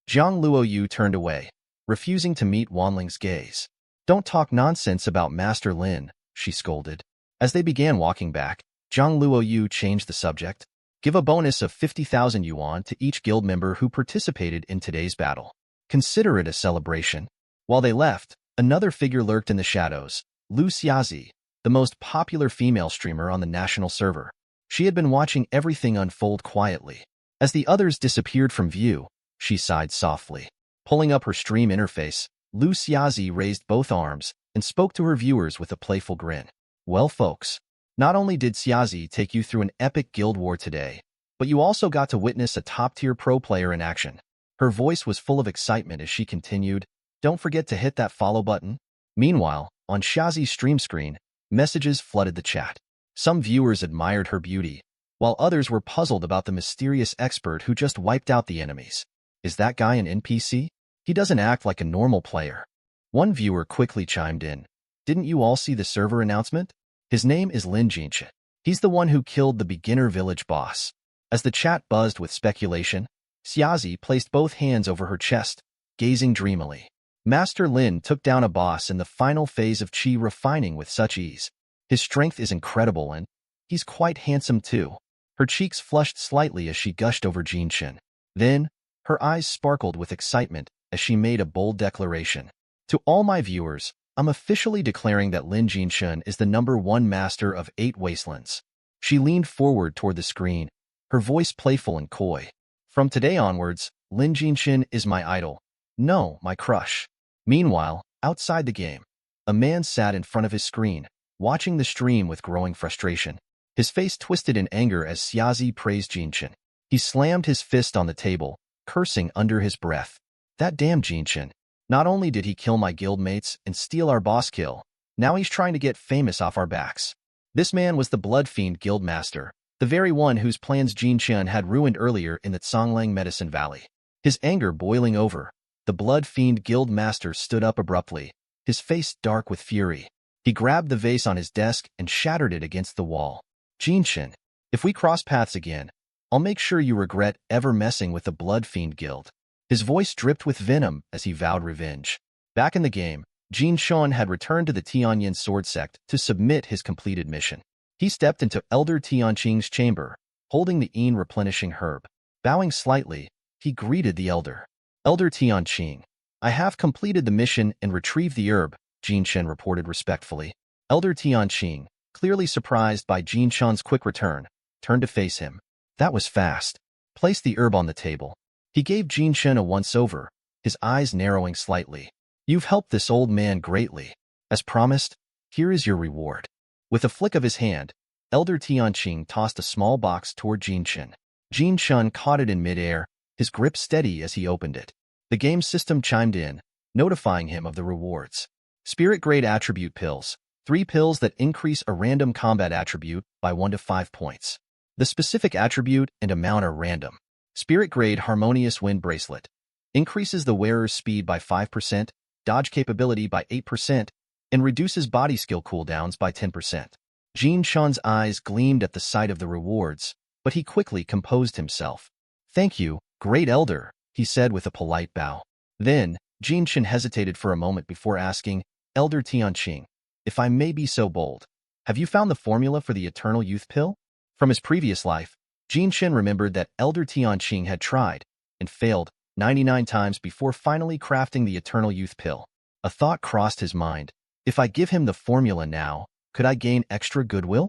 Jiang Luoyu turned away, refusing to meet Wanling's gaze. Don't talk nonsense about Master Lin, she scolded. As they began walking back, Jiang Luoyu changed the subject. Give a bonus of 50,000 yuan to each guild member who participated in today's battle. Consider it a celebration. While they left, another figure lurked in the shadows, Lu Xiazi, the most popular female streamer on the national server. She had been watching everything unfold quietly. As the others disappeared from view, she sighed softly. Pulling up her stream interface, Lu Xiazi raised both arms and spoke to her viewers with a playful grin. Well, folks, not only did Xiazi take you through an epic guild war today, but you also got to witness a top-tier pro player in action. Her voice was full of excitement as she continued, don't forget to hit that follow button. Meanwhile, on Xiazi's stream screen, messages flooded the chat. Some viewers admired her beauty, while others were puzzled about the mysterious expert who just wiped out the enemies. Is that guy an NPC? He doesn't act like a normal player. One viewer quickly chimed in. Didn't you all see the server announcement? His name is Lin Jinshan. He's the one who killed the beginner village boss. As the chat buzzed with speculation, Xiazi placed both hands over her chest, gazing dreamily. Master Lin took down a boss in the final phase of chi refining with such ease. His strength is incredible and he's quite handsome too. Her cheeks flushed slightly as she gushed over Jinshan. Then, her eyes sparkled with excitement as she made a bold declaration. To all my viewers, I'm officially declaring that Lin Jinshan is the #1 master of 8 wastelands. She leaned forward toward the screen, her voice playful and coy. From today onwards, Lin Jinshan is my idol. No, my crush. Meanwhile, outside the game, a man sat in front of his screen, watching the stream with growing frustration. His face twisted in anger as Xiazi praised Jinshan. He slammed his fist on the table, cursing under his breath. That damn Jinshan. Not only did he kill my guildmates and steal our boss kill, now he's trying to get famous off our backs. This man was the Blood Fiend Guildmaster, the very one whose plans Jinshan had ruined earlier in the Conglang Medicine Valley. His anger boiling over, the Blood Fiend Guildmaster stood up abruptly, his face dark with fury. He grabbed the vase on his desk and shattered it against the wall. Jinshan, if we cross paths again, I'll make sure you regret ever messing with the Blood Fiend Guild. His voice dripped with venom as he vowed revenge. Back in the game, Jinshan had returned to the Tianyin sword sect to submit his completed mission. He stepped into Elder Tianqing's chamber, holding the replenishing herb. Bowing slightly, he greeted the elder. Elder Tianqing, I have completed the mission and retrieved the herb, Jinshan reported respectfully. Elder Tianqing, clearly surprised by Jinshan's quick return, turned to face him. That was fast. Place the herb on the table. He gave Jinshan a once-over, his eyes narrowing slightly. You've helped this old man greatly. As promised, here is your reward. With a flick of his hand, Elder Tianqing tossed a small box toward Jinshan. Jinshan caught it in midair, his grip steady as he opened it. The game system chimed in, notifying him of the rewards. Spirit-grade attribute pills, 3 pills that increase a random combat attribute by 1 to 5 points. The specific attribute and amount are random. Spirit-grade Harmonious Wind Bracelet. Increases the wearer's speed by 5%, dodge capability by 8%, and reduces body skill cooldowns by 10%. Jinshan's eyes gleamed at the sight of the rewards, but he quickly composed himself. Thank you, great elder, he said with a polite bow. Then, Jinshan hesitated for a moment before asking, Elder Tianqing, if I may be so bold, have you found the formula for the Eternal Youth Pill? From his previous life, Jinshan remembered that Elder Tianqing had tried and failed 99 times before finally crafting the Eternal Youth Pill. A thought crossed his mind. If I give him the formula now, could I gain extra goodwill?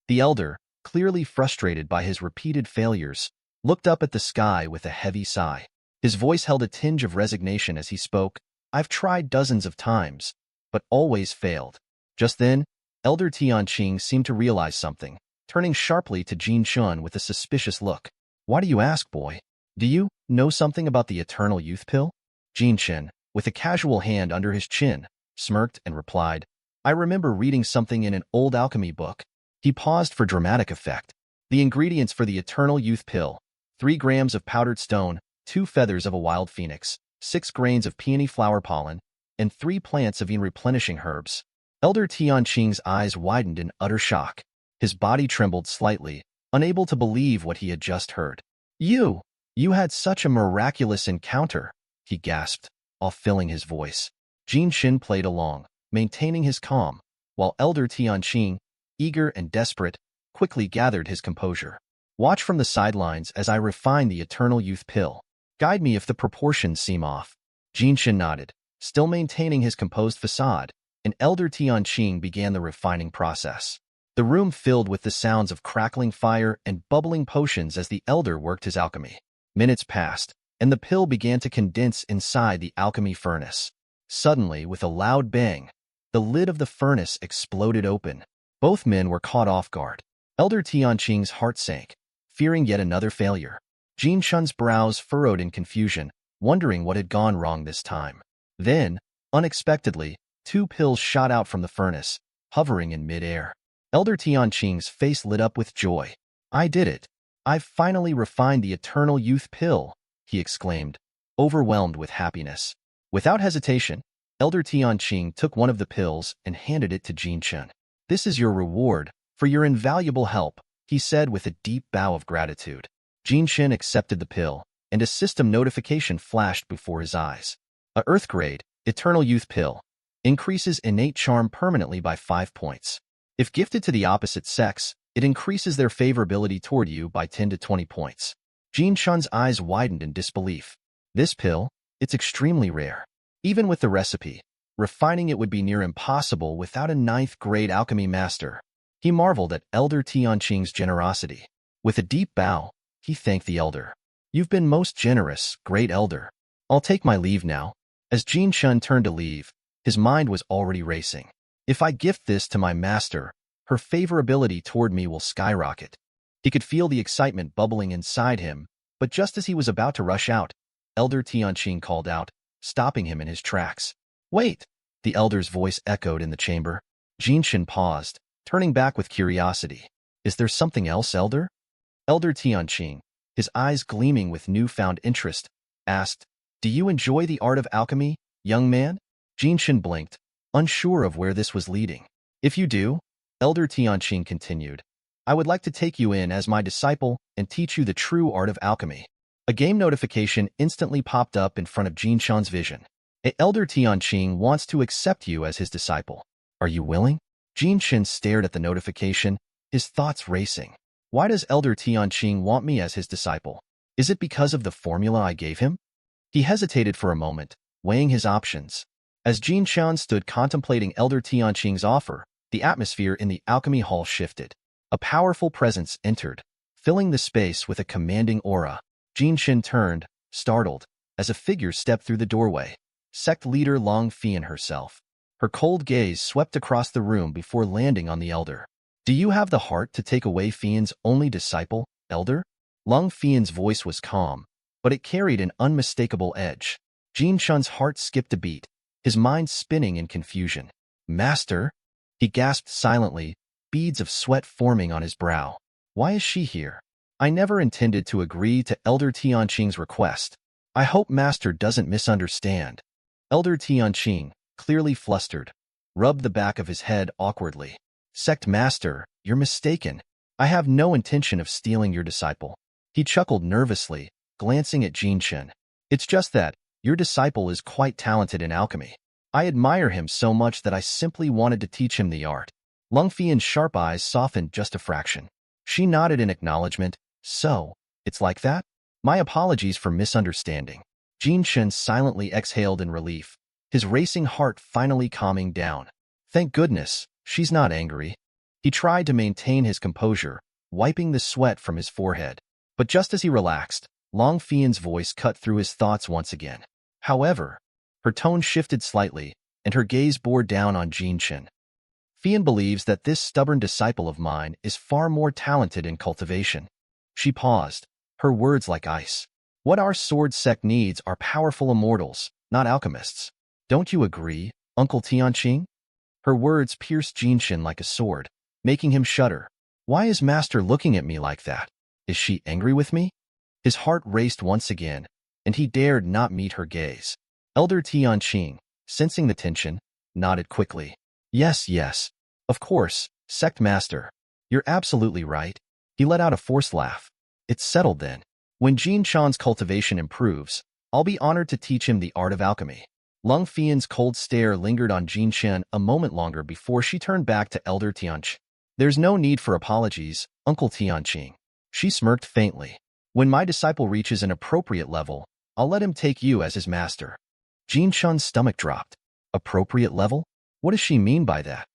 The elder, clearly frustrated by his repeated failures, looked up at the sky with a heavy sigh. His voice held a tinge of resignation as he spoke. I've tried dozens of times, but always failed. Just then, Elder Tianqing seemed to realize something, turning sharply to Jinshan with a suspicious look. Why do you ask, boy? Do you know something about the Eternal Youth Pill? Jinshan, with a casual hand under his chin, smirked and replied, I remember reading something in an old alchemy book. He paused for dramatic effect. The ingredients for the Eternal Youth Pill: 3 grams of powdered stone, 2 feathers of a wild phoenix, 6 grains of peony flower pollen, and 3 plants of replenishing herbs. Elder Tianqing's eyes widened in utter shock. His body trembled slightly, unable to believe what he had just heard. You had such a miraculous encounter," he gasped, off-filling his voice. Jin Shin played along, maintaining his calm, while Elder Tianqing, eager and desperate, quickly gathered his composure. "Watch from the sidelines as I refine the Eternal Youth Pill. Guide me if the proportions seem off." Jin Shin nodded, still maintaining his composed facade, and Elder Tianqing began the refining process. The room filled with the sounds of crackling fire and bubbling potions as the elder worked his alchemy. Minutes passed, and the pill began to condense inside the alchemy furnace. Suddenly, with a loud bang, the lid of the furnace exploded open. Both men were caught off guard. Elder Tianqing's heart sank, fearing yet another failure. Jin Shun's brows furrowed in confusion, wondering what had gone wrong this time. Then, unexpectedly, 2 pills shot out from the furnace, hovering in mid-air. Elder Tianqing's face lit up with joy. "I did it. I've finally refined the Eternal Youth Pill," he exclaimed, overwhelmed with happiness. Without hesitation, Elder Tianqing took one of the pills and handed it to Jin Shin. "This is your reward for your invaluable help," he said with a deep bow of gratitude. Jin Shin accepted the pill, and a system notification flashed before his eyes. A Earth Grade, Eternal Youth Pill. Increases innate charm permanently by 5 points. If gifted to the opposite sex, it increases their favorability toward you by 10 to 20 points. Jin Shun's eyes widened in disbelief. This pill, it's extremely rare. Even with the recipe, refining it would be near impossible without a 9th grade alchemy master. He marveled at Elder Tianqing's generosity. With a deep bow, he thanked the elder. "You've been most generous, great elder. I'll take my leave now." As Jin Shun turned to leave, his mind was already racing. "If I gift this to my master, her favorability toward me will skyrocket." He could feel the excitement bubbling inside him, but just as he was about to rush out, Elder Tianqing called out, stopping him in his tracks. "Wait!" The elder's voice echoed in the chamber. Jin Shin paused, turning back with curiosity. "Is there something else, elder?" Elder Tianqing, his eyes gleaming with newfound interest, asked, "Do you enjoy the art of alchemy, young man?" Jin Shin blinked, unsure of where this was leading. "If you do," Elder Tianqing continued, "I would like to take you in as my disciple and teach you the true art of alchemy." A game notification instantly popped up in front of Jin Shan's vision. Elder Tianqing wants to accept you as his disciple. Are you willing?" Jin Shin stared at the notification, his thoughts racing. Why does Elder Tianqing want me as his disciple? Is it because of the formula I gave him? He hesitated for a moment, weighing his options. As Jin Shan stood contemplating Elder Tianqing's offer, the atmosphere in the alchemy hall shifted. A powerful presence entered, filling the space with a commanding aura. Jin Shin turned, startled, as a figure stepped through the doorway. Sect leader Long Fian herself. Her cold gaze swept across the room before landing on the elder. "Do you have the heart to take away Fian's only disciple, elder?" Long Fian's voice was calm, but it carried an unmistakable edge. Jin Shan's heart skipped a beat, his mind spinning in confusion. "Master?" He gasped silently, beads of sweat forming on his brow. "Why is she here? I never intended to agree to Elder Tianqing's request. I hope Master doesn't misunderstand." Elder Tianqing, clearly flustered, rubbed the back of his head awkwardly. "Sect Master, you're mistaken. I have no intention of stealing your disciple." He chuckled nervously, glancing at Jin Shin. "It's just that your disciple is quite talented in alchemy. I admire him so much that I simply wanted to teach him the art." Lung Fian's sharp eyes softened just a fraction. She nodded in acknowledgement. "So, it's like that? My apologies for misunderstanding." Jin Shin silently exhaled in relief, his racing heart finally calming down. Thank goodness, she's not angry. He tried to maintain his composure, wiping the sweat from his forehead. But just as he relaxed, Long Fian's voice cut through his thoughts once again. However, her tone shifted slightly, and her gaze bore down on Jin Shin. "Fian believes that this stubborn disciple of mine is far more talented in cultivation." She paused, her words like ice. "What our sword sect needs are powerful immortals, not alchemists. Don't you agree, Uncle Tianqing?" Her words pierced Jin Shin like a sword, making him shudder. Why is Master looking at me like that? Is she angry with me? His heart raced once again, and he dared not meet her gaze. Elder Tianqing, sensing the tension, nodded quickly. Yes, yes. Of course, Sect Master. You're absolutely right. He let out a forced laugh. It's settled then. When Jin Chan's cultivation improves, I'll be honored to teach him the art of alchemy. Lung Fian's cold stare lingered on Jin Chen a moment longer before she turned back to Elder Tianqing. There's no need for apologies, Uncle Tianqing. She smirked faintly. When my disciple reaches an appropriate level, I'll let him take you as his master. Jin Chun's stomach dropped. Appropriate level? What does she mean by that?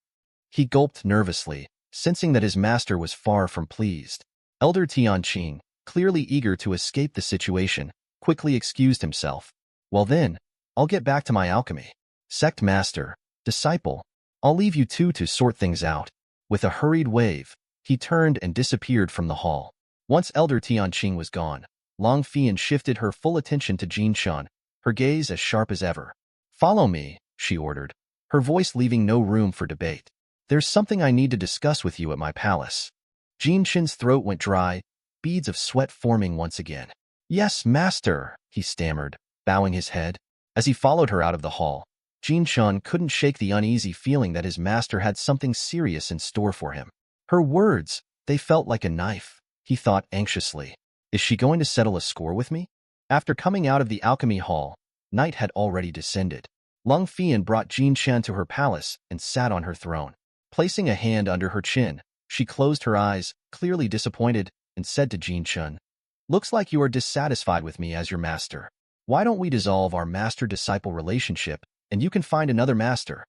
He gulped nervously, sensing that his master was far from pleased. Elder Tianqing, clearly eager to escape the situation, quickly excused himself. Well then, I'll get back to my alchemy. Sect Master, disciple, I'll leave you two to sort things out. With a hurried wave, he turned and disappeared from the hall. Once Elder Tianqing was gone, Long Fian shifted her full attention to Jin Chun, her gaze as sharp as ever. Follow me, she ordered, her voice leaving no room for debate. There's something I need to discuss with you at my palace. Jin Chin's throat went dry, beads of sweat forming once again. Yes, master, he stammered, bowing his head. As he followed her out of the hall, Jin Chun couldn't shake the uneasy feeling that his master had something serious in store for him. Her words, they felt like a knife, he thought anxiously. Is she going to settle a score with me? After coming out of the alchemy hall, night had already descended. Lung Fian brought Jin Chen to her palace and sat on her throne. Placing a hand under her chin, she closed her eyes, clearly disappointed, and said to Jin Chen, "Looks like you are dissatisfied with me as your master. Why don't we dissolve our master-disciple relationship, and you can find another master?"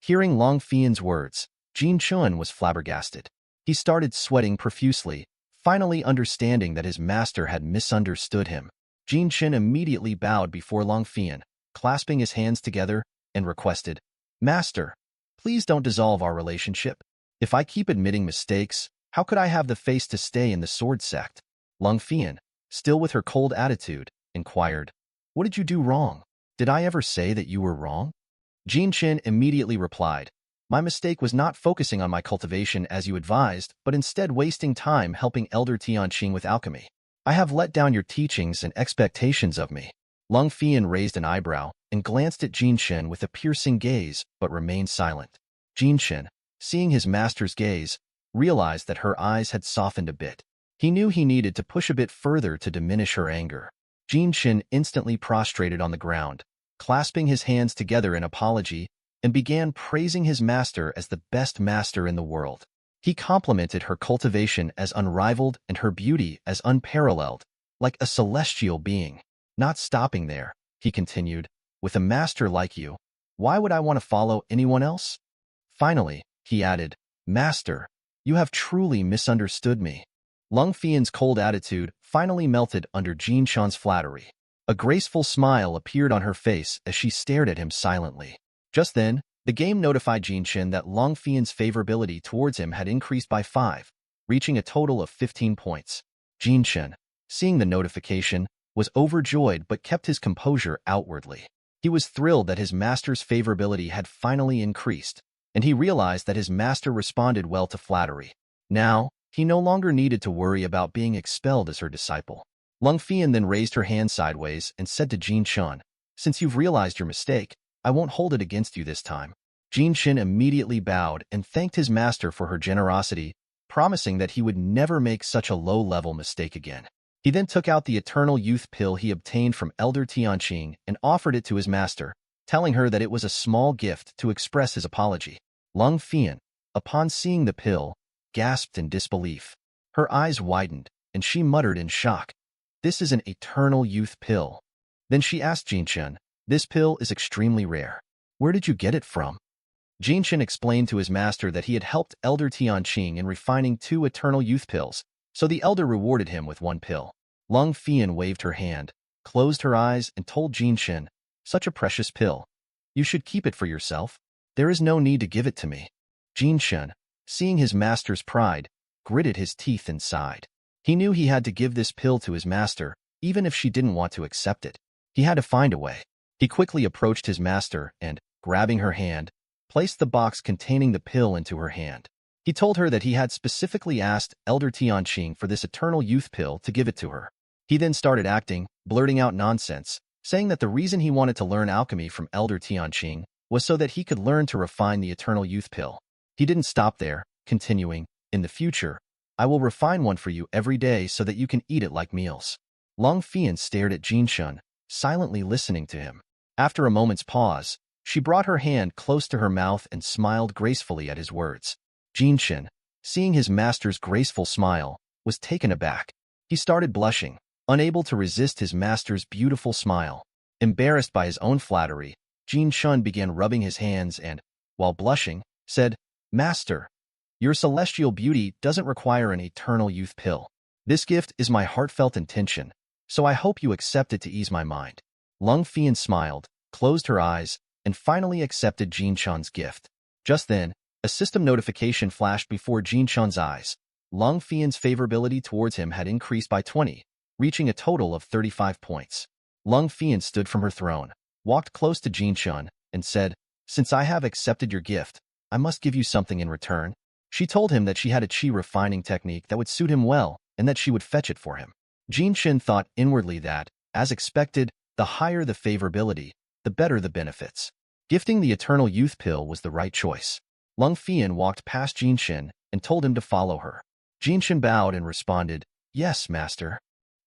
Hearing Long Fian's words, Jin Chen was flabbergasted. He started sweating profusely, finally understanding that his master had misunderstood him. Jin Chen immediately bowed before Long Fian, clasping his hands together, and requested, "Master, please don't dissolve our relationship. If I keep admitting mistakes, how could I have the face to stay in the sword sect?" Lung Fian, still with her cold attitude, inquired, "What did you do wrong? Did I ever say that you were wrong?" Jin Chen immediately replied, "My mistake was not focusing on my cultivation as you advised, but instead wasting time helping Elder Tianqing with alchemy. I have let down your teachings and expectations of me." Lung Fian raised an eyebrow and glanced at Jin Chen with a piercing gaze, but remained silent. Jin Chen, seeing his master's gaze, realized that her eyes had softened a bit. He knew he needed to push a bit further to diminish her anger. Jin Chen instantly prostrated on the ground, clasping his hands together in apology, and began praising his master as the best master in the world. He complimented her cultivation as unrivaled and her beauty as unparalleled, like a celestial being. Not stopping there, he continued, "With a master like you, why would I want to follow anyone else?" Finally, he added, "Master, you have truly misunderstood me." Lung Fian's cold attitude finally melted under Jin Chan's flattery. A graceful smile appeared on her face as she stared at him silently. Just then, the game notified Jin Chen that Lung Fian's favorability towards him had increased by 5, reaching a total of 15 points. Jin Chen, seeing the notification, was overjoyed but kept his composure outwardly. He was thrilled that his master's favorability had finally increased, and he realized that his master responded well to flattery. Now, he no longer needed to worry about being expelled as her disciple. Lung Fian then raised her hand sideways and said to Jin Chen, "Since you've realized your mistake, I won't hold it against you this time." Jin Chen immediately bowed and thanked his master for her generosity, promising that he would never make such a low-level mistake again. He then took out the eternal youth pill he obtained from Elder Tianqing and offered it to his master, telling her that it was a small gift to express his apology. Lung Fian, upon seeing the pill, gasped in disbelief. Her eyes widened, and she muttered in shock, "This is an eternal youth pill." Then she asked Jin Chen, "This pill is extremely rare. Where did you get it from?" Jin Chen explained to his master that he had helped Elder Tianqing in refining 2 eternal youth pills, so the elder rewarded him with 1 pill. Lung Fian waved her hand, closed her eyes, and told Jin Chen, "Such a precious pill. You should keep it for yourself. There is no need to give it to me." Jin Chen, seeing his master's pride, gritted his teeth and sighed. He knew he had to give this pill to his master, even if she didn't want to accept it. He had to find a way. He quickly approached his master and, grabbing her hand, placed the box containing the pill into her hand. He told her that he had specifically asked Elder Tianqing for this eternal youth pill to give it to her. He then started acting, blurting out nonsense, saying that the reason he wanted to learn alchemy from Elder Tianqing was so that he could learn to refine the eternal youth pill. He didn't stop there, continuing, "In the future, I will refine one for you every day so that you can eat it like meals." Long Fian stared at Jin Shun, silently listening to him. After a moment's pause, she brought her hand close to her mouth and smiled gracefully at his words. Jin Shun, seeing his master's graceful smile, was taken aback. He started blushing, unable to resist his master's beautiful smile. Embarrassed by his own flattery, Jin Shun began rubbing his hands and, while blushing, said, "Master, your celestial beauty doesn't require an eternal youth pill. This gift is my heartfelt intention, so I hope you accept it to ease my mind." Lung Fian smiled, closed her eyes, and finally accepted Jin Shun's gift. Just then, a system notification flashed before Jin Shun's eyes. Lung Fian's favorability towards him had increased by 20, reaching a total of 35 points. Lung Fian stood from her throne, walked close to Jin Shun, and said, "Since I have accepted your gift, I must give you something in return." She told him that she had a chi refining technique that would suit him well and that she would fetch it for him. Jin Shun thought inwardly that, as expected, the higher the favorability, the better the benefits. Gifting the eternal youth pill was the right choice. Lung Fian walked past Jin Shun and told him to follow her. Jin Shun bowed and responded, "Yes, master."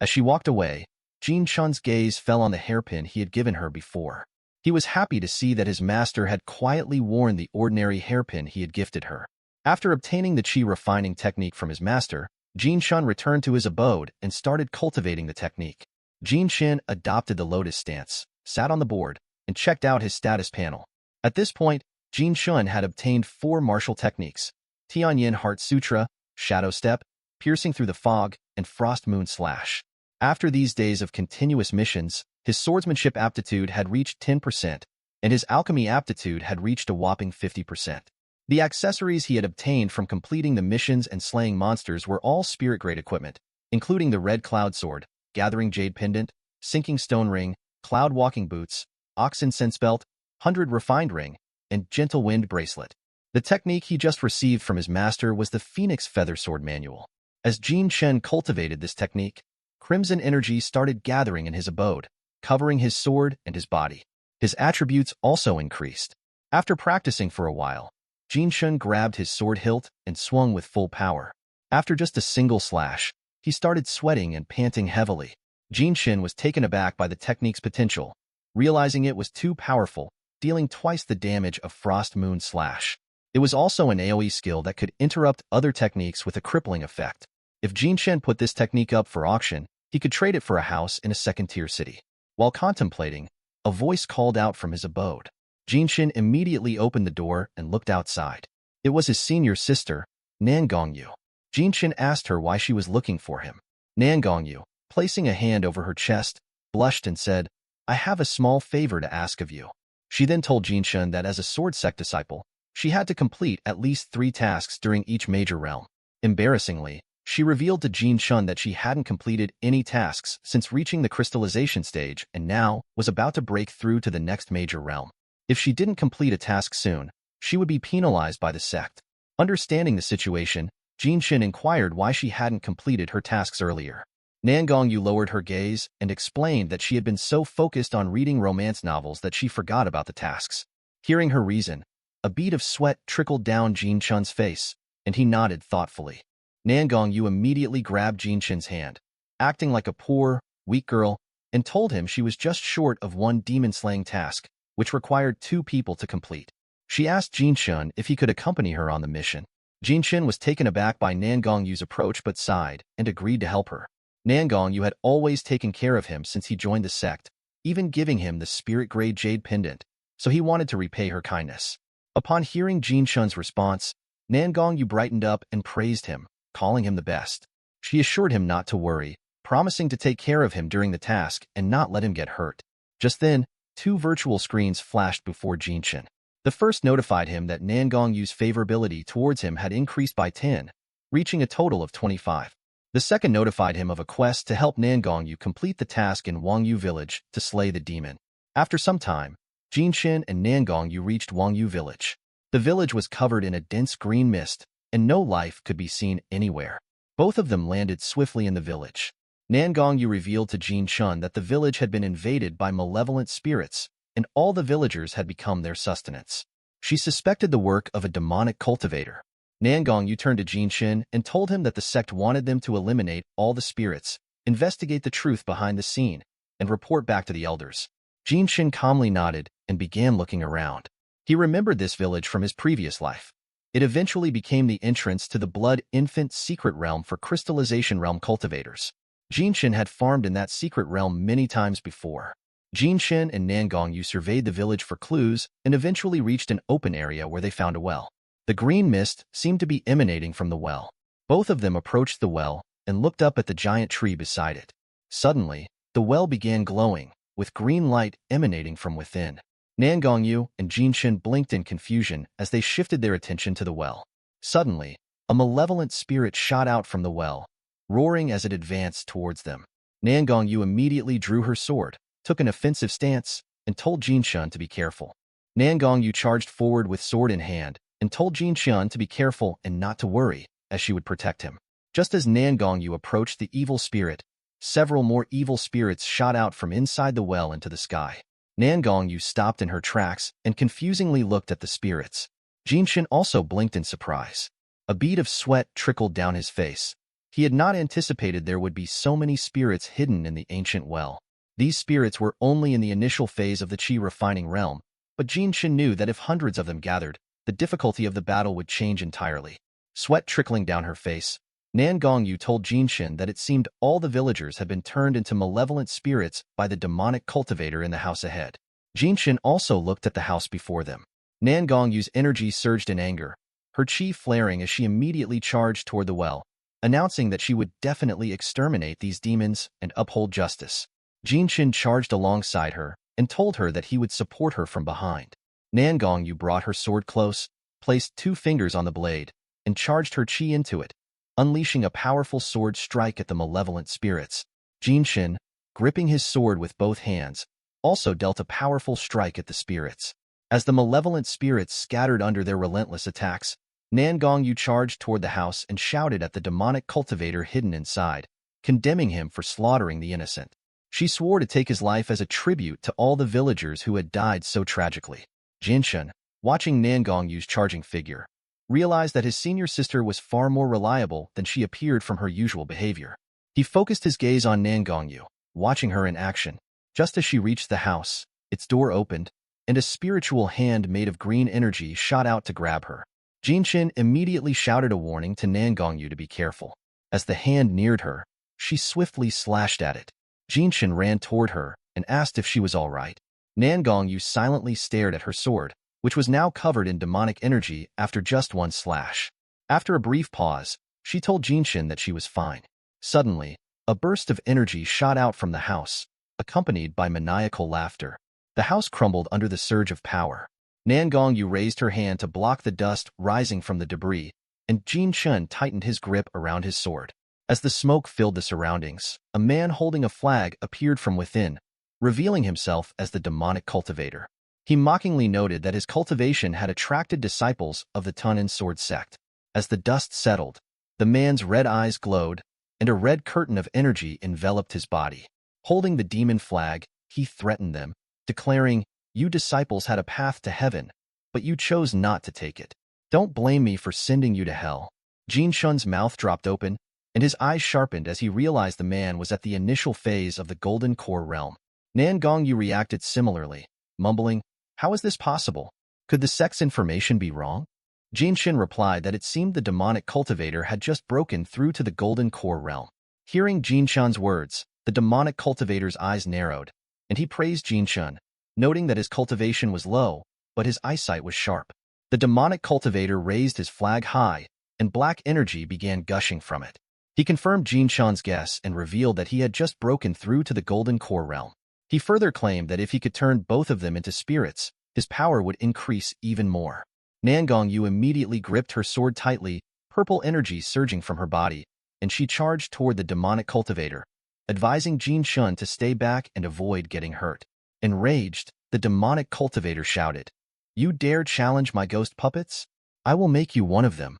As she walked away, Jin Shun's gaze fell on the hairpin he had given her before. He was happy to see that his master had quietly worn the ordinary hairpin he had gifted her. After obtaining the chi refining technique from his master, Jin Shun returned to his abode and started cultivating the technique. Jin Shun adopted the lotus stance, sat on the board, and checked out his status panel. At this point, Jin Shun had obtained 4 martial techniques: Tianyin Heart Sutra, Shadow Step, Piercing Through the Fog, and Frost Moon Slash. After these days of continuous missions, his swordsmanship aptitude had reached 10%, and his alchemy aptitude had reached a whopping 50%. The accessories he had obtained from completing the missions and slaying monsters were all spirit-grade equipment, including the Red Cloud Sword, Gathering Jade Pendant, Sinking Stone Ring, Cloud Walking Boots, Ox Incense Belt, 100 Refined Ring, and Gentle Wind Bracelet. The technique he just received from his master was the Phoenix Feather Sword Manual. As Jin Shun cultivated this technique, crimson energy started gathering in his abode, covering his sword and his body. His attributes also increased. After practicing for a while, Jin Shun grabbed his sword hilt and swung with full power. After just a single slash, he started sweating and panting heavily. Jin Shun was taken aback by the technique's potential, realizing it was too powerful, dealing twice the damage of Frost Moon Slash. It was also an AoE skill that could interrupt other techniques with a crippling effect. If Jin Shun put this technique up for auction, he could trade it for a house in a second-tier city. While contemplating, a voice called out from his abode. Jin Shun immediately opened the door and looked outside. It was his senior sister, Nan Gongyu. Jin Shun asked her why she was looking for him. Nan Gongyu, placing a hand over her chest, blushed and said, "I have a small favor to ask of you." She then told Jin Shun that as a sword sect disciple, she had to complete at least 3 tasks during each major realm. Embarrassingly, she revealed to Jin Shun that she hadn't completed any tasks since reaching the crystallization stage and now was about to break through to the next major realm. If she didn't complete a task soon, she would be penalized by the sect. Understanding the situation, Jin Shun inquired why she hadn't completed her tasks earlier. Nan Gongyu lowered her gaze and explained that she had been so focused on reading romance novels that she forgot about the tasks. Hearing her reason, a bead of sweat trickled down Jin Shun's face, and he nodded thoughtfully. Nan Gongyu immediately grabbed Jin Shun's hand, acting like a poor, weak girl, and told him she was just short of 1 demon-slaying task, which required 2 people to complete. She asked Jin Shun if he could accompany her on the mission. Jin Shun was taken aback by Nan Gongyu's approach but sighed and agreed to help her. Nan Gongyu had always taken care of him since he joined the sect, even giving him the spirit-grade jade pendant, so he wanted to repay her kindness. Upon hearing Jin Shun's response, Nan Gongyu brightened up and praised him, calling him the best. She assured him not to worry, promising to take care of him during the task and not let him get hurt. Just then, 2 virtual screens flashed before Jin Shun. The first notified him that Nan Gongyu's favorability towards him had increased by 10, reaching a total of 25. The second notified him of a quest to help Nan Gongyu complete the task in Wangyu village to slay the demon. After some time, Jin Shun and Nan Gongyu reached Wangyu village. The village was covered in a dense green mist, and no life could be seen anywhere. Both of them landed swiftly in the village. Nangongyu revealed to Jin Chun that the village had been invaded by malevolent spirits, and all the villagers had become their sustenance. She suspected the work of a demonic cultivator. Nangongyu turned to Jin Chun and told him that the sect wanted them to eliminate all the spirits, investigate the truth behind the scene, and report back to the elders. Jin Chun calmly nodded and began looking around. He remembered this village from his previous life. It eventually became the entrance to the Blood Infant secret realm for crystallization realm cultivators. Jin Chun had farmed in that secret realm many times before. Jin Chun and Nangongyu surveyed the village for clues and eventually reached an open area where they found a well. The green mist seemed to be emanating from the well. Both of them approached the well and looked up at the giant tree beside it. Suddenly, the well began glowing, with green light emanating from within. Nangongyu and Jin Chun blinked in confusion as they shifted their attention to the well. Suddenly, a malevolent spirit shot out from the well, roaring as it advanced towards them. Nangongyu immediately drew her sword, took an offensive stance, and told Jin Chun to be careful. Nangongyu charged forward with sword in hand and told Jin Chun to be careful and not to worry, as she would protect him. Just as Nangongyu approached the evil spirit, several more evil spirits shot out from inside the well into the sky. Nangongyu stopped in her tracks and confusingly looked at the spirits. Jin Chun also blinked in surprise. A bead of sweat trickled down his face. He had not anticipated there would be so many spirits hidden in the ancient well. These spirits were only in the initial phase of the Qi refining realm, but Jin Chun knew that if hundreds of them gathered, the difficulty of the battle would change entirely. Sweat trickling down her face, Nangongyu told Jin Chun that it seemed all the villagers had been turned into malevolent spirits by the demonic cultivator in the house ahead. Jin Chun also looked at the house before them. Nangongyu's energy surged in anger, her chi flaring as she immediately charged toward the well, announcing that she would definitely exterminate these demons and uphold justice. Jin Chun charged alongside her and told her that he would support her from behind. Nangongyu brought her sword close, placed 2 fingers on the blade, and charged her chi into it, unleashing a powerful sword strike at the malevolent spirits. Jin Chun, gripping his sword with both hands, also dealt a powerful strike at the spirits. As the malevolent spirits scattered under their relentless attacks, Nangongyu charged toward the house and shouted at the demonic cultivator hidden inside, condemning him for slaughtering the innocent. She swore to take his life as a tribute to all the villagers who had died so tragically. Jin Chun, watching Nangongyu's charging figure, realized that his senior sister was far more reliable than she appeared from her usual behavior. He focused his gaze on Nangongyu, watching her in action. Just as she reached the house, its door opened, and a spiritual hand made of green energy shot out to grab her. Jin Chun immediately shouted a warning to Nangongyu to be careful. As the hand neared her, she swiftly slashed at it. Jin Chun ran toward her and asked if she was all right. Nangongyu silently stared at her sword, which was now covered in demonic energy after just one slash. After a brief pause, she told Jin Chun that she was fine. Suddenly, a burst of energy shot out from the house, accompanied by maniacal laughter. The house crumbled under the surge of power. Nangongyu raised her hand to block the dust rising from the debris, and Jin Chun tightened his grip around his sword. As the smoke filled the surroundings, a man holding a flag appeared from within, revealing himself as the demonic cultivator. He mockingly noted that his cultivation had attracted disciples of the Tunin sword sect. As the dust settled, the man's red eyes glowed, and a red curtain of energy enveloped his body. Holding the demon flag, he threatened them, declaring, "You disciples had a path to heaven, but you chose not to take it. Don't blame me for sending you to hell." Jin Chun's mouth dropped open, and his eyes sharpened as he realized the man was at the initial phase of the Golden Core realm. Nangongyu reacted similarly, mumbling, "How is this possible? Could the sect's information be wrong?" Jin Chun replied that it seemed the demonic cultivator had just broken through to the Golden Core realm. Hearing Jin Chun's words, the demonic cultivator's eyes narrowed, and he praised Jin Chun, noting that his cultivation was low, but his eyesight was sharp. The demonic cultivator raised his flag high, and black energy began gushing from it. He confirmed Jin Chun's guess and revealed that he had just broken through to the Golden Core realm. He further claimed that if he could turn both of them into spirits, his power would increase even more. Nangongyu immediately gripped her sword tightly, purple energy surging from her body, and she charged toward the demonic cultivator, advising Jin Chun to stay back and avoid getting hurt. Enraged, the demonic cultivator shouted, "You dare challenge my ghost puppets? I will make you one of them."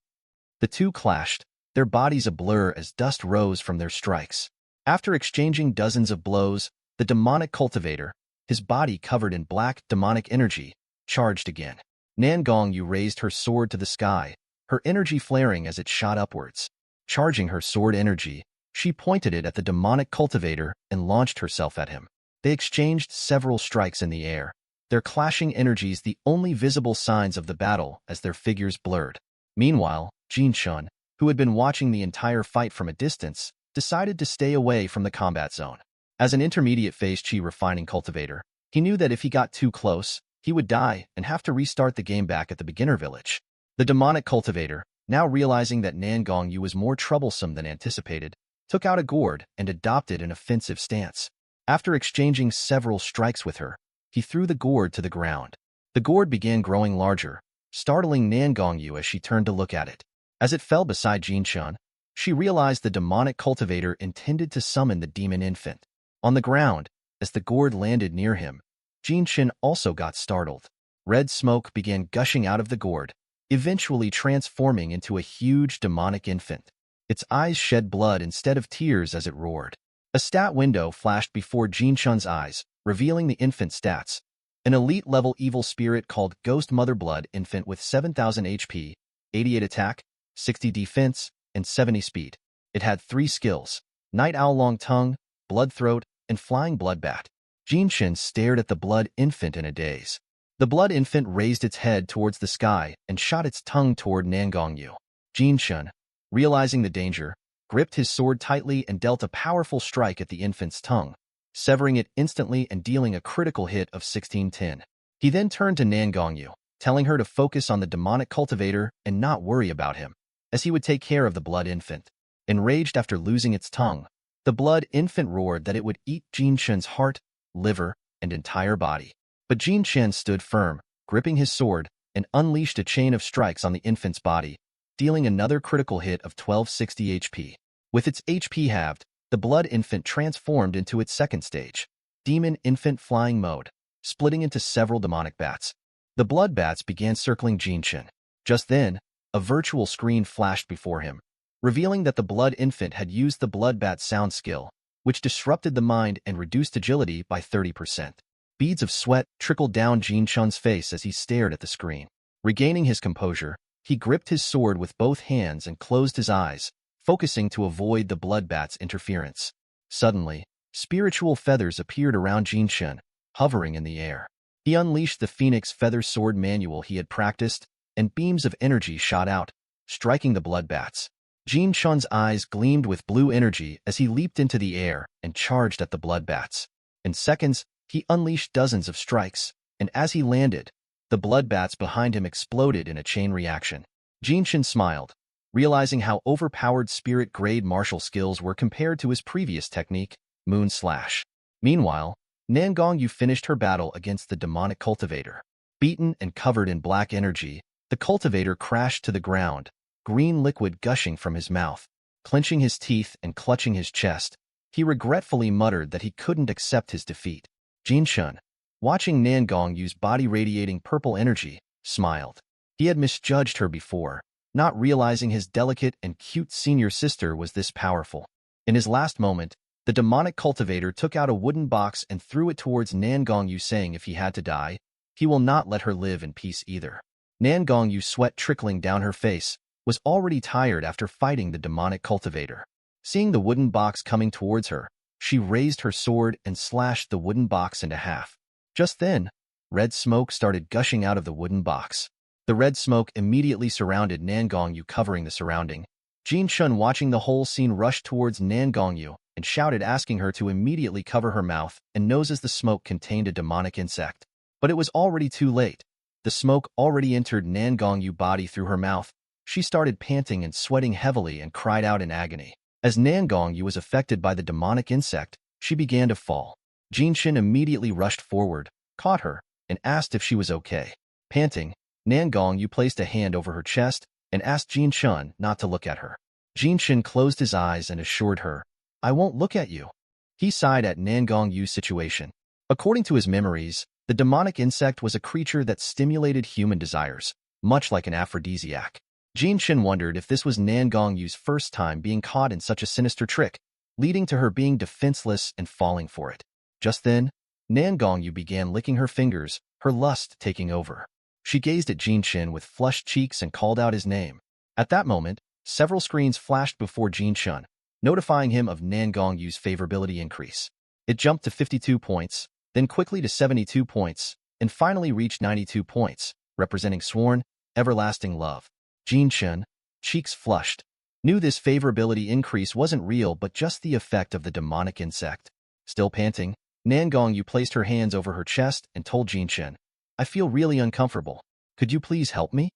The two clashed, their bodies a blur as dust rose from their strikes. After exchanging dozens of blows, the demonic cultivator, his body covered in black demonic energy, charged again. Nan Gongyu raised her sword to the sky, her energy flaring as it shot upwards. Charging her sword energy, she pointed it at the demonic cultivator and launched herself at him. They exchanged several strikes in the air, their clashing energies the only visible signs of the battle as their figures blurred. Meanwhile, Jin Shun, who had been watching the entire fight from a distance, decided to stay away from the combat zone. As an intermediate phase chi refining cultivator, he knew that if he got too close, he would die and have to restart the game back at the beginner village. The demonic cultivator, now realizing that Nan Gongyu was more troublesome than anticipated, took out a gourd and adopted an offensive stance. After exchanging several strikes with her, he threw the gourd to the ground. The gourd began growing larger, startling Nan Gongyu as she turned to look at it. As it fell beside Jin Shun, she realized the demonic cultivator intended to summon the demon infant. On the ground, as the gourd landed near him, Jin Shun also got startled. Red smoke began gushing out of the gourd, eventually transforming into a huge demonic infant. Its eyes shed blood instead of tears as it roared. A stat window flashed before Jin Shun's eyes, revealing the infant stats. An elite-level evil spirit called Ghost Mother Blood infant with 7,000 HP, 88 attack, 60 defense, and 70 speed. It had 3 skills: Night Owl Long Tongue, Blood Throat, and Flying Bloodbat. Jin Shun stared at the blood infant in a daze. The blood infant raised its head towards the sky and shot its tongue toward Nan Gongyu. Jin Shun, realizing the danger, gripped his sword tightly and dealt a powerful strike at the infant's tongue, severing it instantly and dealing a critical hit of 1610. He then turned to Nan Gongyu, telling her to focus on the demonic cultivator and not worry about him, as he would take care of the blood infant. Enraged after losing its tongue, the blood infant roared that it would eat Jin Shun's heart, liver, and entire body. But Jin Shun stood firm, gripping his sword, and unleashed a chain of strikes on the infant's body, dealing another critical hit of 1260 HP. With its HP halved, the blood infant transformed into its second stage, Demon Infant Flying Mode, splitting into several demonic bats. The blood bats began circling Jin Shun. Just then, a virtual screen flashed before him, revealing that the blood infant had used the blood bat sound skill, which disrupted the mind and reduced agility by 30%. Beads of sweat trickled down Jin Shun's face as he stared at the screen. Regaining his composure, he gripped his sword with both hands and closed his eyes, focusing to avoid the bloodbat's interference. Suddenly, spiritual feathers appeared around Jin Shun, hovering in the air. He unleashed the Phoenix Feather Sword manual he had practiced, and beams of energy shot out, striking the bloodbats. Jin Shun's eyes gleamed with blue energy as he leaped into the air and charged at the bloodbats. In seconds, he unleashed dozens of strikes, and as he landed, the bloodbats behind him exploded in a chain reaction. Jin Shun smiled, realizing how overpowered spirit-grade martial skills were compared to his previous technique, Moon Slash. Meanwhile, Nan Gongyu finished her battle against the demonic cultivator. Beaten and covered in black energy, the cultivator crashed to the ground, green liquid gushing from his mouth. Clenching his teeth and clutching his chest, he regretfully muttered that he couldn't accept his defeat. Jin Shun, watching Nan Gongyu's body radiating purple energy, smiled. He had misjudged her before, not realizing his delicate and cute senior sister was this powerful. In his last moment, the demonic cultivator took out a wooden box and threw it towards Nan Gongyu, saying if he had to die, he will not let her live in peace either. Nan Gongyu, sweat trickling down her face, was already tired after fighting the demonic cultivator. Seeing the wooden box coming towards her, she raised her sword and slashed the wooden box into half. Just then, red smoke started gushing out of the wooden box. The red smoke immediately surrounded Nan Gongyu, covering the surrounding. Jin Shun, watching the whole scene, rushed towards Nan Gongyu and shouted, asking her to immediately cover her mouth and nose as the smoke contained a demonic insect. But it was already too late. The smoke already entered Nan Gongyu body through her mouth. She started panting and sweating heavily and cried out in agony. As Nan Gongyu was affected by the demonic insect, she began to fall. Jin Shun immediately rushed forward, caught her, and asked if she was okay. Panting, Nan Gongyu placed a hand over her chest and asked Jin Shun not to look at her. Jin Shun closed his eyes and assured her, "I won't look at you." He sighed at Nan Gongyu's situation. According to his memories, the demonic insect was a creature that stimulated human desires, much like an aphrodisiac. Jin Shin wondered if this was Nan Gongyu's first time being caught in such a sinister trick, leading to her being defenseless and falling for it. Just then, Nan Gongyu began licking her fingers, her lust taking over. She gazed at Jin Shin with flushed cheeks and called out his name. At that moment, several screens flashed before Jin Shin, notifying him of Nan Gongyu's favorability increase. It jumped to 52 points, then quickly to 72 points, and finally reached 92 points, representing sworn, everlasting love. Jin Shin, cheeks flushed, knew this favorability increase wasn't real but just the effect of the demonic insect. Still panting, Nan Gongyu placed her hands over her chest and told Jin Shin, "I feel really uncomfortable. Could you please help me?"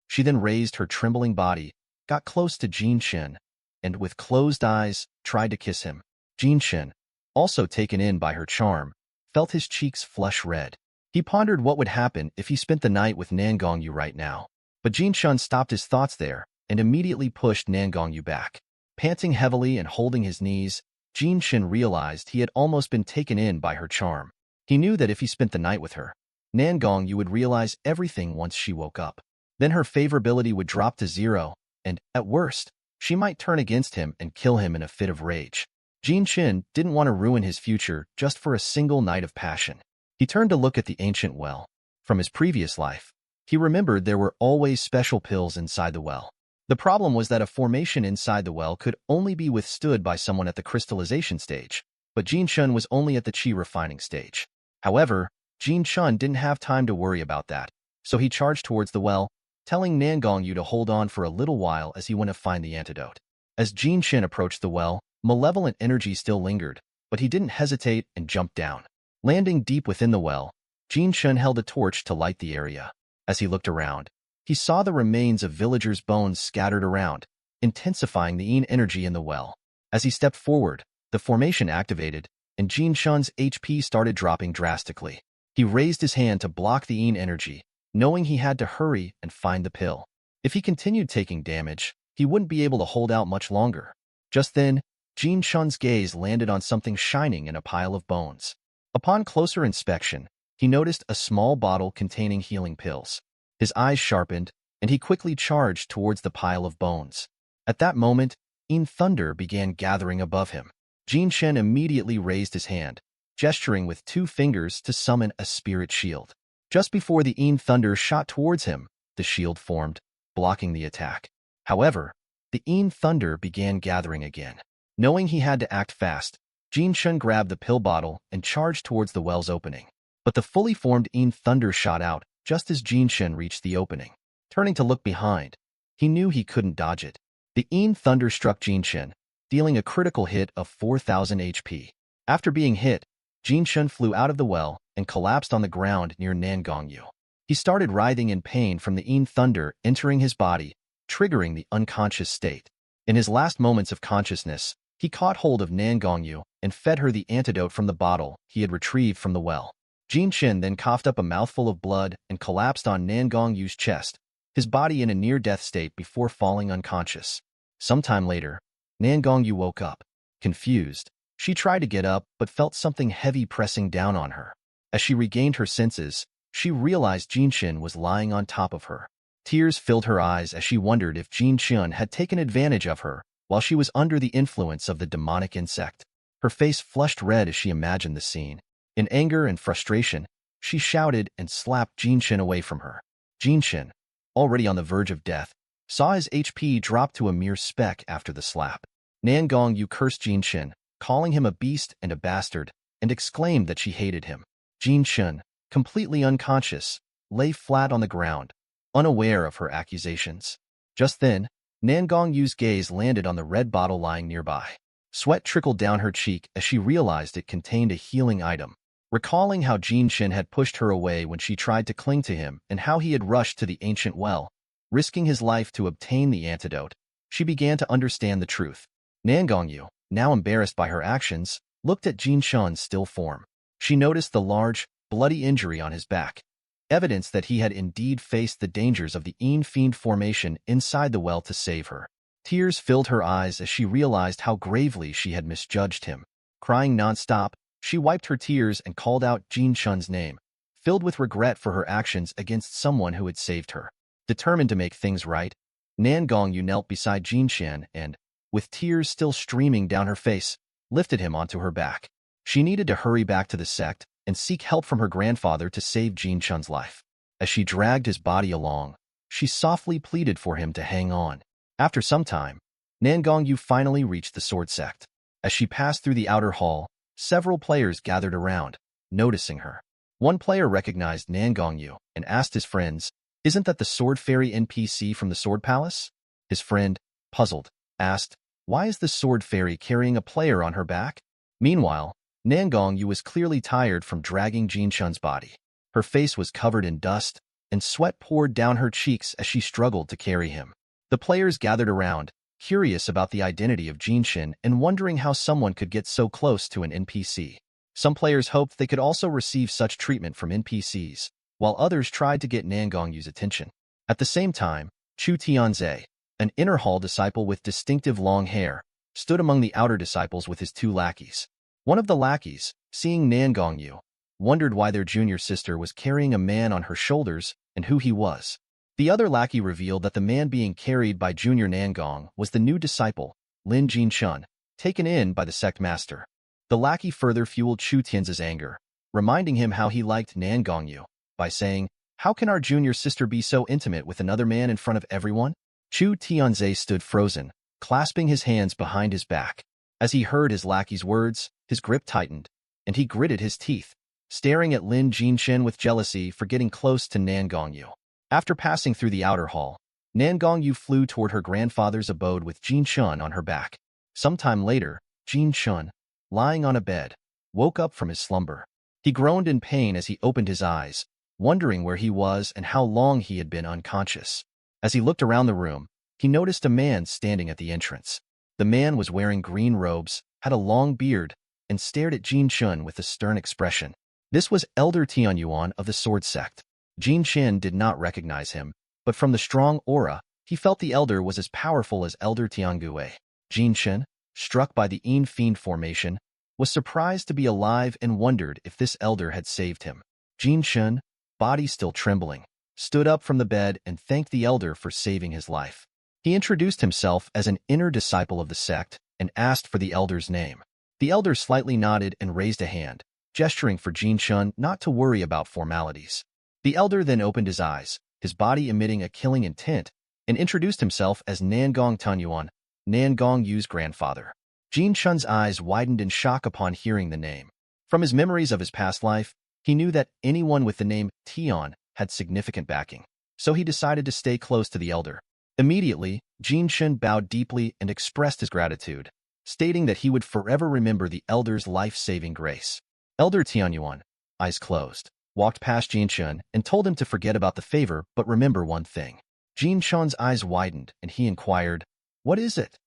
She then raised her trembling body, got close to Jin Shin, and with closed eyes, tried to kiss him. Jin Shin, also taken in by her charm, felt his cheeks flush red. He pondered what would happen if he spent the night with Nan Gongyu right now. But Jin Shin stopped his thoughts there and immediately pushed Nan Gongyu back. Panting heavily and holding his knees, Jin Shin realized he had almost been taken in by her charm. He knew that if he spent the night with her, Nan Gongyu would realize everything once she woke up. Then her favorability would drop to 0, and, at worst, she might turn against him and kill him in a fit of rage. Jin Shin didn't want to ruin his future just for a single night of passion. He turned to look at the ancient well. From his previous life, he remembered there were always special pills inside the well. The problem was that a formation inside the well could only be withstood by someone at the crystallization stage, but Jin Shin was only at the chi refining stage. However, Jin Shin didn't have time to worry about that, so he charged towards the well, telling Nan Gongyu to hold on for a little while as he went to find the antidote. As Jin Shin approached the well, malevolent energy still lingered, but he didn't hesitate and jumped down. Landing deep within the well, Jin Shin held a torch to light the area. As he looked around, he saw the remains of villagers' bones scattered around, intensifying the yin energy in the well. As he stepped forward, the formation activated, and Jin Shin's HP started dropping drastically. He raised his hand to block the yin energy, knowing he had to hurry and find the pill. If he continued taking damage, he wouldn't be able to hold out much longer. Just then, Jin Shin's gaze landed on something shining in a pile of bones. Upon closer inspection, he noticed a small bottle containing healing pills. His eyes sharpened, and he quickly charged towards the pile of bones. At that moment, yin thunder began gathering above him. Jin Shin immediately raised his hand, gesturing with 2 fingers to summon a spirit shield. Just before the yin thunder shot towards him, the shield formed, blocking the attack. However, the yin thunder began gathering again. Knowing he had to act fast, Jin Shin grabbed the pill bottle and charged towards the well's opening. But the fully formed yin thunder shot out just as Jin Shin reached the opening. Turning to look behind, he knew he couldn't dodge it. The yin thunder struck Jin Shin, dealing a critical hit of 4,000 HP. After being hit, Jin Shin flew out of the well and collapsed on the ground near Nan Gongyu. He started writhing in pain from the yin thunder entering his body, triggering the unconscious state. In his last moments of consciousness, he caught hold of Nan Gongyu and fed her the antidote from the bottle he had retrieved from the well. Jin Shin then coughed up a mouthful of blood and collapsed on Nan Gongyu's chest, his body in a near-death state before falling unconscious. Sometime later, Nan Gongyu woke up. Confused, she tried to get up but felt something heavy pressing down on her. As she regained her senses, she realized Jin Shin was lying on top of her. Tears filled her eyes as she wondered if Jin Shin had taken advantage of her while she was under the influence of the demonic insect. Her face flushed red as she imagined the scene. In anger and frustration, she shouted and slapped Jin Shin away from her. Jin Shin, already on the verge of death, saw his HP drop to a mere speck after the slap. Nan Gongyu cursed Jin Shin, calling him a beast and a bastard, and exclaimed that she hated him. Jin Shin, completely unconscious, lay flat on the ground, unaware of her accusations. Just then, Nan Gongyu's gaze landed on the red bottle lying nearby. Sweat trickled down her cheek as she realized it contained a healing item. Recalling how Jin Shin had pushed her away when she tried to cling to him and how he had rushed to the ancient well, risking his life to obtain the antidote, she began to understand the truth. Nan Gongyu, now embarrassed by her actions, looked at Jin Shin's still form. She noticed the large, bloody injury on his back, evidence that he had indeed faced the dangers of the Yin Fiend formation inside the well to save her. Tears filled her eyes as she realized how gravely she had misjudged him. Crying nonstop, she wiped her tears and called out Jin Shin's name, filled with regret for her actions against someone who had saved her. Determined to make things right, Nan Gongyu knelt beside Jin Shen and, with tears still streaming down her face, lifted him onto her back. She needed to hurry back to the sect and seek help from her grandfather to save Jin Shun's life. As she dragged his body along, she softly pleaded for him to hang on. After some time, Nan Gongyu finally reached the sword sect. As she passed through the outer hall, several players gathered around, noticing her. One player recognized Nan Gongyu and asked his friends, "Isn't that the sword fairy NPC from the Sword Palace?" His friend, puzzled, asked, "Why is the sword fairy carrying a player on her back?" Meanwhile, Nan Gongyu was clearly tired from dragging Jin Shun's body. Her face was covered in dust, and sweat poured down her cheeks as she struggled to carry him. The players gathered around, curious about the identity of Jin Shun and wondering how someone could get so close to an NPC. Some players hoped they could also receive such treatment from NPCs, while others tried to get Nan Gongyu's attention. At the same time, Chu Tianze, an inner hall disciple with distinctive long hair, stood among the outer disciples with his two lackeys. One of the lackeys, seeing Nan Gongyu, wondered why their junior sister was carrying a man on her shoulders and who he was. The other lackey revealed that the man being carried by junior Nangong was the new disciple, Lin Jinshun, taken in by the sect master. The lackey further fueled Chu Tianze's anger, reminding him how he liked Nan Gongyu, by saying, "How can our junior sister be so intimate with another man in front of everyone?" Chu Tianze stood frozen, clasping his hands behind his back. As he heard his lackey's words, his grip tightened, and he gritted his teeth, staring at Lin Jinshin with jealousy for getting close to Nan Gongyu. After passing through the outer hall, Nan Gongyu flew toward her grandfather's abode with Jin Shun on her back. Sometime later, Jin Shun, lying on a bed, woke up from his slumber. He groaned in pain as he opened his eyes, wondering where he was and how long he had been unconscious. As he looked around the room, he noticed a man standing at the entrance. The man was wearing green robes, had a long beard, and stared at Jin Shun with a stern expression. This was Elder Tianyuan of the Sword Sect. Jin Shin did not recognize him, but from the strong aura, he felt the elder was as powerful as Elder Tiangue. Jin Shin, struck by the Yin Fiend formation, was surprised to be alive and wondered if this elder had saved him. Jin Shin, body still trembling, stood up from the bed and thanked the elder for saving his life. He introduced himself as an inner disciple of the sect and asked for the elder's name. The elder slightly nodded and raised a hand, gesturing for Jin Shun not to worry about formalities. The elder then opened his eyes, his body emitting a killing intent, and introduced himself as Nangong Tanyuan, Nan Gongyu's grandfather. Jin Shun's eyes widened in shock upon hearing the name. From his memories of his past life, he knew that anyone with the name Tian had significant backing, so he decided to stay close to the elder. Immediately, Jin Shun bowed deeply and expressed his gratitude, stating that he would forever remember the elder's life-saving grace. Elder Tianyuan, eyes closed, walked past Jin Shun and told him to forget about the favor but remember one thing. Jin Shun's eyes widened and he inquired, "What is it?"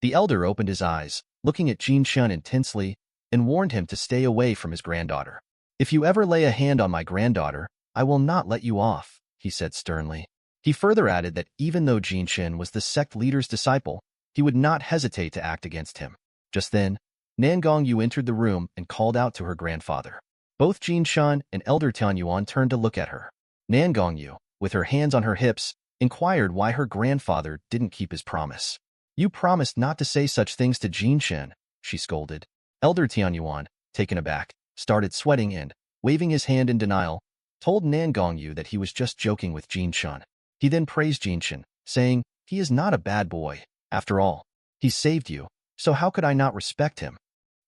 The elder opened his eyes, looking at Jin Shun intensely, and warned him to stay away from his granddaughter. "If you ever lay a hand on my granddaughter, I will not let you off," he said sternly. He further added that even though Jin Shun was the sect leader's disciple, he would not hesitate to act against him. Just then, Nan Gongyu entered the room and called out to her grandfather. Both Jin Shun and Elder Tianyuan turned to look at her. Nan Gongyu, with her hands on her hips, inquired why her grandfather didn't keep his promise. "You promised not to say such things to Jin Shun," she scolded. Elder Tianyuan, taken aback, started sweating and, waving his hand in denial, told Nan Gongyu that he was just joking with Jin Shun. He then praised Jin Shun, saying, "He is not a bad boy. After all, he saved you, so how could I not respect him?"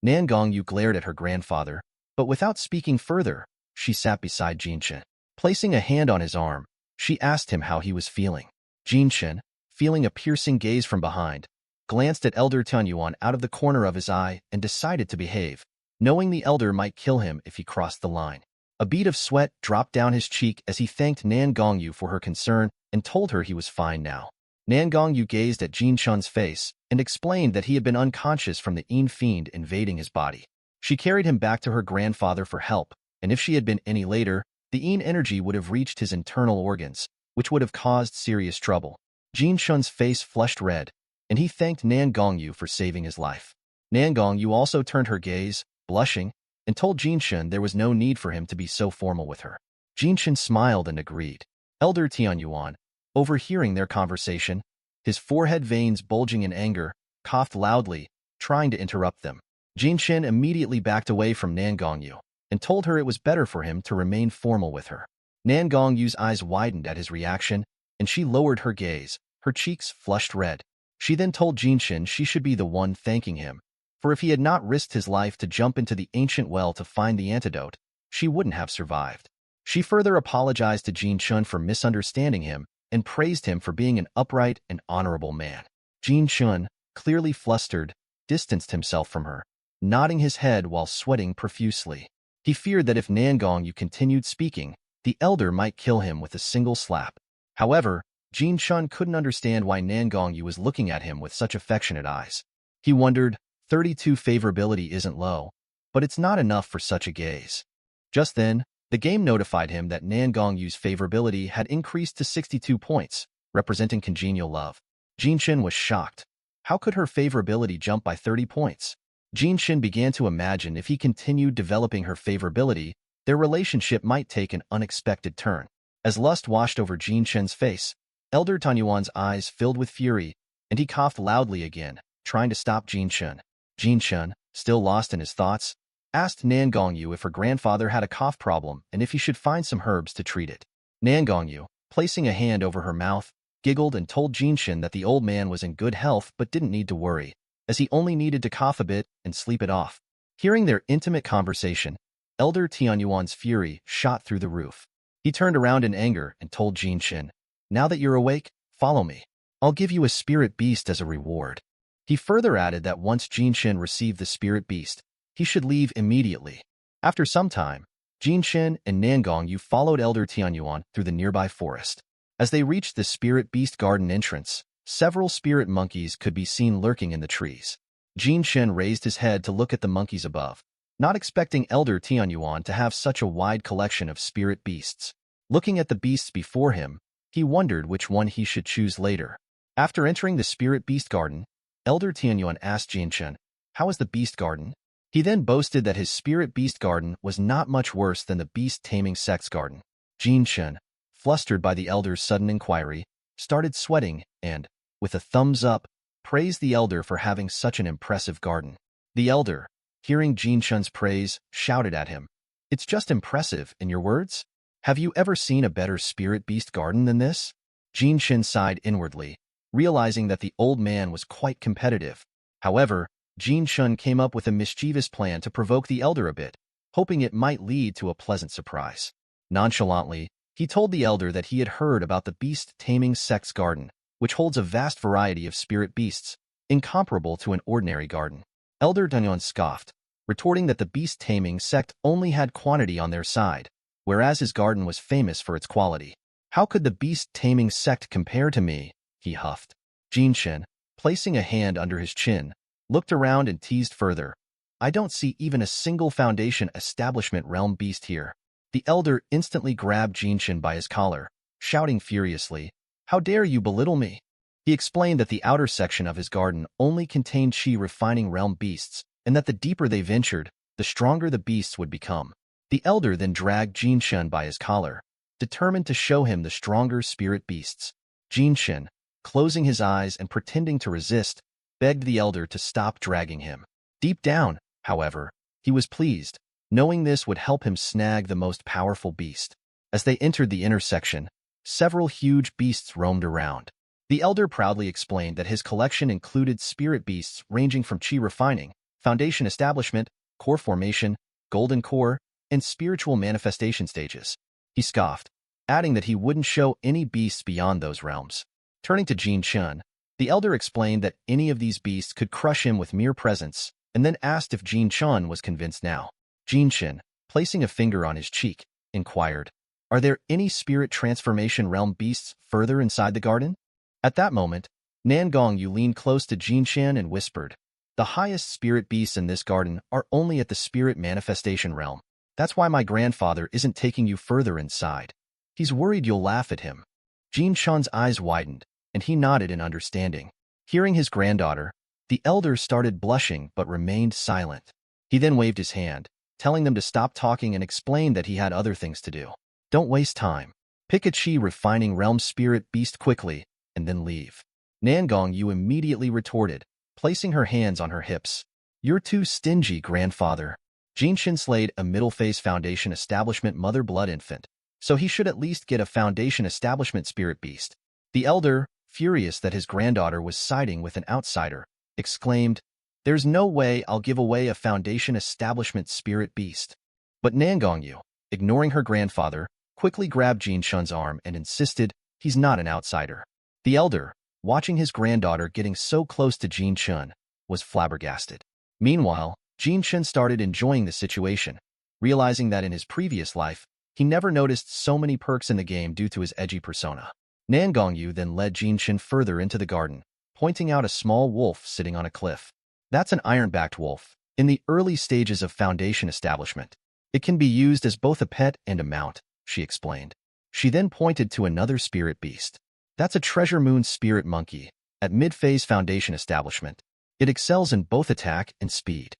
Nan Gongyu glared at her grandfather, but without speaking further, she sat beside Jin Shun. Placing a hand on his arm, she asked him how he was feeling. Jin Shun, feeling a piercing gaze from behind, glanced at Elder Tianyuan out of the corner of his eye and decided to behave, knowing the elder might kill him if he crossed the line. A bead of sweat dropped down his cheek as he thanked Nan Gongyu for her concern and told her he was fine now. Nan Gongyu gazed at Jin Shun's face and explained that he had been unconscious from the Yin Fiend invading his body. She carried him back to her grandfather for help, and if she had been any later, the Yin energy would have reached his internal organs, which would have caused serious trouble. Jin Shun's face flushed red, and he thanked Nan Gongyu for saving his life. Nan Gongyu also turned her gaze, blushing, and told Jin Shun there was no need for him to be so formal with her. Jin Shun smiled and agreed. Elder Tianyuan, overhearing their conversation, his forehead veins bulging in anger, coughed loudly, trying to interrupt them. Jinshin immediately backed away from Nan Gongyu and told her it was better for him to remain formal with her. Nan Gongyu's eyes widened at his reaction, and she lowered her gaze, her cheeks flushed red. She then told Jinshin she should be the one thanking him, for if he had not risked his life to jump into the ancient well to find the antidote, she wouldn't have survived. She further apologized to Jinshin for misunderstanding him and praised him for being an upright and honorable man. Jinshin, clearly flustered, distanced himself from her, nodding his head while sweating profusely. He feared that if Nan Gongyu continued speaking, the elder might kill him with a single slap. However, Jinshin couldn't understand why Nan Gongyu was looking at him with such affectionate eyes. He wondered, 32 favorability isn't low, but it's not enough for such a gaze. Just then, the game notified him that Nan Gongyu's favorability had increased to 62 points, representing congenial love. Jinshin was shocked. How could her favorability jump by 30 points? Jinshin began to imagine if he continued developing her favorability, their relationship might take an unexpected turn. As lust washed over Jinshin's face, Elder Tanyuan's eyes filled with fury, and he coughed loudly again, trying to stop Jinshin. Jinshin, still lost in his thoughts, asked Nan Gongyu if her grandfather had a cough problem and if he should find some herbs to treat it. Nan Gongyu, placing a hand over her mouth, giggled and told Jinshin that the old man was in good health but didn't need to worry, as he only needed to cough a bit and sleep it off. Hearing their intimate conversation, Elder Tianyuan's fury shot through the roof. He turned around in anger and told Jinshin, "Now that you're awake, follow me. I'll give you a spirit beast as a reward." He further added that once Jinshin received the spirit beast, he should leave immediately. After some time, Jinshin and Nan Gongyu followed Elder Tianyuan through the nearby forest. As they reached the spirit beast garden entrance, several spirit monkeys could be seen lurking in the trees. Jinshin raised his head to look at the monkeys above, not expecting Elder Tianyuan to have such a wide collection of spirit beasts. Looking at the beasts before him, he wondered which one he should choose later. After entering the spirit beast garden, Elder Tianyuan asked Jinshin, "How is the beast garden?" He then boasted that his spirit beast garden was not much worse than the beast taming sect's garden. Jinshin, flustered by the elder's sudden inquiry, started sweating and, with a thumbs up, praised the elder for having such an impressive garden. The elder, hearing Jinshin's praise, shouted at him, "It's just impressive, in your words? Have you ever seen a better spirit beast garden than this?" Jinshin sighed inwardly, realizing that the old man was quite competitive. However, Jinshin came up with a mischievous plan to provoke the elder a bit, hoping it might lead to a pleasant surprise. Nonchalantly, he told the elder that he had heard about the beast taming sect's garden, which holds a vast variety of spirit beasts, incomparable to an ordinary garden. Elder Dunyon scoffed, retorting that the beast taming sect only had quantity on their side, whereas his garden was famous for its quality. "How could the beast taming sect compare to me?" he huffed. Jinshin, placing a hand under his chin, looked around and teased further, "I don't see even a single Foundation Establishment realm beast here." The elder instantly grabbed Jinshin by his collar, shouting furiously, "How dare you belittle me?" He explained that the outer section of his garden only contained chi refining realm beasts, and that the deeper they ventured, the stronger the beasts would become. The elder then dragged Jinshin by his collar, determined to show him the stronger spirit beasts. Jinshin, closing his eyes and pretending to resist, begged the elder to stop dragging him. Deep down, however, he was pleased, knowing this would help him snag the most powerful beast. As they entered the intersection, several huge beasts roamed around. The elder proudly explained that his collection included spirit beasts ranging from chi refining, foundation establishment, core formation, golden core, and spiritual manifestation stages. He scoffed, adding that he wouldn't show any beasts beyond those realms. Turning to Jinshin, the elder explained that any of these beasts could crush him with mere presence, and then asked if Jinshin was convinced now. Jinshin, placing a finger on his cheek, inquired, "Are there any spirit transformation realm beasts further inside the garden?" At that moment, Nan Gongyu leaned close to Jinshin and whispered, "The highest spirit beasts in this garden are only at the spirit manifestation realm. That's why my grandfather isn't taking you further inside. He's worried you'll laugh at him." Jinshin's eyes widened, and he nodded in understanding. Hearing his granddaughter, the elder started blushing but remained silent. He then waved his hand, telling them to stop talking and explained that he had other things to do. "Don't waste time. Pick a chi refining realm spirit beast quickly, and then leave." Nangong Yu immediately retorted, placing her hands on her hips. You're too stingy, grandfather. Jinshin slayed a middle-phase Foundation Establishment Mother Blood infant, so he should at least get a Foundation Establishment Spirit Beast. The elder, furious that his granddaughter was siding with an outsider, exclaimed, There's no way I'll give away a Foundation Establishment Spirit Beast. But Nangong Yu, ignoring her grandfather, quickly grabbed Jinshun's arm and insisted he's not an outsider. The elder, watching his granddaughter getting so close to Jinshun, was flabbergasted. Meanwhile, Jinshun started enjoying the situation, realizing that in his previous life, he never noticed so many perks in the game due to his edgy persona. Nangong Yu then led Jinshun further into the garden, pointing out a small wolf sitting on a cliff. That's an iron-backed wolf. In the early stages of Foundation establishment, it can be used as both a pet and a mount, she explained. She then pointed to another spirit beast. That's a Treasure Moon spirit monkey. At mid-phase Foundation establishment, it excels in both attack and speed.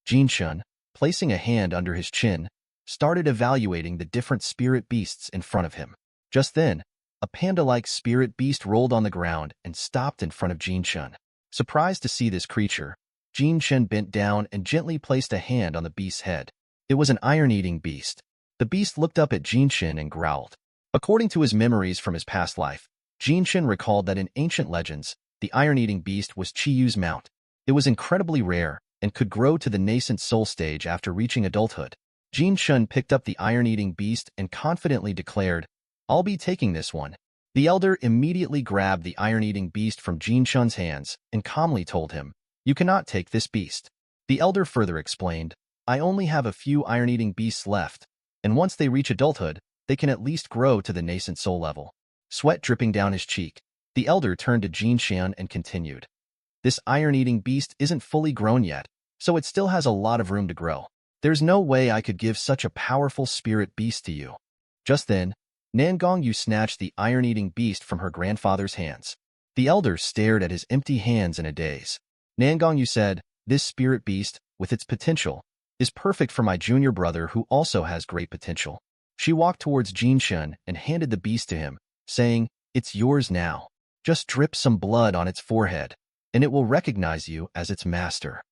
Jinshun, placing a hand under his chin, started evaluating the different spirit beasts in front of him. Just then, a panda-like spirit beast rolled on the ground and stopped in front of Jinshun. Surprised to see this creature, Jinshun bent down and gently placed a hand on the beast's head. It was an iron-eating beast. The beast looked up at Jinshun and growled. According to his memories from his past life, Jinshun recalled that in ancient legends, the iron-eating beast was Chiyu's mount. It was incredibly rare and could grow to the nascent soul stage after reaching adulthood. Jinshun picked up the iron-eating beast and confidently declared, I'll be taking this one. The elder immediately grabbed the iron-eating beast from Jinshun's hands and calmly told him, You cannot take this beast. The elder further explained, I only have a few iron-eating beasts left, and once they reach adulthood, they can at least grow to the nascent soul level. Sweat dripping down his cheek, the elder turned to Jinshun and continued, This iron-eating beast isn't fully grown yet, so it still has a lot of room to grow. There's no way I could give such a powerful spirit beast to you. Just then, Nangong Yu snatched the iron-eating beast from her grandfather's hands. The elder stared at his empty hands in a daze. Nangong Yu said, This spirit beast, with its potential, is perfect for my junior brother who also has great potential. She walked towards Jinshun and handed the beast to him, saying, It's yours now. Just drip some blood on its forehead, and it will recognize you as its master.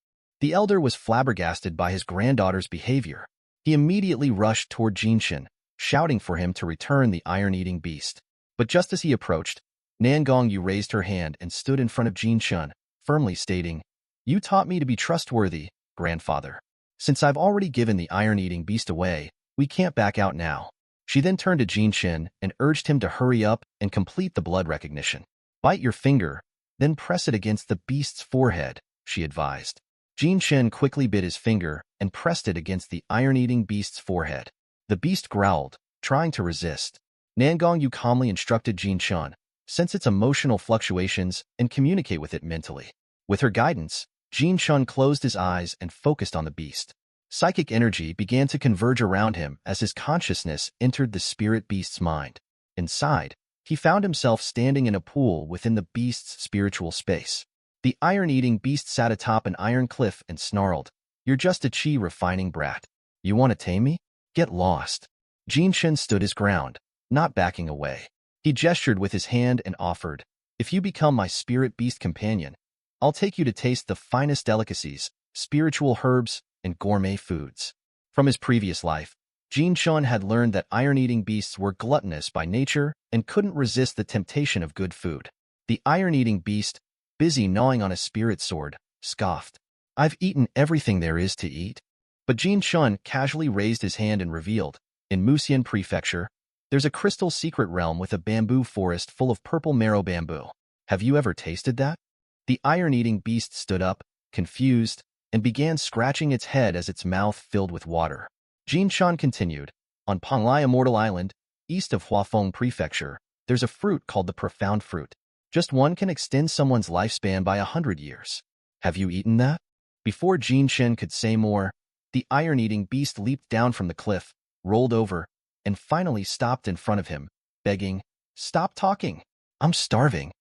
The elder was flabbergasted by his granddaughter's behavior. He immediately rushed toward Jinshun, shouting for him to return the iron-eating beast. But just as he approached, Nangong Yu raised her hand and stood in front of Jinshun, firmly stating, You taught me to be trustworthy, grandfather. Since I've already given the iron-eating beast away, we can't back out now. She then turned to Jinshun and urged him to hurry up and complete the blood recognition. Bite your finger, then press it against the beast's forehead, she advised. Jinshun quickly bit his finger and pressed it against the iron-eating beast's forehead. The beast growled, trying to resist. Nangong Yu calmly instructed Jinshun, sense its emotional fluctuations and communicate with it mentally. With her guidance, Jinshun closed his eyes and focused on the beast. Psychic energy began to converge around him as his consciousness entered the spirit beast's mind. Inside, he found himself standing in a pool within the beast's spiritual space. The iron-eating beast sat atop an iron cliff and snarled, You're just a chi-refining brat. You want to tame me? Get lost. Jinshun stood his ground, not backing away. He gestured with his hand and offered, If you become my spirit beast companion, I'll take you to taste the finest delicacies, spiritual herbs, and gourmet foods. From his previous life, Jinshun had learned that iron-eating beasts were gluttonous by nature and couldn't resist the temptation of good food. The iron-eating beast, busy gnawing on a spirit sword, scoffed, I've eaten everything there is to eat. But Jinshun casually raised his hand and revealed, in Musian Prefecture, there's a crystal secret realm with a bamboo forest full of purple marrow bamboo. Have you ever tasted that? The iron-eating beast stood up, confused, and began scratching its head as its mouth filled with water. Jinshun continued, On Panglai Immortal Island, east of Huafeng Prefecture, there's a fruit called the Profound Fruit. Just one can extend someone's lifespan by 100 years. Have you eaten that? Before Jinshun could say more, the iron-eating beast leaped down from the cliff, rolled over, and finally stopped in front of him, begging, Stop talking. I'm starving.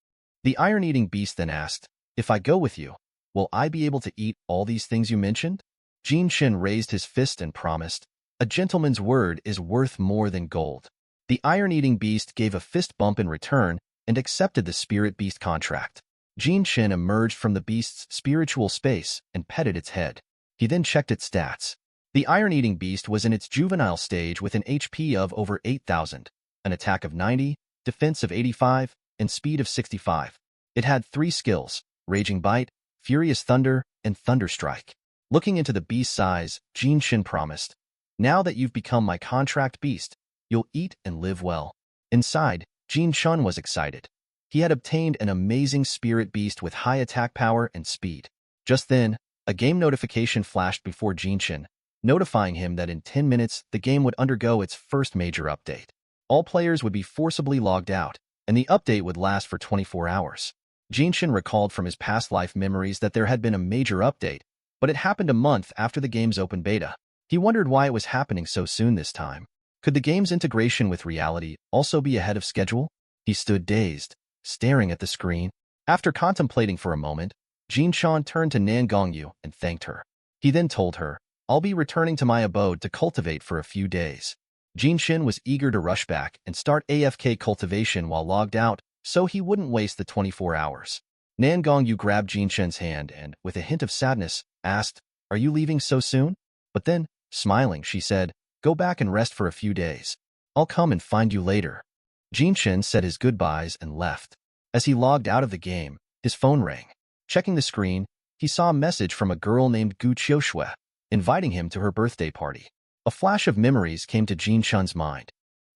The iron-eating beast then asked, If I go with you, will I be able to eat all these things you mentioned? Jinshun raised his fist and promised, A gentleman's word is worth more than gold. The iron-eating beast gave a fist bump in return and accepted the spirit beast contract. Jin Shin emerged from the beast's spiritual space and petted its head. He then checked its stats. The iron-eating beast was in its juvenile stage with an HP of over 8,000, an attack of 90, defense of 85, and speed of 65. It had 3 skills: Raging Bite, Furious Thunder, and Thunder Strike. Looking into the beast's eyes, Jin Shin promised, "Now that you've become my contract beast, you'll eat and live well." Inside, Jin Shin was excited. He had obtained an amazing spirit beast with high attack power and speed. Just then, a game notification flashed before Jin Shin, notifying him that in 10 minutes the game would undergo its first major update. All players would be forcibly logged out, and the update would last for 24 hours. Jin Shin recalled from his past life memories that there had been a major update, but it happened a month after the game's open beta. He wondered why it was happening so soon this time. Could the game's integration with reality also be ahead of schedule? He stood dazed, staring at the screen. After contemplating for a moment, Jin Shin turned to Nan Gongyu and thanked her. He then told her, "I'll be returning to my abode to cultivate for a few days." Jin Shin was eager to rush back and start AFK cultivation while logged out, so he wouldn't waste the 24 hours. Nan Gongyu grabbed Jin Shin's hand and, with a hint of sadness, asked, "Are you leaving so soon?" But then, smiling, she said, "Go back and rest for a few days. I'll come and find you later." Jin Shin said his goodbyes and left. As he logged out of the game, his phone rang. Checking the screen, he saw a message from a girl named Gu Qiushue, inviting him to her birthday party. A flash of memories came to Jin Shin's mind.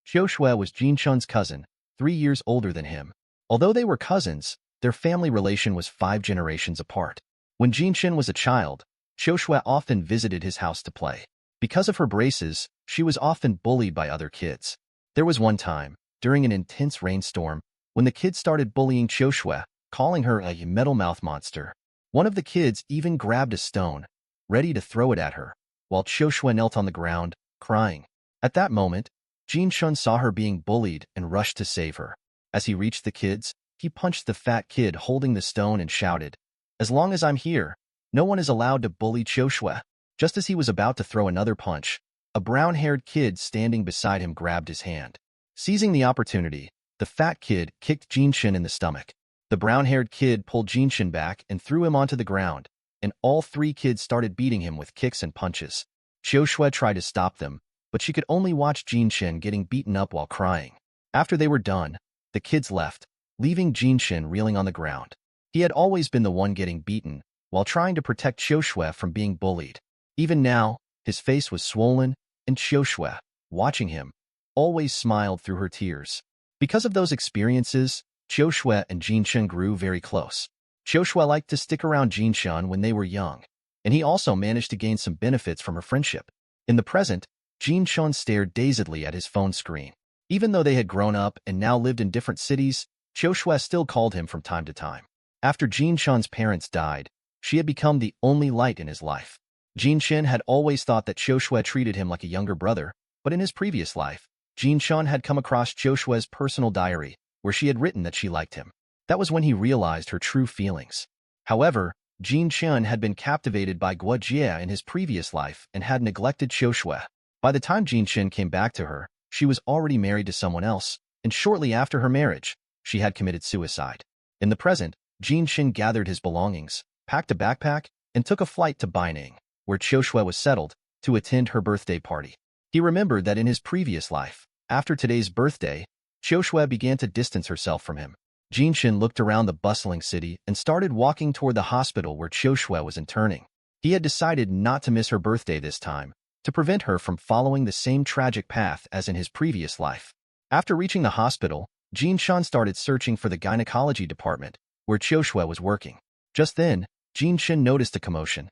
Qiushue was Jin Shin's cousin, 3 years older than him. Although they were cousins, their family relation was 5 generations apart. When Jin Shin was a child, Qiushue often visited his house to play. Because of her braces, she was often bullied by other kids. There was one time, during an intense rainstorm, when the kids started bullying Qiushue, calling her a metal-mouth monster. One of the kids even grabbed a stone, ready to throw it at her, while Qiushue knelt on the ground, crying. At that moment, Jin Shin saw her being bullied and rushed to save her. As he reached the kids, he punched the fat kid holding the stone and shouted, "As long as I'm here, no one is allowed to bully Qiushue." Just as he was about to throw another punch, a brown-haired kid standing beside him grabbed his hand. Seizing the opportunity, the fat kid kicked Jin Shin in the stomach. The brown-haired kid pulled Jin Shin back and threw him onto the ground, and all 3 kids started beating him with kicks and punches. Qiushue tried to stop them, but she could only watch Jin Shin getting beaten up while crying. After they were done, the kids left, leaving Jin Shin reeling on the ground. He had always been the one getting beaten, while trying to protect Qiushue from being bullied. Even now, his face was swollen, and Qiushue, watching him, always smiled through her tears. Because of those experiences, Qiushue and Jin Shin grew very close. Qiushue liked to stick around Jin Shin when they were young, and he also managed to gain some benefits from her friendship. In the present, Jin Shin stared dazedly at his phone screen. Even though they had grown up and now lived in different cities, Qiushue still called him from time to time. After Jin Shin's parents died, she had become the only light in his life. Jin Shin had always thought that Qiushue treated him like a younger brother, but in his previous life, Jin Shin had come across Qiushue's personal diary, where she had written that she liked him. That was when he realized her true feelings. However, Jin Shin had been captivated by Guo Jie in his previous life and had neglected Qiushue. By the time Jin Shin came back to her, she was already married to someone else, and shortly after her marriage, she had committed suicide. In the present, Jin Shin gathered his belongings, packed a backpack, and took a flight to Baining, where Qiushue was settled, to attend her birthday party. He remembered that in his previous life, after today's birthday, Qiushue began to distance herself from him. Jin Shin looked around the bustling city and started walking toward the hospital where Qiushue was interning. He had decided not to miss her birthday this time, to prevent her from following the same tragic path as in his previous life. After reaching the hospital, Jin Shin started searching for the gynecology department, where Qiushue was working. Just then, Jin Shin noticed a commotion.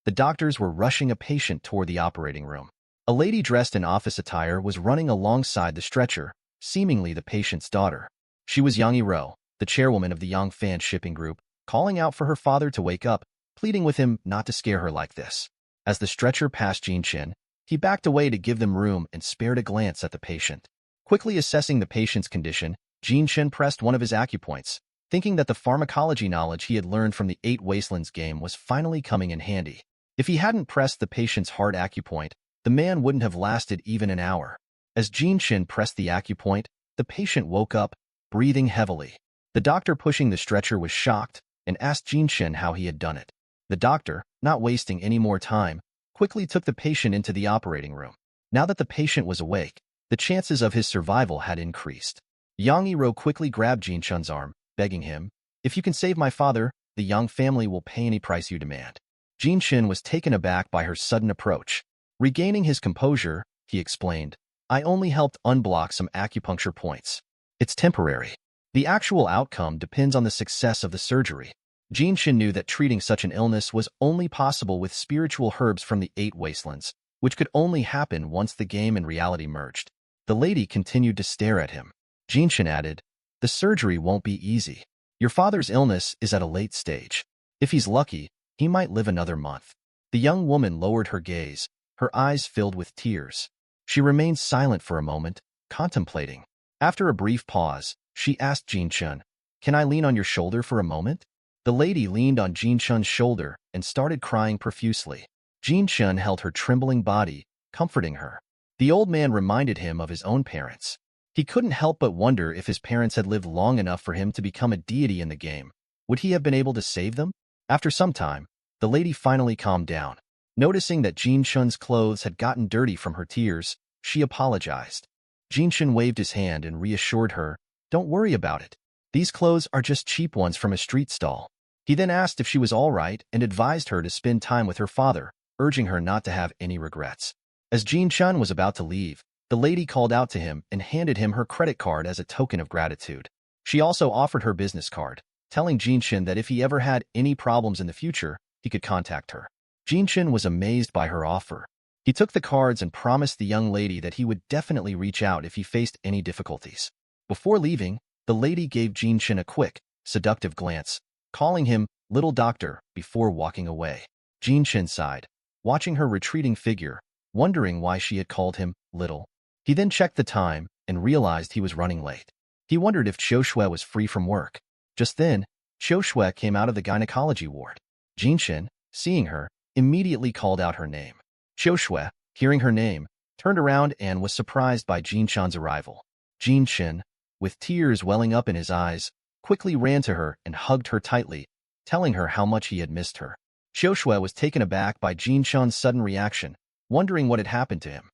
The doctors were rushing a patient toward the operating room. A lady dressed in office attire was running alongside the stretcher, seemingly the patient's daughter. She was Yang Yiro, the chairwoman of the Yang Fan shipping group, calling out for her father to wake up, pleading with him not to scare her like this. As the stretcher passed Jin Shin, he backed away to give them room and spared a glance at the patient. Quickly assessing the patient's condition, Jin Shin pressed one of his acupoints, thinking that the pharmacology knowledge he had learned from the 8 Wastelands game was finally coming in handy. If he hadn't pressed the patient's hard acupoint, the man wouldn't have lasted even an hour. As Jin Shin pressed the acupoint, the patient woke up, breathing heavily. The doctor pushing the stretcher was shocked and asked Jinshin how he had done it. The doctor, not wasting any more time, quickly took the patient into the operating room. Now that the patient was awake, the chances of his survival had increased. Yang Yiro quickly grabbed Jinshin's arm, begging him, "If you can save my father, the Yang family will pay any price you demand." Jinshin was taken aback by her sudden approach. Regaining his composure, he explained, "I only helped unblock some acupuncture points. It's temporary. The actual outcome depends on the success of the surgery." Jinshin knew that treating such an illness was only possible with spiritual herbs from the 8 Wastelands, which could only happen once the game and reality merged. The lady continued to stare at him. Jinshin added, "The surgery won't be easy. Your father's illness is at a late stage. If he's lucky, he might live another month." The young woman lowered her gaze, her eyes filled with tears. She remained silent for a moment, contemplating. After a brief pause, she asked Jinshin, "Can I lean on your shoulder for a moment?" The lady leaned on Jinshin's shoulder and started crying profusely. Jinshin held her trembling body, comforting her. The old man reminded him of his own parents. He couldn't help but wonder if his parents had lived long enough for him to become a deity in the game. Would he have been able to save them? After some time, the lady finally calmed down. Noticing that Jinshin's clothes had gotten dirty from her tears, she apologized. Jinshin waved his hand and reassured her, "Don't worry about it. These clothes are just cheap ones from a street stall." He then asked if she was all right and advised her to spend time with her father, urging her not to have any regrets. As Jinshin was about to leave, the lady called out to him and handed him her credit card as a token of gratitude. She also offered her business card, telling Jinshin that if he ever had any problems in the future, he could contact her. Jinshin was amazed by her offer. He took the cards and promised the young lady that he would definitely reach out if he faced any difficulties. Before leaving, the lady gave Jinshin a quick, seductive glance, calling him "Little Doctor" before walking away. Jinshin sighed, watching her retreating figure, wondering why she had called him "Little." He then checked the time and realized he was running late. He wondered if Qiushui was free from work. Just then, Qiushui came out of the gynecology ward. Jinshin, seeing her, immediately called out her name. Qiushui, hearing her name, turned around and was surprised by Jinshin's arrival. Jinshin, with tears welling up in his eyes, quickly ran to her and hugged her tightly, telling her how much he had missed her. Qiushui was taken aback by Jinshin's sudden reaction, wondering what had happened to him.